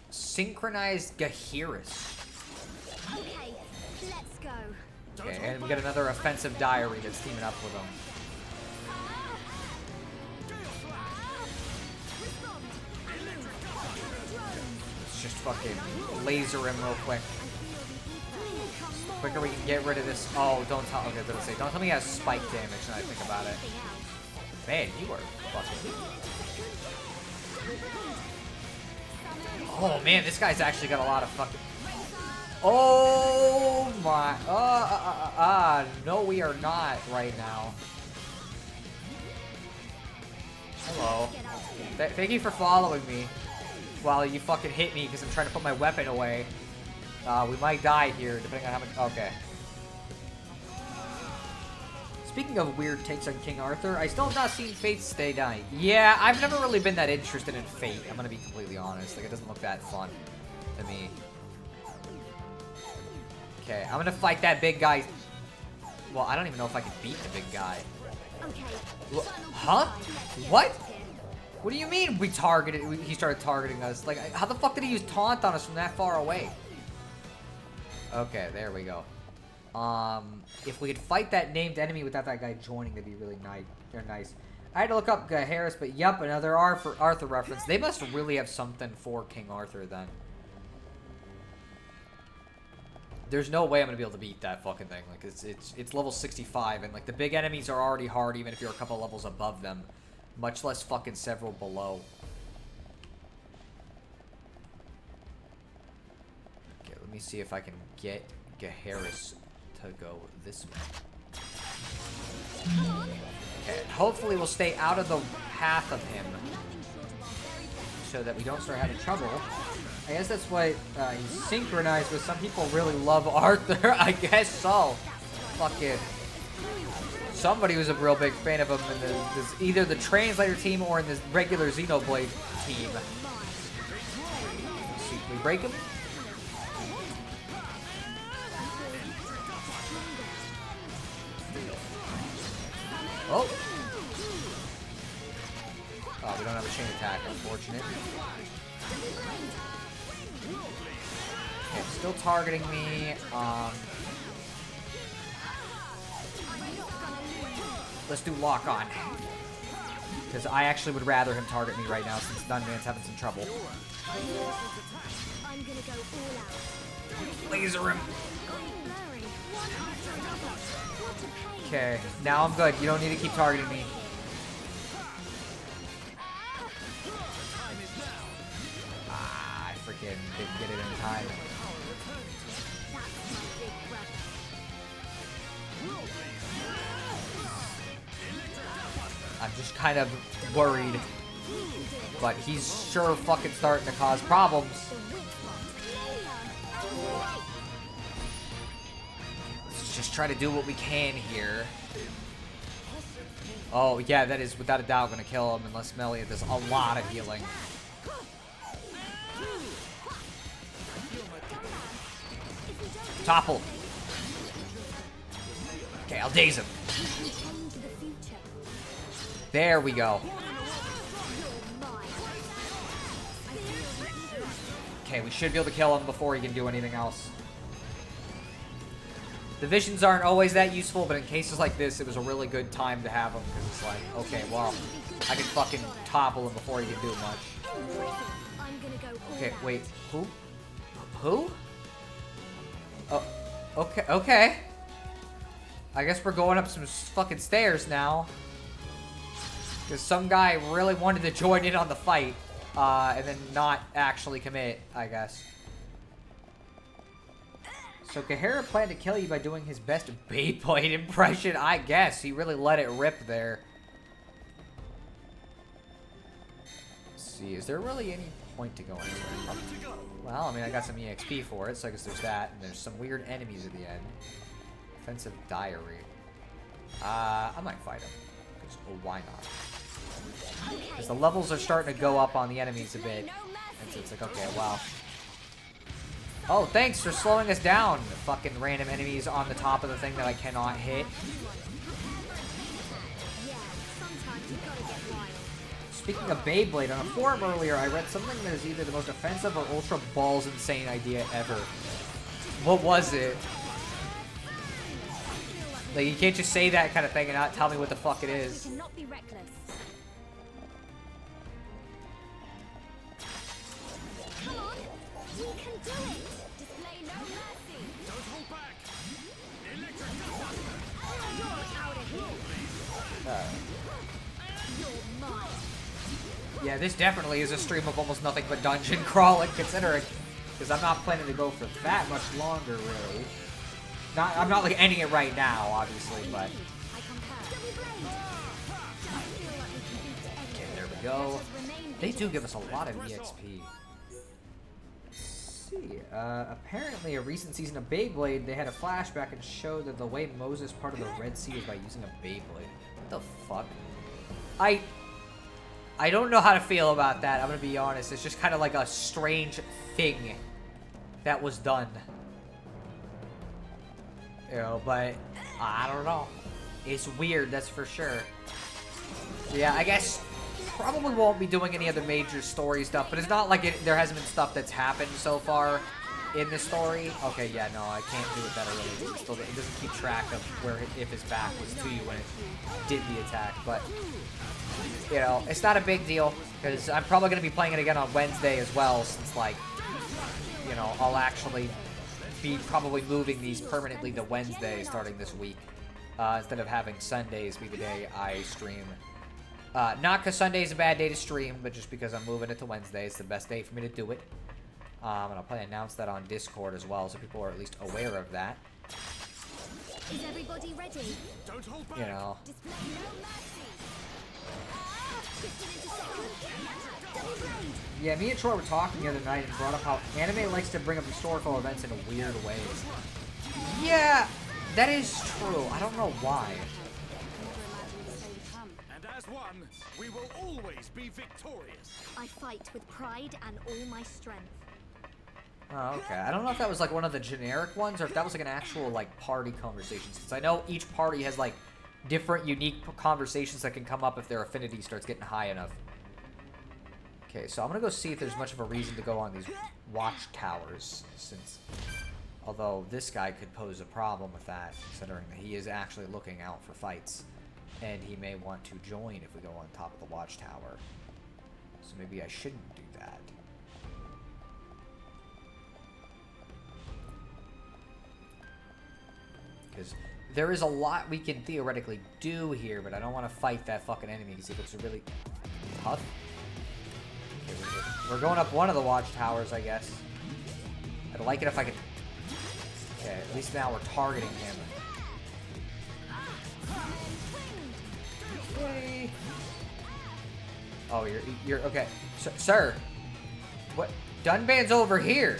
Synchronized Gaheris. Okay, let's go. Okay, and we got another offensive diary that's teaming up with him. Let's just fucking laser him real quick. The quicker we can get rid of this. Oh, don't tell. Okay, I was gonna say, don't tell me he has spike damage. Now I think about it. Man, you are fucking. Oh man, this guy's actually got a lot of fucking... Oh my... no we are not right now. Hello. Thank you for following me while you fucking hit me because I'm trying to put my weapon away. We might die here depending on how much... Okay. Speaking of weird takes on King Arthur, I still have not seen Fate's Stay Night. Yeah, I've never really been that interested in Fate. I'm gonna be completely honest. Like, it doesn't look that fun to me. Okay, I'm gonna fight that big guy. Well, I don't even know if I can beat the big guy. Huh? What? What do you mean we targeted? He started targeting us. Like, how the fuck did he use taunt on us from that far away? Okay, there we go. If we could fight that named enemy without that guy joining, that'd be really nice. I had to look up Harris, but yep, another Arthur reference. They must really have something for King Arthur then. There's no way I'm gonna be able to beat that fucking thing. Like it's level 65, and like the big enemies are already hard, even if you're a couple levels above them, much less fucking several below. Okay, let me see if I can get Gaheris to go this way. Okay, hopefully we'll stay out of the path of him so that we don't start having trouble. I guess that's what he's synchronized with. Some people really love Arthur. I guess so. Fuck it. Somebody was a real big fan of him in either the translator team or in the regular Xenoblade team. Let's see, can we break him? Oh! Oh, we don't have a chain attack, unfortunate. Okay, still targeting me. Let's do lock on. Because I actually would rather him target me right now since Dunman's having some trouble. Laser him. Okay, now I'm good. You don't need to keep targeting me. Ah, I freaking didn't get it in time. I'm just kind of worried. But he's sure fucking starting to cause problems. Just try to do what we can here. Oh, yeah, that is without a doubt going to kill him unless Melia does a lot of healing. Topple. Okay, I'll daze him. There we go. Okay, we should be able to kill him before he can do anything else. The visions aren't always that useful, but in cases like this, it was a really good time to have them, because it's like, okay, well, I can fucking topple him before he can do much. Okay, wait, who? Who? Oh, okay. I guess we're going up some fucking stairs now. Because some guy really wanted to join in on the fight, and then not actually commit, I guess. So Kahara planned to kill you by doing his best Beyblade impression, I guess. He really let it rip there. Let's see, is there really any point to going anywhere? Well, I mean, I got some EXP for it, so I guess there's that. And there's some weird enemies at the end. Offensive Diary. I might fight him. Because, oh, why not? Because the levels are starting to go up on the enemies a bit. And so it's like, okay, well. Oh, thanks for slowing us down. The fucking random enemies on the top of the thing that I cannot hit. Speaking of Beyblade, on a forum earlier, I read something that is either the most offensive or ultra balls insane idea ever. What was it? Like, you can't just say that kind of thing and not tell me what the fuck it is. Yeah, this definitely is a stream of almost nothing but dungeon crawling, considering, because I'm not planning to go for that much longer, really. I'm not like ending it right now, obviously, but. Okay, there we go. They do give us a lot of EXP. Let's see. Apparently, a recent season of Beyblade, they had a flashback and showed that the way Moses parted the Red Sea was by using a Beyblade. What the fuck? I don't know how to feel about that, I'm gonna be honest. It's just kind of like a strange thing that was done. You know, but I don't know. It's weird, that's for sure. Yeah, I guess probably won't be doing any other major story stuff, but it's not like there hasn't been stuff that's happened so far in the story. Okay, yeah, no, I can't do it that early. It doesn't keep track of where if his back was to you when it did the attack, but you know, it's not a big deal because I'm probably going to be playing it again on Wednesday as well, since like, you know, I'll actually be probably moving these permanently to Wednesday starting this week, instead of having Sundays be the day I stream. Not because Sunday's a bad day to stream, but just because I'm moving it to Wednesday. It's the best day for me to do it. And I'll probably announce that on Discord as well, so people are at least aware of that. Is everybody ready? Don't hold back. You know. Yeah, me and Troy were talking the other night and brought up how anime likes to bring up historical events in weird ways. Yeah, that is true. I don't know why. And as one, we will always be victorious. I fight with pride and all my strength. Oh, okay. I don't know if that was like one of the generic ones or if that was like an actual like party conversation. Since I know each party has like different unique conversations that can come up if their affinity starts getting high enough. Okay, so I'm gonna go see if there's much of a reason to go on these watchtowers, since although this guy could pose a problem with that, considering that he is actually looking out for fights, and he may want to join if we go on top of the watchtower. So maybe I shouldn't do that. Because there is a lot we can theoretically do here, but I don't want to fight that fucking enemy because it looks really tough. Okay, we're going up one of the watchtowers, I guess. I'd like it if I could... Okay, at least now we're targeting him. Yay. Oh, you're okay. Sir! What? Dunban's over here!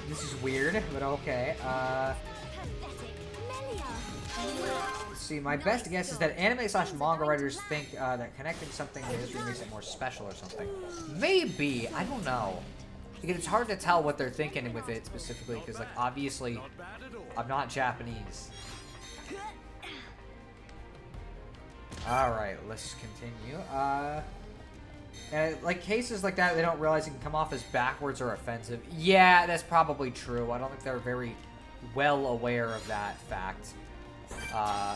This is weird, but okay. Let's see, my best guess is that anime/manga writers think that connecting something to history makes it more special or something. Maybe, I don't know. Because it's hard to tell what they're thinking with it specifically, because like obviously I'm not Japanese. Alright, let's continue. And like cases like that, they don't realize it can come off as backwards or offensive. Yeah, that's probably true. I don't think they're very well aware of that fact.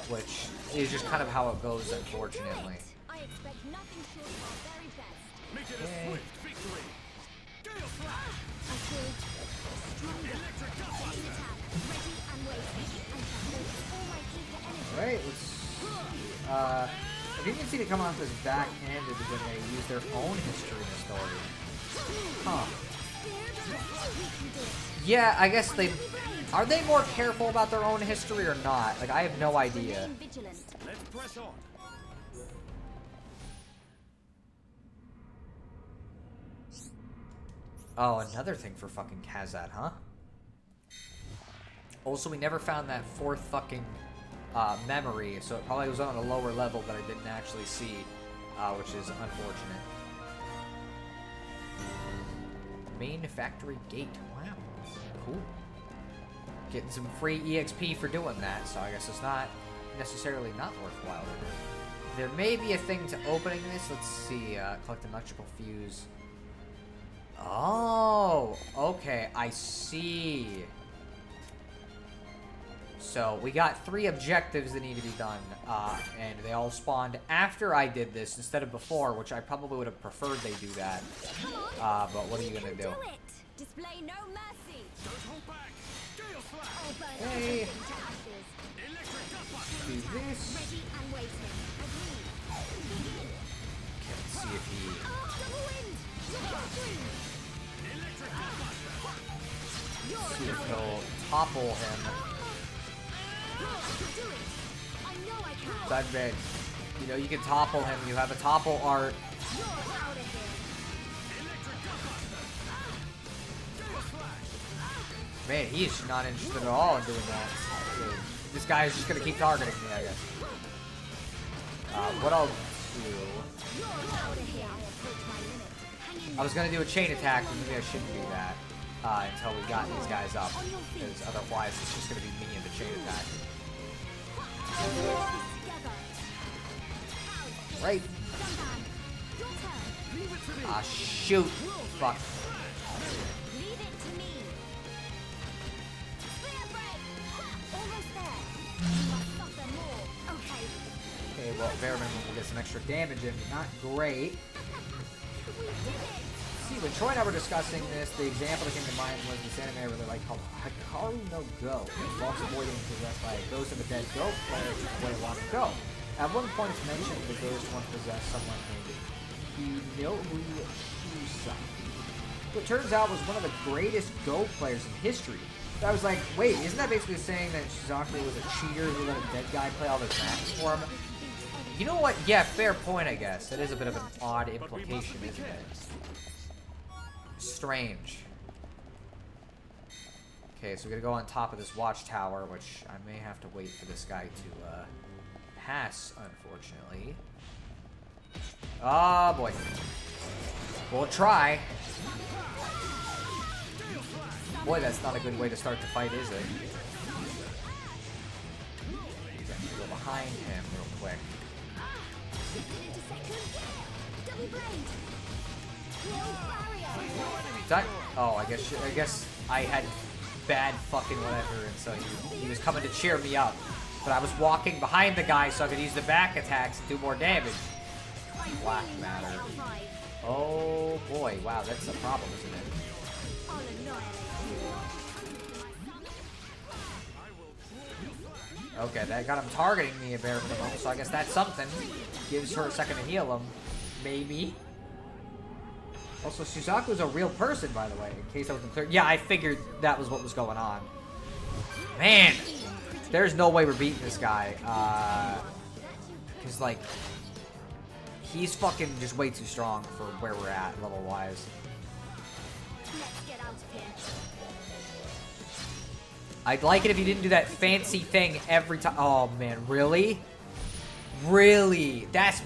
Which is just kind of how it goes, unfortunately. I expect nothing short of our very best. Make it a swift victory. Gale slash. I feel stronger. Electric gut Any attack, ready and waiting. And shall focus all my ether energy. Alright, let's if you can see it come off as backhanded when they use their own history in the story. Huh. Yeah, I guess they... Are they more careful about their own history or not? Like, I have no idea. Let's press on. Oh, another thing for fucking Kazat, huh? Also, we never found that fourth fucking memory, so it probably was on a lower level that I didn't actually see, which is unfortunate. Main factory gate. Wow. Cool. Getting some free EXP for doing that, so I guess it's not necessarily not worthwhile to do. There may be a thing to opening this. Let's see. Collect electrical fuse. Oh, okay. I see. So we got 3 objectives that need to be done, and they all spawned after I did this instead of before, which I probably would have preferred they do that. But what are you gonna do? Display no mercy. Don't hold back. Gale slash. Hey. Electric gut Do this. Ready and waiting. Agreed. Begin. Let's see if he. Double wind. Electric gut See if he'll topple him. So I bet, you know, you can topple him. You have a topple art. Man, he's not interested at all in doing that. So this guy is just gonna keep targeting me, I guess. What I'll do... I was gonna do a chain attack, but maybe I shouldn't do that until we got these guys up, because otherwise it's just gonna be me and the chain attack. Right. Ah, shoot. Fuck. Leave it to me. Spear break. Almost there. You must suffer more. Okay. Okay, well, Bearman will get some extra damage in, but not great. See, when Troy and I were discussing this, the example that came to mind was this anime I really like called Hikaru no Go. It involves avoiding possessed by a ghost of a dead Go player to play long ago. At one point, it's mentioned the ghost once possessed someone named Hinobu Shusaki, who it turns out was one of the greatest Go players in history. So I was like, wait, isn't that basically saying that Shizaki was a cheater who let a dead guy play all those matches for him? You know what? Yeah, fair point, I guess. That is a bit of an odd implication, isn't it? Strange. Okay, so we're gonna go on top of this watchtower, which I may have to wait for this guy to pass, unfortunately. Oh boy. We'll try. Boy, that's not a good way to start the fight, is it? Go behind him real quick. Oh, I guess I had bad fucking whatever, and so he was coming to cheer me up. But I was walking behind the guy so I could use the back attacks and do more damage. Black matter. Oh boy, wow, that's a problem, isn't it? Okay, that got him targeting me a bare minimum, so I guess that's something. Gives her a second to heal him. Maybe. Also, Suzaku's a real person, by the way, in case I wasn't clear. Yeah, I figured that was what was going on. Man! There's no way we're beating this guy. Because, like, he's fucking just way too strong for where we're at, level-wise. I'd like it if you didn't do that fancy thing every time. Oh, man, really? Really? That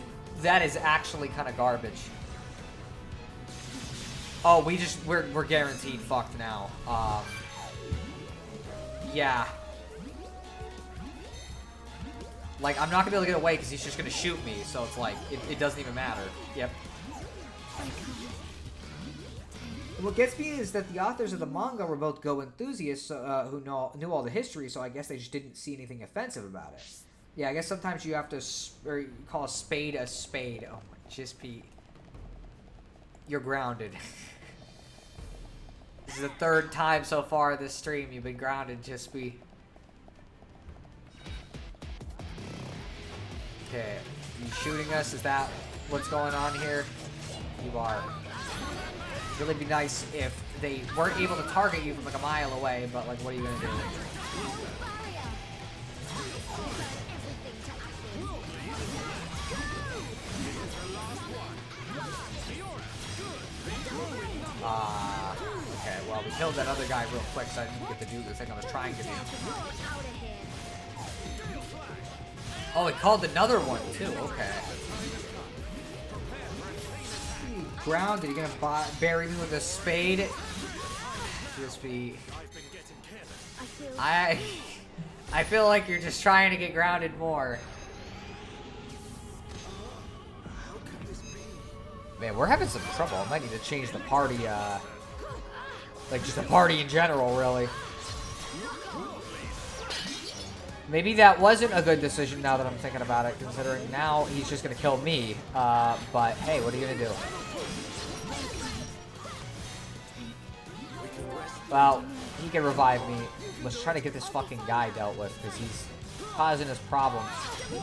is actually kind of garbage. Oh, we're guaranteed fucked now. Yeah. Like, I'm not gonna be able to get away because he's just gonna shoot me, so it's like, it doesn't even matter. Yep. And what gets me is that the authors of the manga were both Go enthusiasts who knew all the history, so I guess they just didn't see anything offensive about it. Yeah, I guess sometimes you have to or you call a spade a spade. Oh my, just be... You're grounded. This is the third time so far this stream you've been grounded, just be... Okay, you shooting us? Is that what's going on here? You are. Really be nice if they weren't able to target you from like a mile away, but like, what are you gonna do? Okay, well, we killed that other guy real quick, so I didn't get to do the thing I was trying to do. Oh, it called another one, too. Okay. Grounded. You're gonna bury me with a spade? Just be... I feel like you're just trying to get grounded more. Man, we're having some trouble. I might need to change the party, like, just the party in general, really. Maybe that wasn't a good decision now that I'm thinking about it, considering now he's just gonna kill me. But hey, what are you gonna do? Well, he can revive me. Let's try to get this fucking guy dealt with, because he's causing us problems.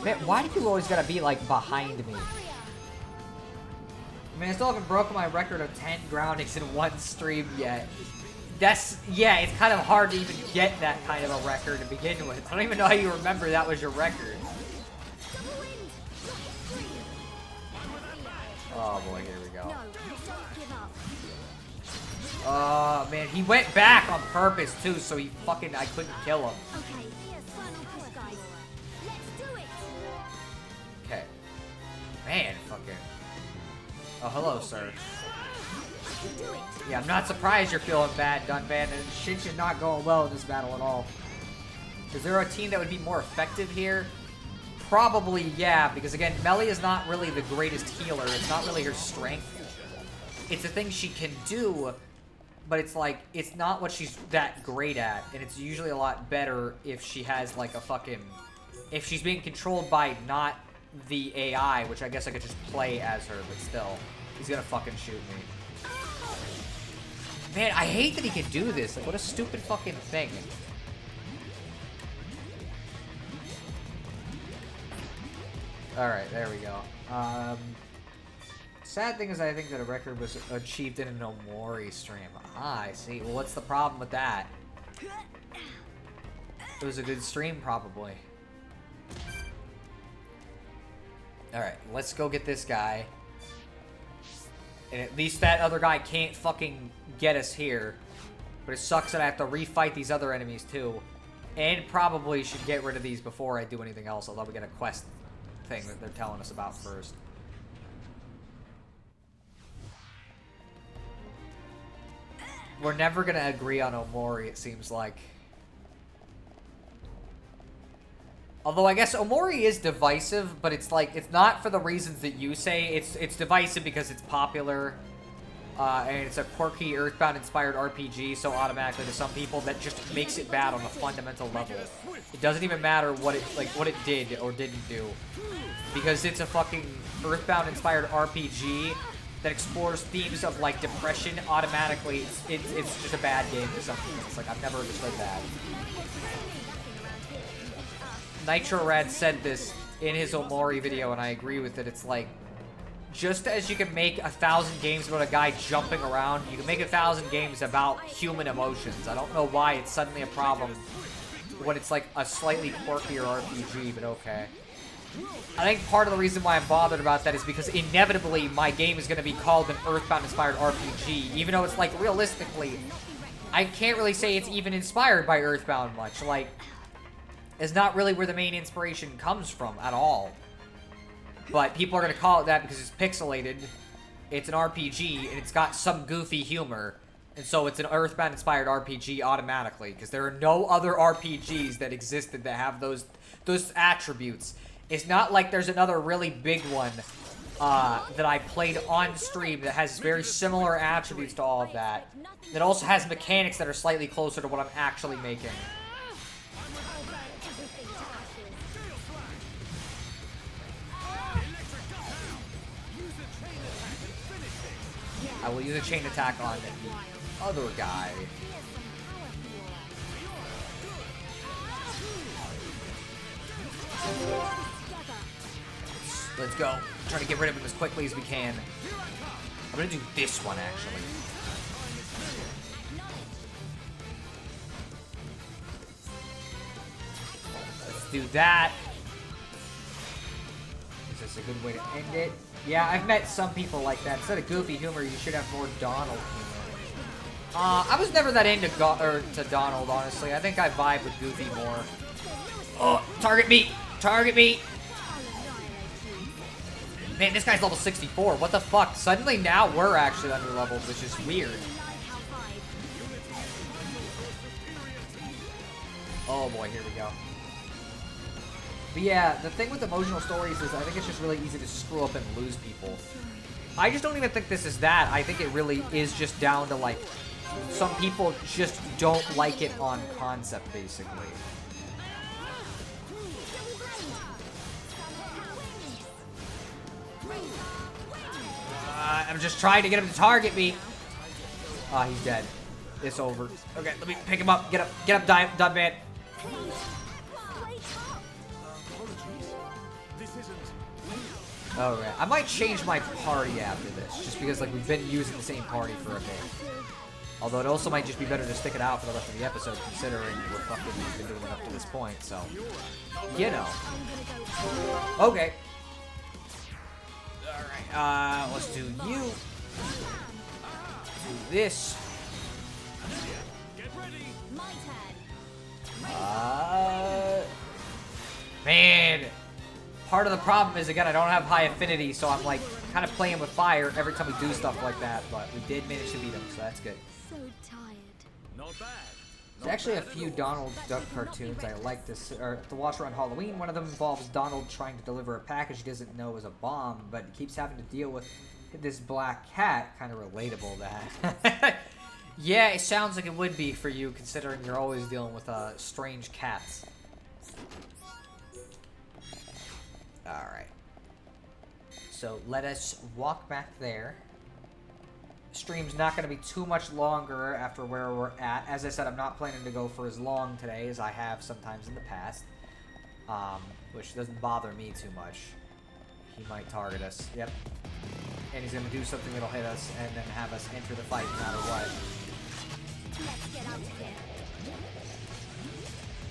Man, why do you always gotta be, like, behind me? I mean, I still haven't broken my record of 10 groundings in one stream yet. That's, yeah, it's kind of hard to even get that kind of a record to begin with. I don't even know how you remember that was your record. Oh boy, here we go. Oh man, he went back on purpose too, so he fucking, I couldn't kill him. Okay. Man, fucking. Oh, hello, sir. Yeah, I'm not surprised you're feeling bad, Dunban, and shit's just not going well in this battle at all. Is there a team that would be more effective here? Probably, yeah, because again, Melly is not really the greatest healer. It's not really her strength. It's a thing she can do, but it's like, it's not what she's that great at, and it's usually a lot better if she has like a fucking... If she's being controlled by not the AI, which I guess I could just play as her, but still. He's gonna fucking shoot me. Man, I hate that he can do this. Like, what a stupid fucking thing. Alright, there we go. Sad thing is I think that a record was achieved in an Omori stream. Ah, I see. Well, what's the problem with that? It was a good stream, probably. Alright, let's go get this guy. And at least that other guy can't fucking get us here. But it sucks that I have to refight these other enemies too. And probably should get rid of these before I do anything else, although we get a quest thing that they're telling us about first. We're never gonna agree on Omori, it seems like. Although I guess Omori is divisive, but it's like, it's not for the reasons that you say. It's divisive because it's popular, and it's a quirky Earthbound-inspired RPG, so automatically to some people that just makes it bad on a fundamental level. It doesn't even matter what it did or didn't do, because it's a fucking Earthbound-inspired RPG that explores themes of like depression. Automatically, it's just a bad game to some people. It's like, I've never understood that. Nitro Rad said this in his Omori video, and I agree with it. It's like, just as you can make 1,000 games about a guy jumping around, you can make 1,000 games about human emotions. I don't know why it's suddenly a problem when it's like a slightly quirkier RPG, but okay. I think part of the reason why I'm bothered about that is because inevitably my game is going to be called an Earthbound-inspired RPG, even though it's like, realistically, I can't really say it's even inspired by Earthbound much. Like, it's not really where the main inspiration comes from at all. But people are going to call it that because it's pixelated, it's an RPG, and it's got some goofy humor. And so it's an Earthbound-inspired RPG automatically, because there are no other RPGs that existed that have those attributes. It's not like there's another really big one that I played on stream that has very similar attributes to all of that. That also has mechanics that are slightly closer to what I'm actually making. I will use a chain attack on the other guy. Let's go. Try to get rid of him as quickly as we can. I'm gonna do this one, actually. Let's do that. Is this a good way to end it? Yeah, I've met some people like that. Instead of goofy humor, you should have more Donald humor. I was never that into to Donald, honestly. I think I vibe with Goofy more. Oh, target me! Target me! Man, this guy's level 64. What the fuck? Suddenly now we're actually under leveled, which is weird. Oh boy, here we go. But yeah, the thing with emotional stories is I think it's just really easy to screw up and lose people. I just don't even think this is that. I think it really is just down to, like, some people just don't like it on concept, basically. I'm just trying to get him to target me. Ah, he's dead. It's over. Okay, let me pick him up. Get up, done man. Alright, I might change my party after this, just because, like, we've been using the same party for a bit. Although it also might just be better to stick it out for the rest of the episode, considering we're fucking been doing it up to this point, so, you know. Okay. Alright, let's do you. Do this. Man. Part of the problem is, again, I don't have high affinity, so I'm, like, kind of playing with fire every time we do stuff like that, but we did manage to beat him, so that's good. So tired. Not bad. There's actually a few Donald Duck cartoons I like to watch around Halloween. One of them involves Donald trying to deliver a package he doesn't know is a bomb, but keeps having to deal with this black cat. Kind of relatable, that. Yeah, it sounds like it would be for you, considering you're always dealing with strange cats. Alright. So let us walk back there. Stream's not going to be too much longer after where we're at. As I said, I'm not planning to go for as long today as I have sometimes in the past. Which doesn't bother me too much. He might target us. Yep. And he's going to do something that'll hit us and then have us enter the fight no matter what.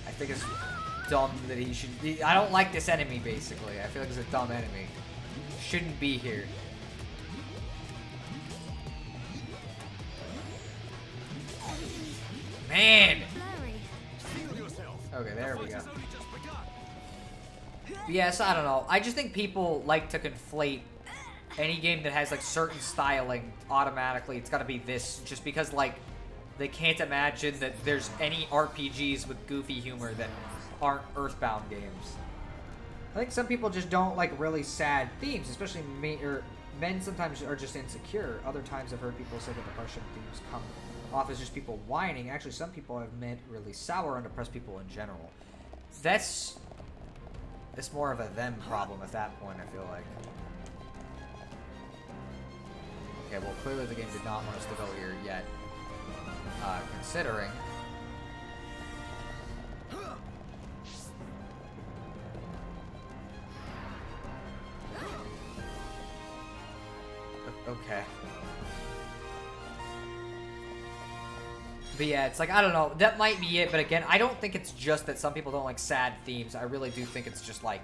I think it's dumb that he should... I don't like this enemy, basically. I feel like it's a dumb enemy. Shouldn't be here. Man! Okay, there we go. But yes, I don't know. I just think people like to conflate any game that has, like, certain styling automatically. It's gotta be this, just because, like, they can't imagine that there's any RPGs with goofy humor that aren't Earthbound games. I think some people just don't like really sad themes, especially men sometimes are just insecure. Other times I've heard people say that depression themes come off as just people whining. Actually, some people have met really sour and depressed people in general. That's more of a them problem at that point, I feel like. Okay, well, clearly the game did not want us to go here yet. Considering... Okay. But yeah, it's like, I don't know, that might be it, but again, I don't think it's just that some people don't like sad themes. I really do think it's just like,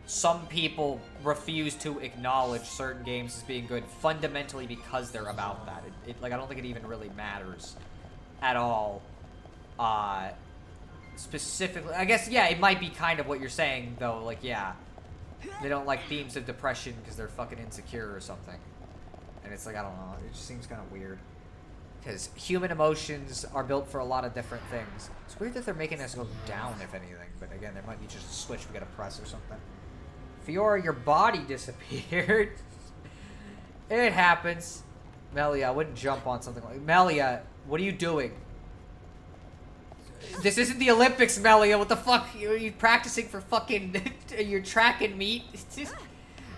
some people refuse to acknowledge certain games as being good fundamentally because they're about that. Like, I don't think it even really matters at all. Specifically, I guess, yeah, it might be kind of what you're saying, though, like, yeah. They don't like themes of depression because they're fucking insecure or something. And it's like, I don't know, it just seems kind of weird. Because human emotions are built for a lot of different things. It's weird that they're making us go down, if anything. But again, there might be just a switch we gotta press or something. Fiora, your body disappeared. It happens. Melia, I wouldn't jump on something like... Melia, what are you doing? This isn't the Olympics, Melia. What the fuck? Are you practicing for fucking... your track and meet?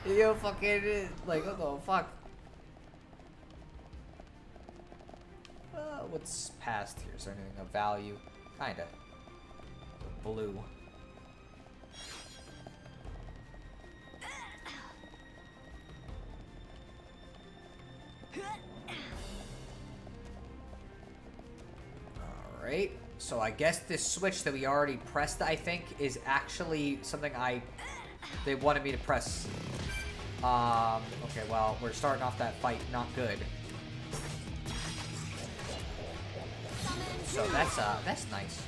You fucking... Like, what the fuck? What's past here? Is there anything of value? Kinda. Blue. Alright. So I guess this switch that we already pressed, I think, is actually something they wanted me to press. Okay, well, we're starting off that fight not good. So that's nice.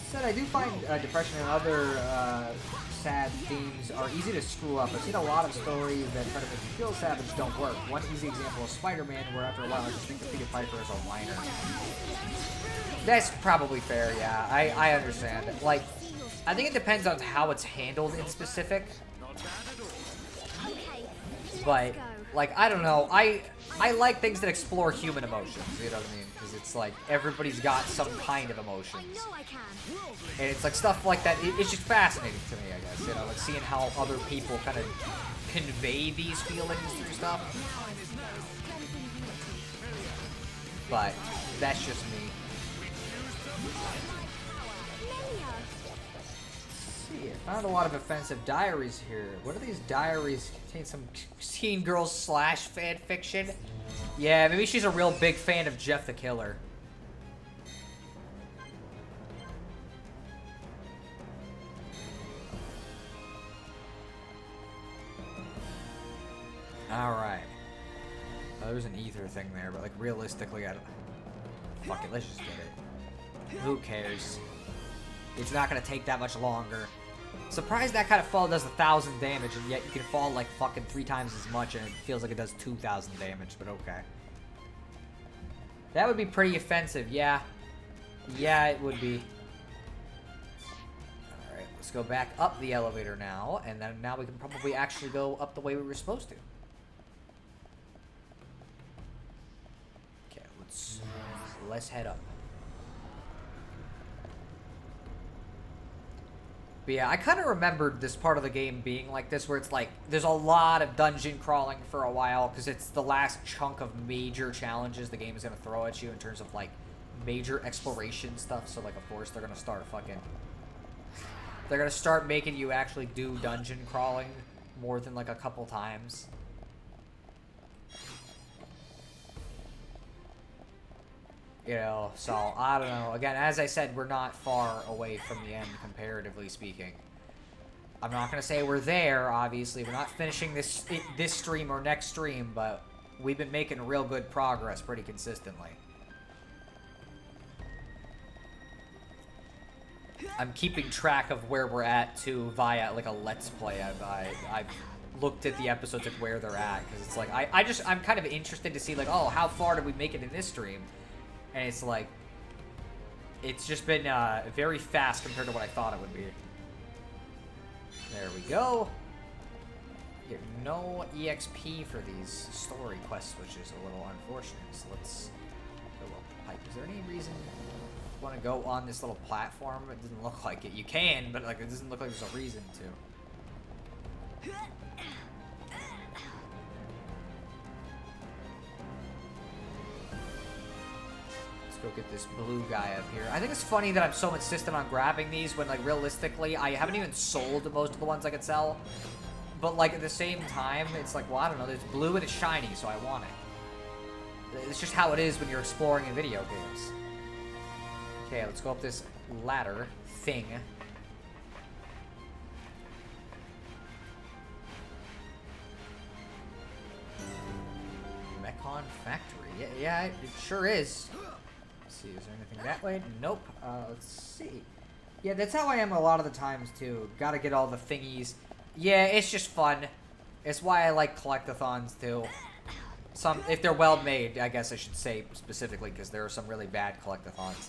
Said I do find depression and other sad themes are easy to screw up. I've seen a lot of stories that try to make you feel sad but just don't work. One easy example is Spider-Man, where after a while I just think of Peter Piper as a whiner. That's probably fair, yeah. I understand. Like, I think it depends on how it's handled in specific. But, like, I don't know. I like things that explore human emotions, you know what I mean? Because it's like, everybody's got some kind of emotions. And it's like stuff like that, it's just fascinating to me, I guess, you know, like seeing how other people kind of convey these feelings through stuff. But, that's just me. See, I found a lot of offensive diaries here. What are these diaries? Contain some teen girls / fan fiction? Yeah, maybe she's a real big fan of Jeff the Killer. Alright. Oh, there's an ether thing there, but like realistically, I don't... Fuck it, let's just get it. Who cares? It's not gonna take that much longer. Surprised that kind of fall does 1,000 damage, and yet you can fall like fucking 3 times as much, and it feels like it does 2,000 damage, but okay. That would be pretty offensive, yeah. Yeah, it would be. Alright, let's go back up the elevator now, and then now we can probably actually go up the way we were supposed to. Okay, let's head up. But yeah, I kind of remembered this part of the game being like this, where it's like, there's a lot of dungeon crawling for a while, because it's the last chunk of major challenges the game is going to throw at you in terms of, like, major exploration stuff. So, like, of course, they're going to start fucking... They're going to start making you actually do dungeon crawling more than, like, a couple times. You know, so, I don't know. Again, as I said, we're not far away from the end, comparatively speaking. I'm not going to say we're there, obviously. We're not finishing this stream or next stream, but we've been making real good progress pretty consistently. I'm keeping track of where we're at, too, via, like, a Let's Play. I've looked at the episodes of where they're at, because it's like, I'm kind of interested to see, like, oh, how far did we make it in this stream? And it's like, it's just been very fast compared to what I thought it would be. There we go. Get no EXP for these story quests, which is a little unfortunate. So let's go up the pipe. Is there any reason you want to go on this little platform? It doesn't look like it. You can, but like it doesn't look like there's a reason to. Go get this blue guy up here. I think it's funny that I'm so insistent on grabbing these when, like, realistically, I haven't even sold most of the ones I could sell. But, like, at the same time, it's like, well, I don't know, it's blue and it's shiny, so I want it. It's just how it is when you're exploring in video games. Okay, let's go up this ladder thing. Mechon Factory. Yeah, it sure is. See, is there anything that way? Nope. Let's see. Yeah, that's how I am a lot of the times, too. Gotta get all the thingies. Yeah, it's just fun. It's why I like collectathons too. Some, if they're well made, I guess I should say specifically, because there are some really bad collectathons.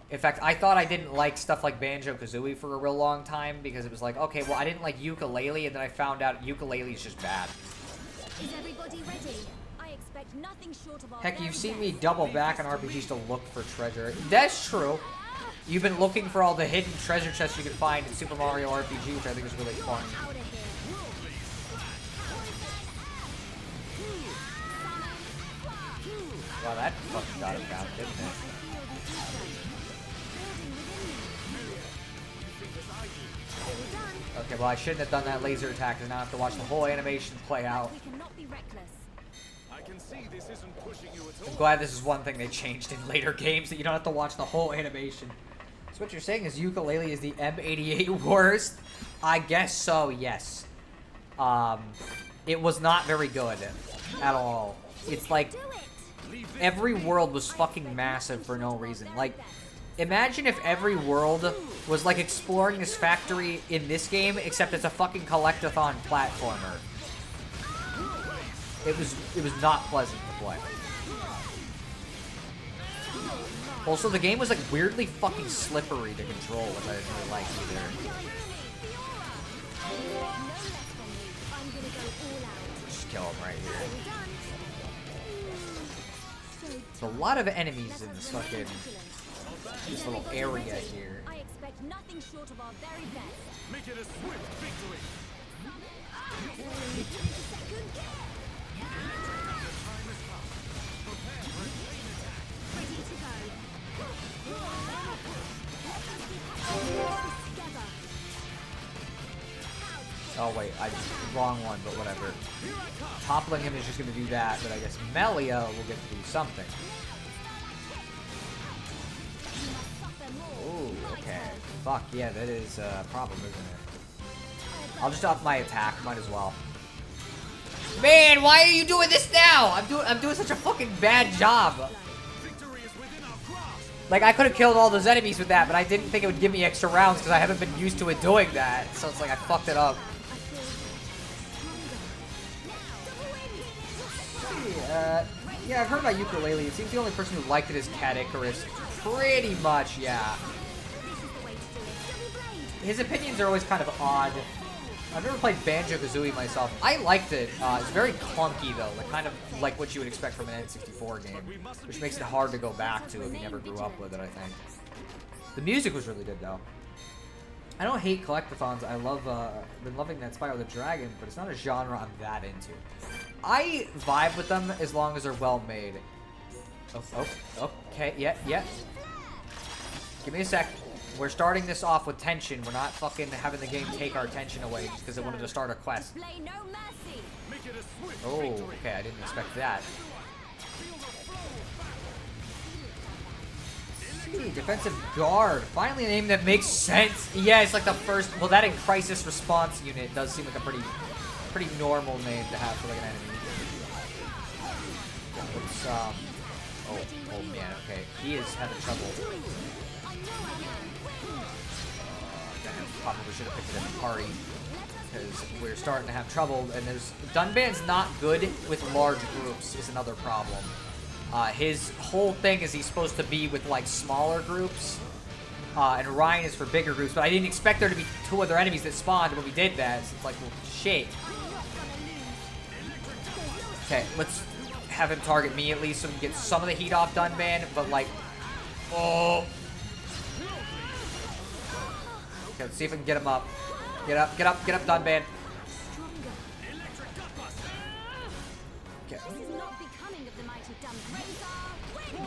In fact, I thought I didn't like stuff like Banjo-Kazooie for a real long time, because it was like, okay, well, I didn't like Yooka-Laylee, and then I found out Yooka-Laylee is just bad. Is everybody ready? I expect nothing short of our Heck, you've very seen best. me double back on RPGs to look for treasure. That's true. You've been looking for all the hidden treasure chests you can find in Super Mario RPG, which I think is really fun. Wow, that fucking got him down, didn't it? Okay, well, I shouldn't have done that laser attack, because now I have to watch the whole animation play out. We cannot be reckless. I can see this isn't pushing you at I'm glad this is one thing they changed in later games, that you don't have to watch the whole animation. So what you're saying is Yooka-Laylee is the M88 worst? I guess so, yes. It was not very good at all. It's like every world was fucking massive for no reason. Like, imagine if every world was like exploring this factory in this game, except it's a fucking collectathon platformer. It was not pleasant to play. Also, the game was like weirdly fucking slippery to control, which I didn't really like either. Just kill him right here. There's a lot of enemies in this fucking this little area here. I expect nothing short of our very best. Make it a swift victory. Oh wait, wrong one, but whatever. Toppling him is just gonna do that, but I guess Melia will get to do something. Ooh, okay. Fuck, yeah, that is a problem, isn't it? I'll just up my attack, might as well. Man, why are you doing this now? I'm doing such a fucking bad job. Like, I could have killed all those enemies with that, but I didn't think it would give me extra rounds because I haven't been used to it doing that. So it's like I fucked it up. Yeah, I've heard about Yooka-Laylee. It seems the only person who liked it is Cat Icarus. Pretty much, yeah. His opinions are always kind of odd. I've never played Banjo-Kazooie myself. I liked it. It's very clunky, though. Like, kind of like what you would expect from an N64 game. Which makes it hard to go back to if you never grew up with it, I think. The music was really good, though. I don't hate collectathons. I love, been loving that Spyro the Dragon, but it's not a genre I'm that into. I vibe with them as long as they're well made. Oh, okay, yeah. Give me a sec. We're starting this off with tension. We're not fucking having the game take our attention away just because it wanted to start a quest. Oh, okay, I didn't expect that. Defensive guard. Finally a name that makes sense. Yeah, it's like the first. Well, that in crisis response unit does seem like a pretty normal name to have for like an enemy. Let's oh man, okay. He is having trouble. Probably should have picked a different party because we're starting to have trouble. And there's Dunban's not good with large groups is another problem. His whole thing is he's supposed to be with like smaller groups, and Ryan is for bigger groups. But I didn't expect there to be two other enemies that spawned when we did that. So it's like, well, shit. Okay, let's have him target me at least so we can get some of the heat off Dunban. But like, oh. Okay, let's see if we can get him up. Get up, Dunban. Okay.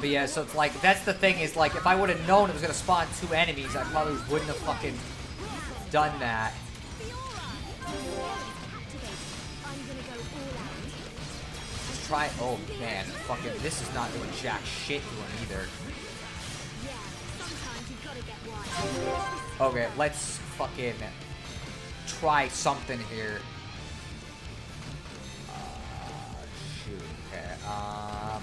But yeah, so it's like, that's the thing is like, if I would have known it was going to spawn two enemies, I probably wouldn't have fucking done that. Let's try, oh man, fucking, this is not doing jack shit to him either. Okay, let's fucking try something here. Shoot, okay, I'm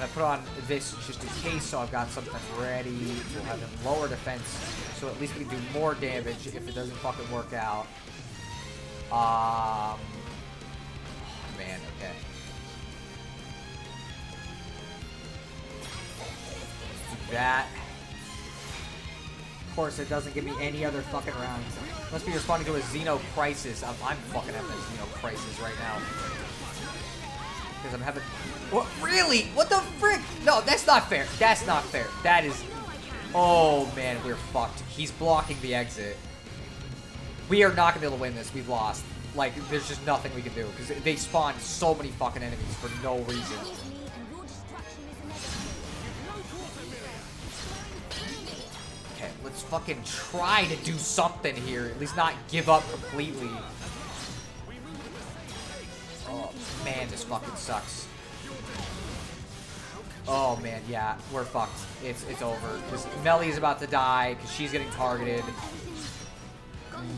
gonna put on this just in case, so I've got something ready. We'll have him lower defense, so at least we can do more damage if it doesn't fucking work out. Oh, man, okay. Do that. Of course, it doesn't give me any other fucking rounds. Must be responding to a Xeno crisis. I'm fucking having a Xeno crisis right now. Because I'm having... What? Really? What the frick? No, that's not fair. That's not fair. That is... Oh, man, we're fucked. He's blocking the exit. We are not going to be able to win this. We've lost. Like, there's just nothing we can do. Because they spawned so many fucking enemies for no reason. Okay, let's fucking try to do something here. At least not give up completely. Oh, man, this fucking sucks. Oh, man, yeah, we're fucked. It's over. Because Mellie's about to die because she's getting targeted.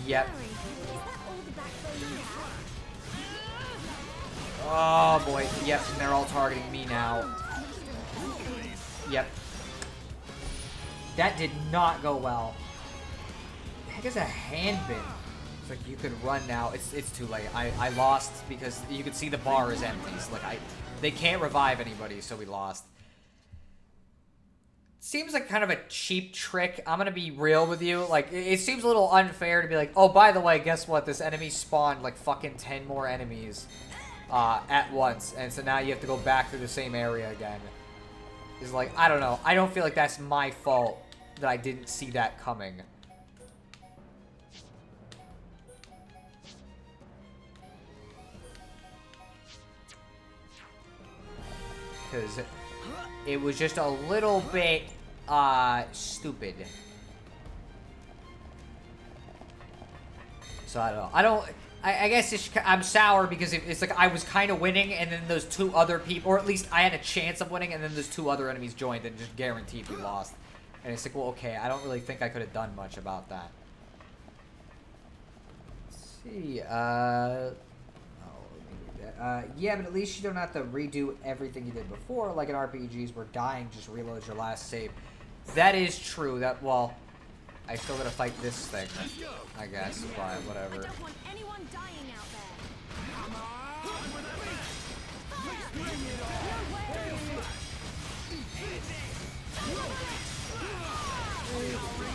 Yep. Oh, boy. Yep, and they're all targeting me now. Yep. That did not go well. The heck is a handbin? It's like you could run now. It's too late. I lost because you could see the bar is empty. So like they can't revive anybody, so we lost. Seems like kind of a cheap trick. I'm gonna be real with you. Like it seems a little unfair to be like, oh, by the way, guess what? This enemy spawned like fucking 10 more enemies at once, and so now you have to go back through the same area again. It's like, I don't know. I don't feel like that's my fault that I didn't see that coming. Because it was just a little bit stupid. So I don't know. I guess I'm sour because it's like I was kind of winning, and then those two other people, or at least I had a chance of winning, and then those two other enemies joined and just guaranteed we lost. And it's like, well, okay, I don't really think I could have done much about that. Let's see, yeah, but at least you don't have to redo everything you did before, like in RPGs where dying just reloads your last save. That is true. That, well, I still gotta fight this thing, I guess, but whatever. I don't want anyone dying out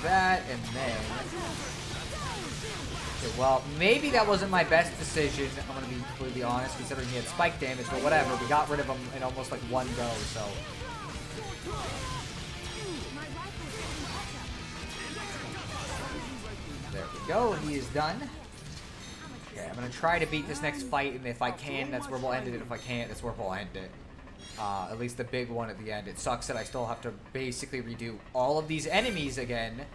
That, and then... Okay, well, maybe that wasn't my best decision, I'm gonna be completely honest, considering he had spike damage, but whatever, we got rid of him in almost like one go, so... There we go, he is done. Okay, I'm gonna try to beat this next fight, and if I can, that's where we'll end it. If I can't, that's where we'll end it. At least the big one at the end. It sucks that I still have to basically redo all of these enemies again.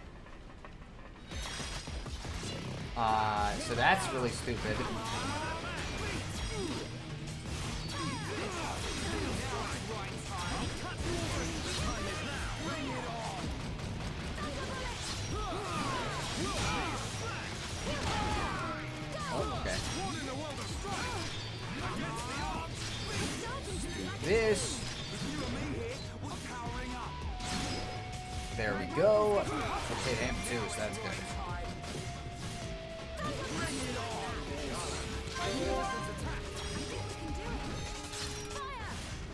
So that's really stupid. This. There we go. Let's hit him too, so that's good.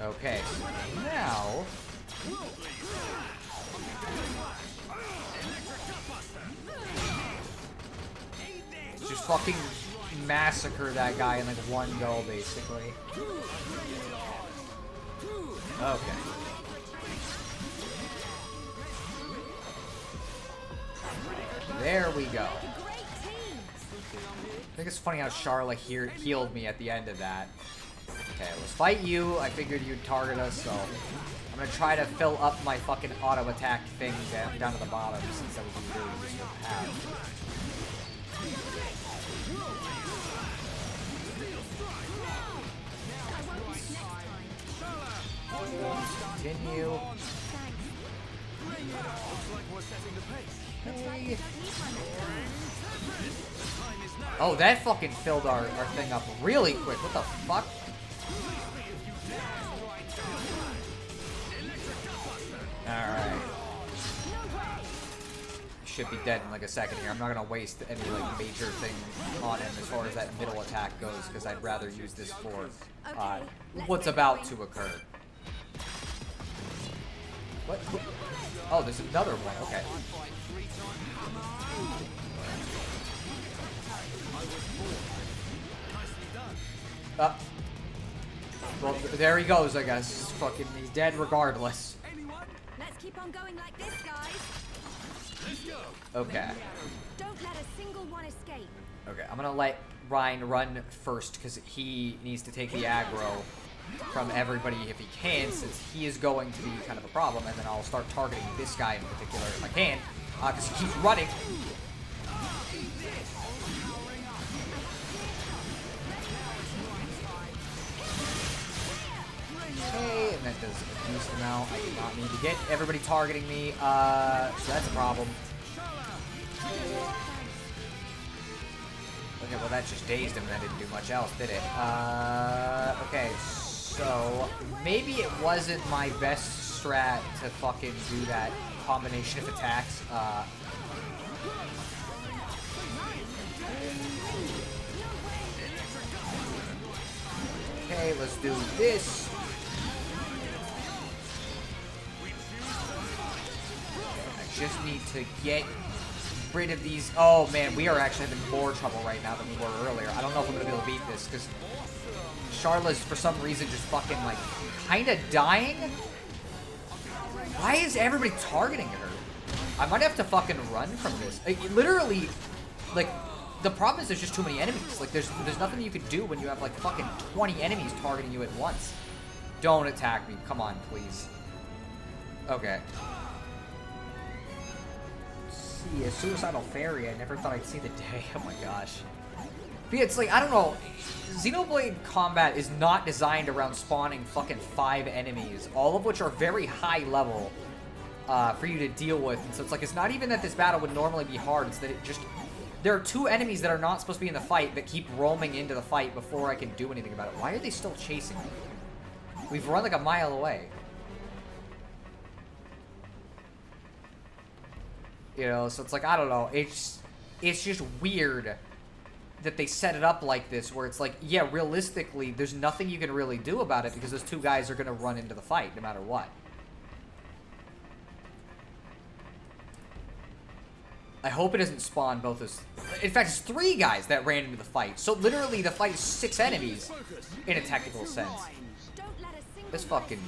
Okay, so now just fucking massacre that guy in like one go, basically. Okay. There we go. I think it's funny how Charlotte healed me at the end of that. Okay, let's fight you. I figured you'd target us, so I'm gonna try to fill up my fucking auto attack thing down to the bottom, since that was really just what I have. Continue. Okay. Oh, that fucking filled our thing up really quick. What the fuck? Alright. should be dead in like a second here. I'm not gonna waste any like major thing on him as far as that middle attack goes, because I'd rather use this for what's about to occur. What? Oh, there's another one. Okay. Well, there he goes, I guess. Fucking, he's dead regardless. Let's keep on going like this, guys. Okay. Don't let a single one escape. Okay, I'm gonna let Ryan run first because he needs to take the aggro from everybody if he can, since he is going to be kind of a problem, and then I'll start targeting this guy in particular if I can, because he keeps running. Okay, and that does a decent amount. I do not need to get everybody targeting me, so that's a problem. Okay, well that just dazed him and that didn't do much else, did it? Okay, so maybe it wasn't my best strat to fucking do that combination of attacks. Okay, let's do this. I just need to get rid of these. Oh man, we are actually having more trouble right now than we were earlier. I don't know if I'm gonna be able to beat this because Charlotte's for some reason just fucking like kind of dying. Why is everybody targeting her? I might have to fucking run from this. Like, literally, like the problem is there's just too many enemies. Like there's nothing you can do when you have like fucking 20 enemies targeting you at once. Don't attack me. Come on, please. Okay. A suicidal fairy. I never thought I'd see the day. Oh my gosh. But yeah, it's like, I don't know. Xenoblade combat is not designed around spawning fucking 5 enemies, all of which are very high level for you to deal with. And so it's like, it's not even that this battle would normally be hard. It's that it just... There are 2 enemies that are not supposed to be in the fight that keep roaming into the fight before I can do anything about it. Why are they still chasing me? We've run like a mile away. You know, so it's like, I don't know, it's just weird that they set it up like this, where it's like, yeah, realistically, there's nothing you can really do about it because those 2 guys are going to run into the fight no matter what. I hope it doesn't spawn both as... In fact, it's 3 guys that ran into the fight, so literally the fight is 6 enemies in a technical sense. This fucking...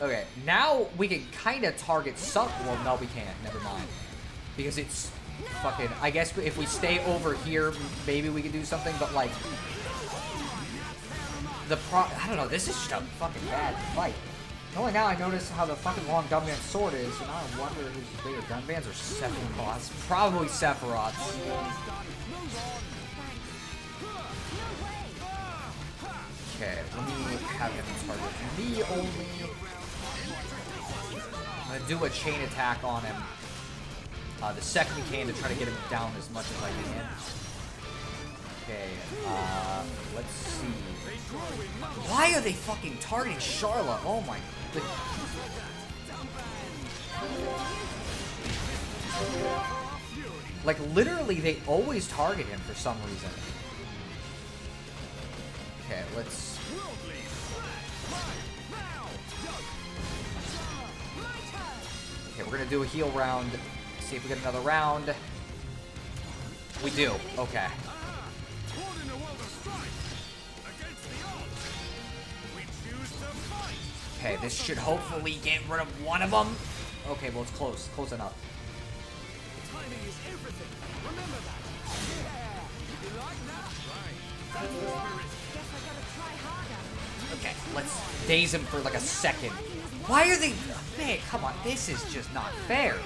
Okay, now we can kind of target some... Well, no, we can't. Never mind. Because it's fucking... I guess if we stay over here, maybe we can do something, but, like... I don't know, this is just a fucking bad fight. Only now I notice how the fucking long Gunman's sword is, and I wonder who's bigger, Gunman's or Sephiroth's. Probably Sephiroth's. Okay, let me have him target me only. I'm gonna do a chain attack on him the second we can to try to get him down as much as I can. Okay, let's see. Why are they fucking targeting Charlotte? Oh my... Like, literally, they always target him for some reason. Okay, let's... Okay, we're gonna do a heal round. See if we get another round. We do. Okay. Okay, this should hopefully get rid of one of them. Okay, well, it's close. Close enough. Timing is everything. Remember that. Yeah. You like that? Right. That's the spirit. Guess I gotta try harder. Okay, let's daze him for like a second. Why are they... Man, come on. This is just not fair.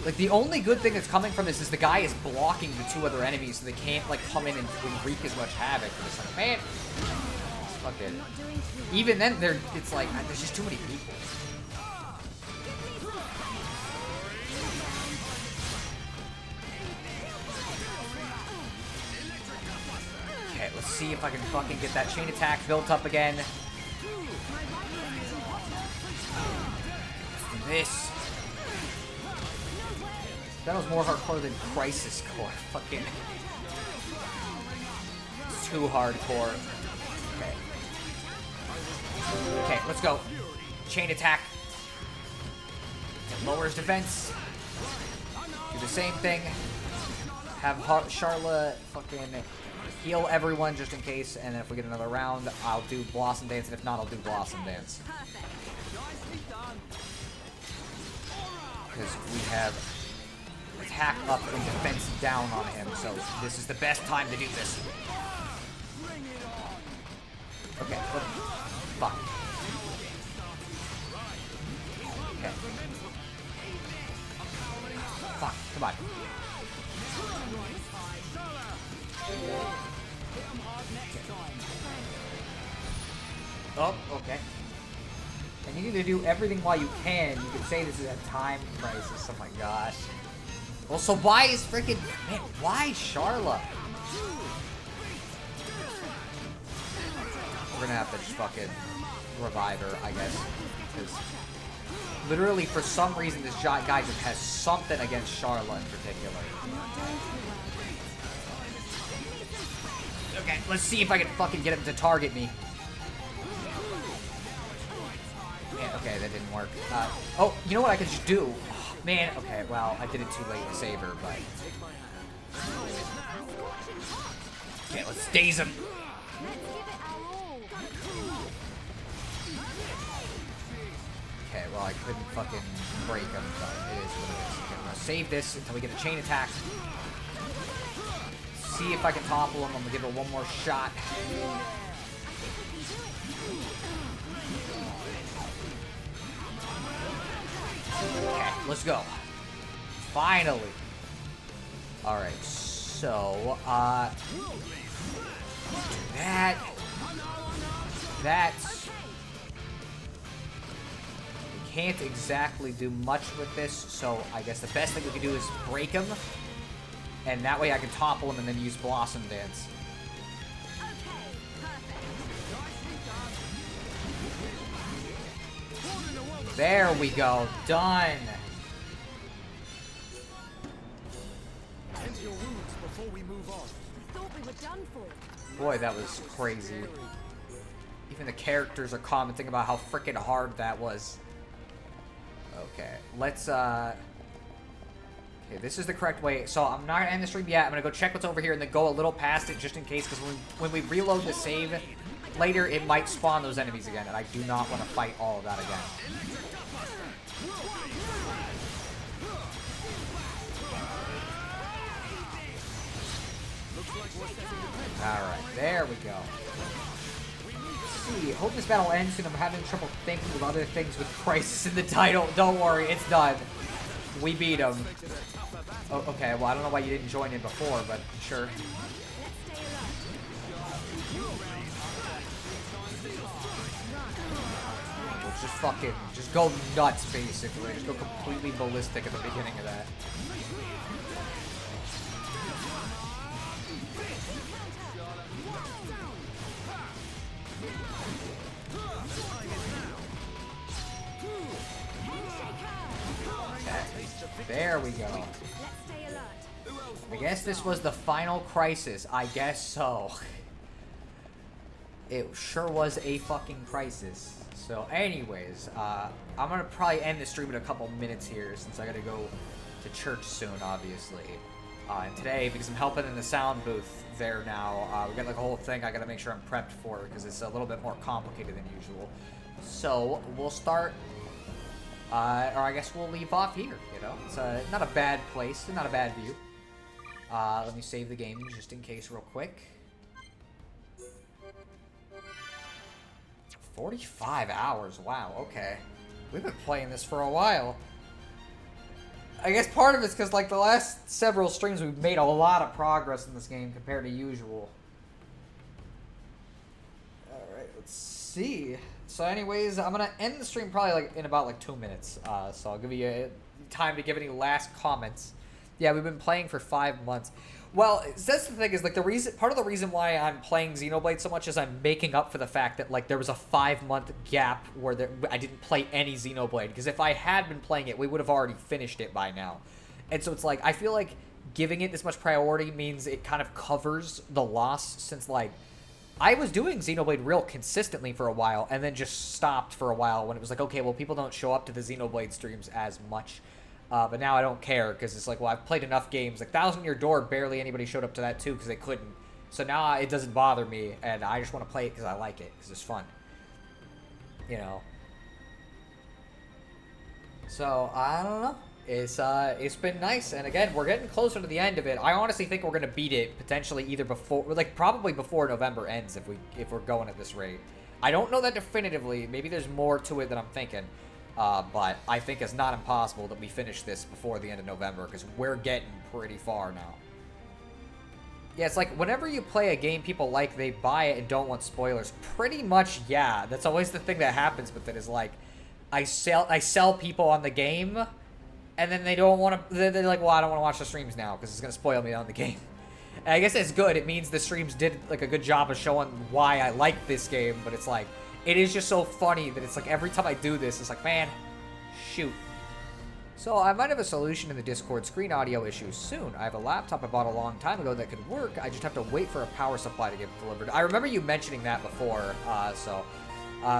Like, the only good thing that's coming from this is the guy is blocking the 2 other enemies so they can't, like, come in and wreak as much havoc. It's like, man... Fucking... Even then, it's like, there's just too many people. Okay, let's see if I can fucking get that chain attack built up again. Let's do this. That was more hardcore than Crisis Core. Fucking. It's too hardcore. Okay. Okay, let's go. Chain attack. It lowers defense. Do the same thing. Have Charlotte fucking heal everyone just in case, and then if we get another round, I'll do Blossom Dance, and if not, I'll do Blossom Dance. Because we have attack up and defense down on him, so this is the best time to do this. Okay, fuck. Okay. Fuck, come on. Oh, okay. And you need to do everything while you can. You could say this is a time crisis. Oh my gosh. Well, so why is freaking... Man, why Charla? We're gonna have to just fucking revive her, I guess. Because literally, for some reason, this guy just has something against Charla in particular. Okay, let's see if I can fucking get him to target me. Yeah, okay, that didn't work. Oh, you know what I could just do? Oh, man, okay, well, I did it too late to save her, but... Okay, let's daze him. Okay, well, I couldn't fucking break him, but it is what it is. Okay, I'm gonna save this until we get a chain attack. See if I can topple him. I'm gonna give it one more shot. Okay, let's go. Finally. Alright, so, that's... We can't exactly do much with this, so I guess the best thing we can do is break him. And that way I can topple him and then use Blossom Dance. There we go. Done. Tend to your wounds before we move on. I thought we were done for. Boy, that was crazy. Even the characters are commenting about how freaking hard that was. Okay, let's okay, this is the correct way. So I'm not gonna end the stream yet. I'm gonna go check what's over here and then go a little past it just in case, because when we reload the save later, it might spawn those enemies again, and I do not want to fight all of that again. Alright, there we go. Let's see, hope this battle ends soon. I'm having trouble thinking of other things with Crisis in the title. Don't worry, it's done. We beat him. Oh, okay, well, I don't know why you didn't join in before, but sure. Just fucking, just go nuts, basically. Just go completely ballistic at the beginning of that. There we go. I guess this was the final Crisis. I guess so. It sure was a fucking crisis. So anyways, I'm gonna probably end the stream in a couple minutes here since I gotta go to church soon, obviously. And today, because I'm helping in the sound booth there now, we got like a whole thing I gotta make sure I'm prepped for because it's a little bit more complicated than usual. So we'll start, or I guess we'll leave off here, you know? It's not a bad place, not a bad view. Let me save the game just in case real quick. 45 hours, wow, okay. We've been playing this for a while. I guess part of it's because, like, the last several streams we've made a lot of progress in this game compared to usual. Alright, let's see. So anyways, I'm going to end the stream probably, like, in about, like, 2 minutes. So I'll give you time to give any last comments. Yeah, we've been playing for 5 months. Well, that's the thing is, like, part of the reason why I'm playing Xenoblade so much is I'm making up for the fact that, like, there was a 5-month gap where I didn't play any Xenoblade. Because if I had been playing it, we would have already finished it by now. And so it's like, I feel like giving it this much priority means it kind of covers the loss, since like I was doing Xenoblade real consistently for a while and then just stopped for a while when it was like, okay, well, people don't show up to the Xenoblade streams as much. But now I don't care, because it's like, well, I've played enough games. Like Thousand Year Door, barely anybody showed up to that too because they couldn't. So now it doesn't bother me, and I just want to play it because I like it, because it's fun. You know. So, I don't know. It's been nice, and again, we're getting closer to the end of it. I honestly think we're gonna beat it potentially either before, like probably before November ends if we're going at this rate. I don't know that definitively. Maybe there's more to it than I'm thinking, but I think it's not impossible that we finish this before the end of November, because we're getting pretty far now. Yeah, it's like whenever you play a game people like, they buy it and don't want spoilers. Pretty much, yeah. That's always the thing that happens with it, is like, I sell people on the game, and then they don't want to. They're like, well, I don't want to watch the streams now because it's gonna spoil me on the game. And I guess it's good. It means the streams did like a good job of showing why I like this game. But it's like, it is just so funny that it's like every time I do this, it's like, man, shoot. So I might have a solution in the Discord screen audio issues soon. I have a laptop I bought a long time ago that could work. I just have to wait for a power supply to get delivered. I remember you mentioning that before,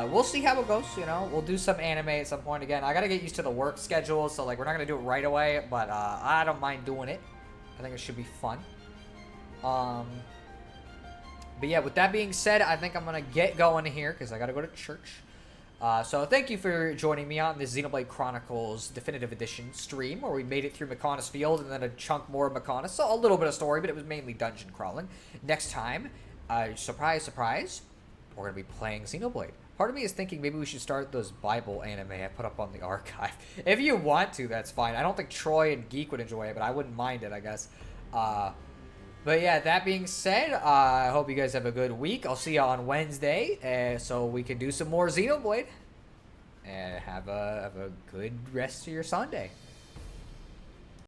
we'll see how it goes, you know. We'll do some anime at some point again. I gotta get used to the work schedule, so like we're not gonna do it right away, but I don't mind doing it. I think it should be fun. But yeah, with that being said, I think I'm gonna get going here because I gotta go to church. So thank you for joining me on this Xenoblade Chronicles Definitive Edition stream, where we made it through Mechonis Field and then a chunk more of Mechonis. So a little bit of story, but it was mainly dungeon crawling. Next time, surprise, surprise, we're going to be playing Xenoblade. Part of me is thinking maybe we should start those Bible anime I put up on the archive. If you want to, that's fine. I don't think Troy and Geek would enjoy it, but I wouldn't mind it, I guess. But yeah, that being said, I hope you guys have a good week. I'll see you on Wednesday, so we can do some more Xenoblade. And have a good rest of your Sunday.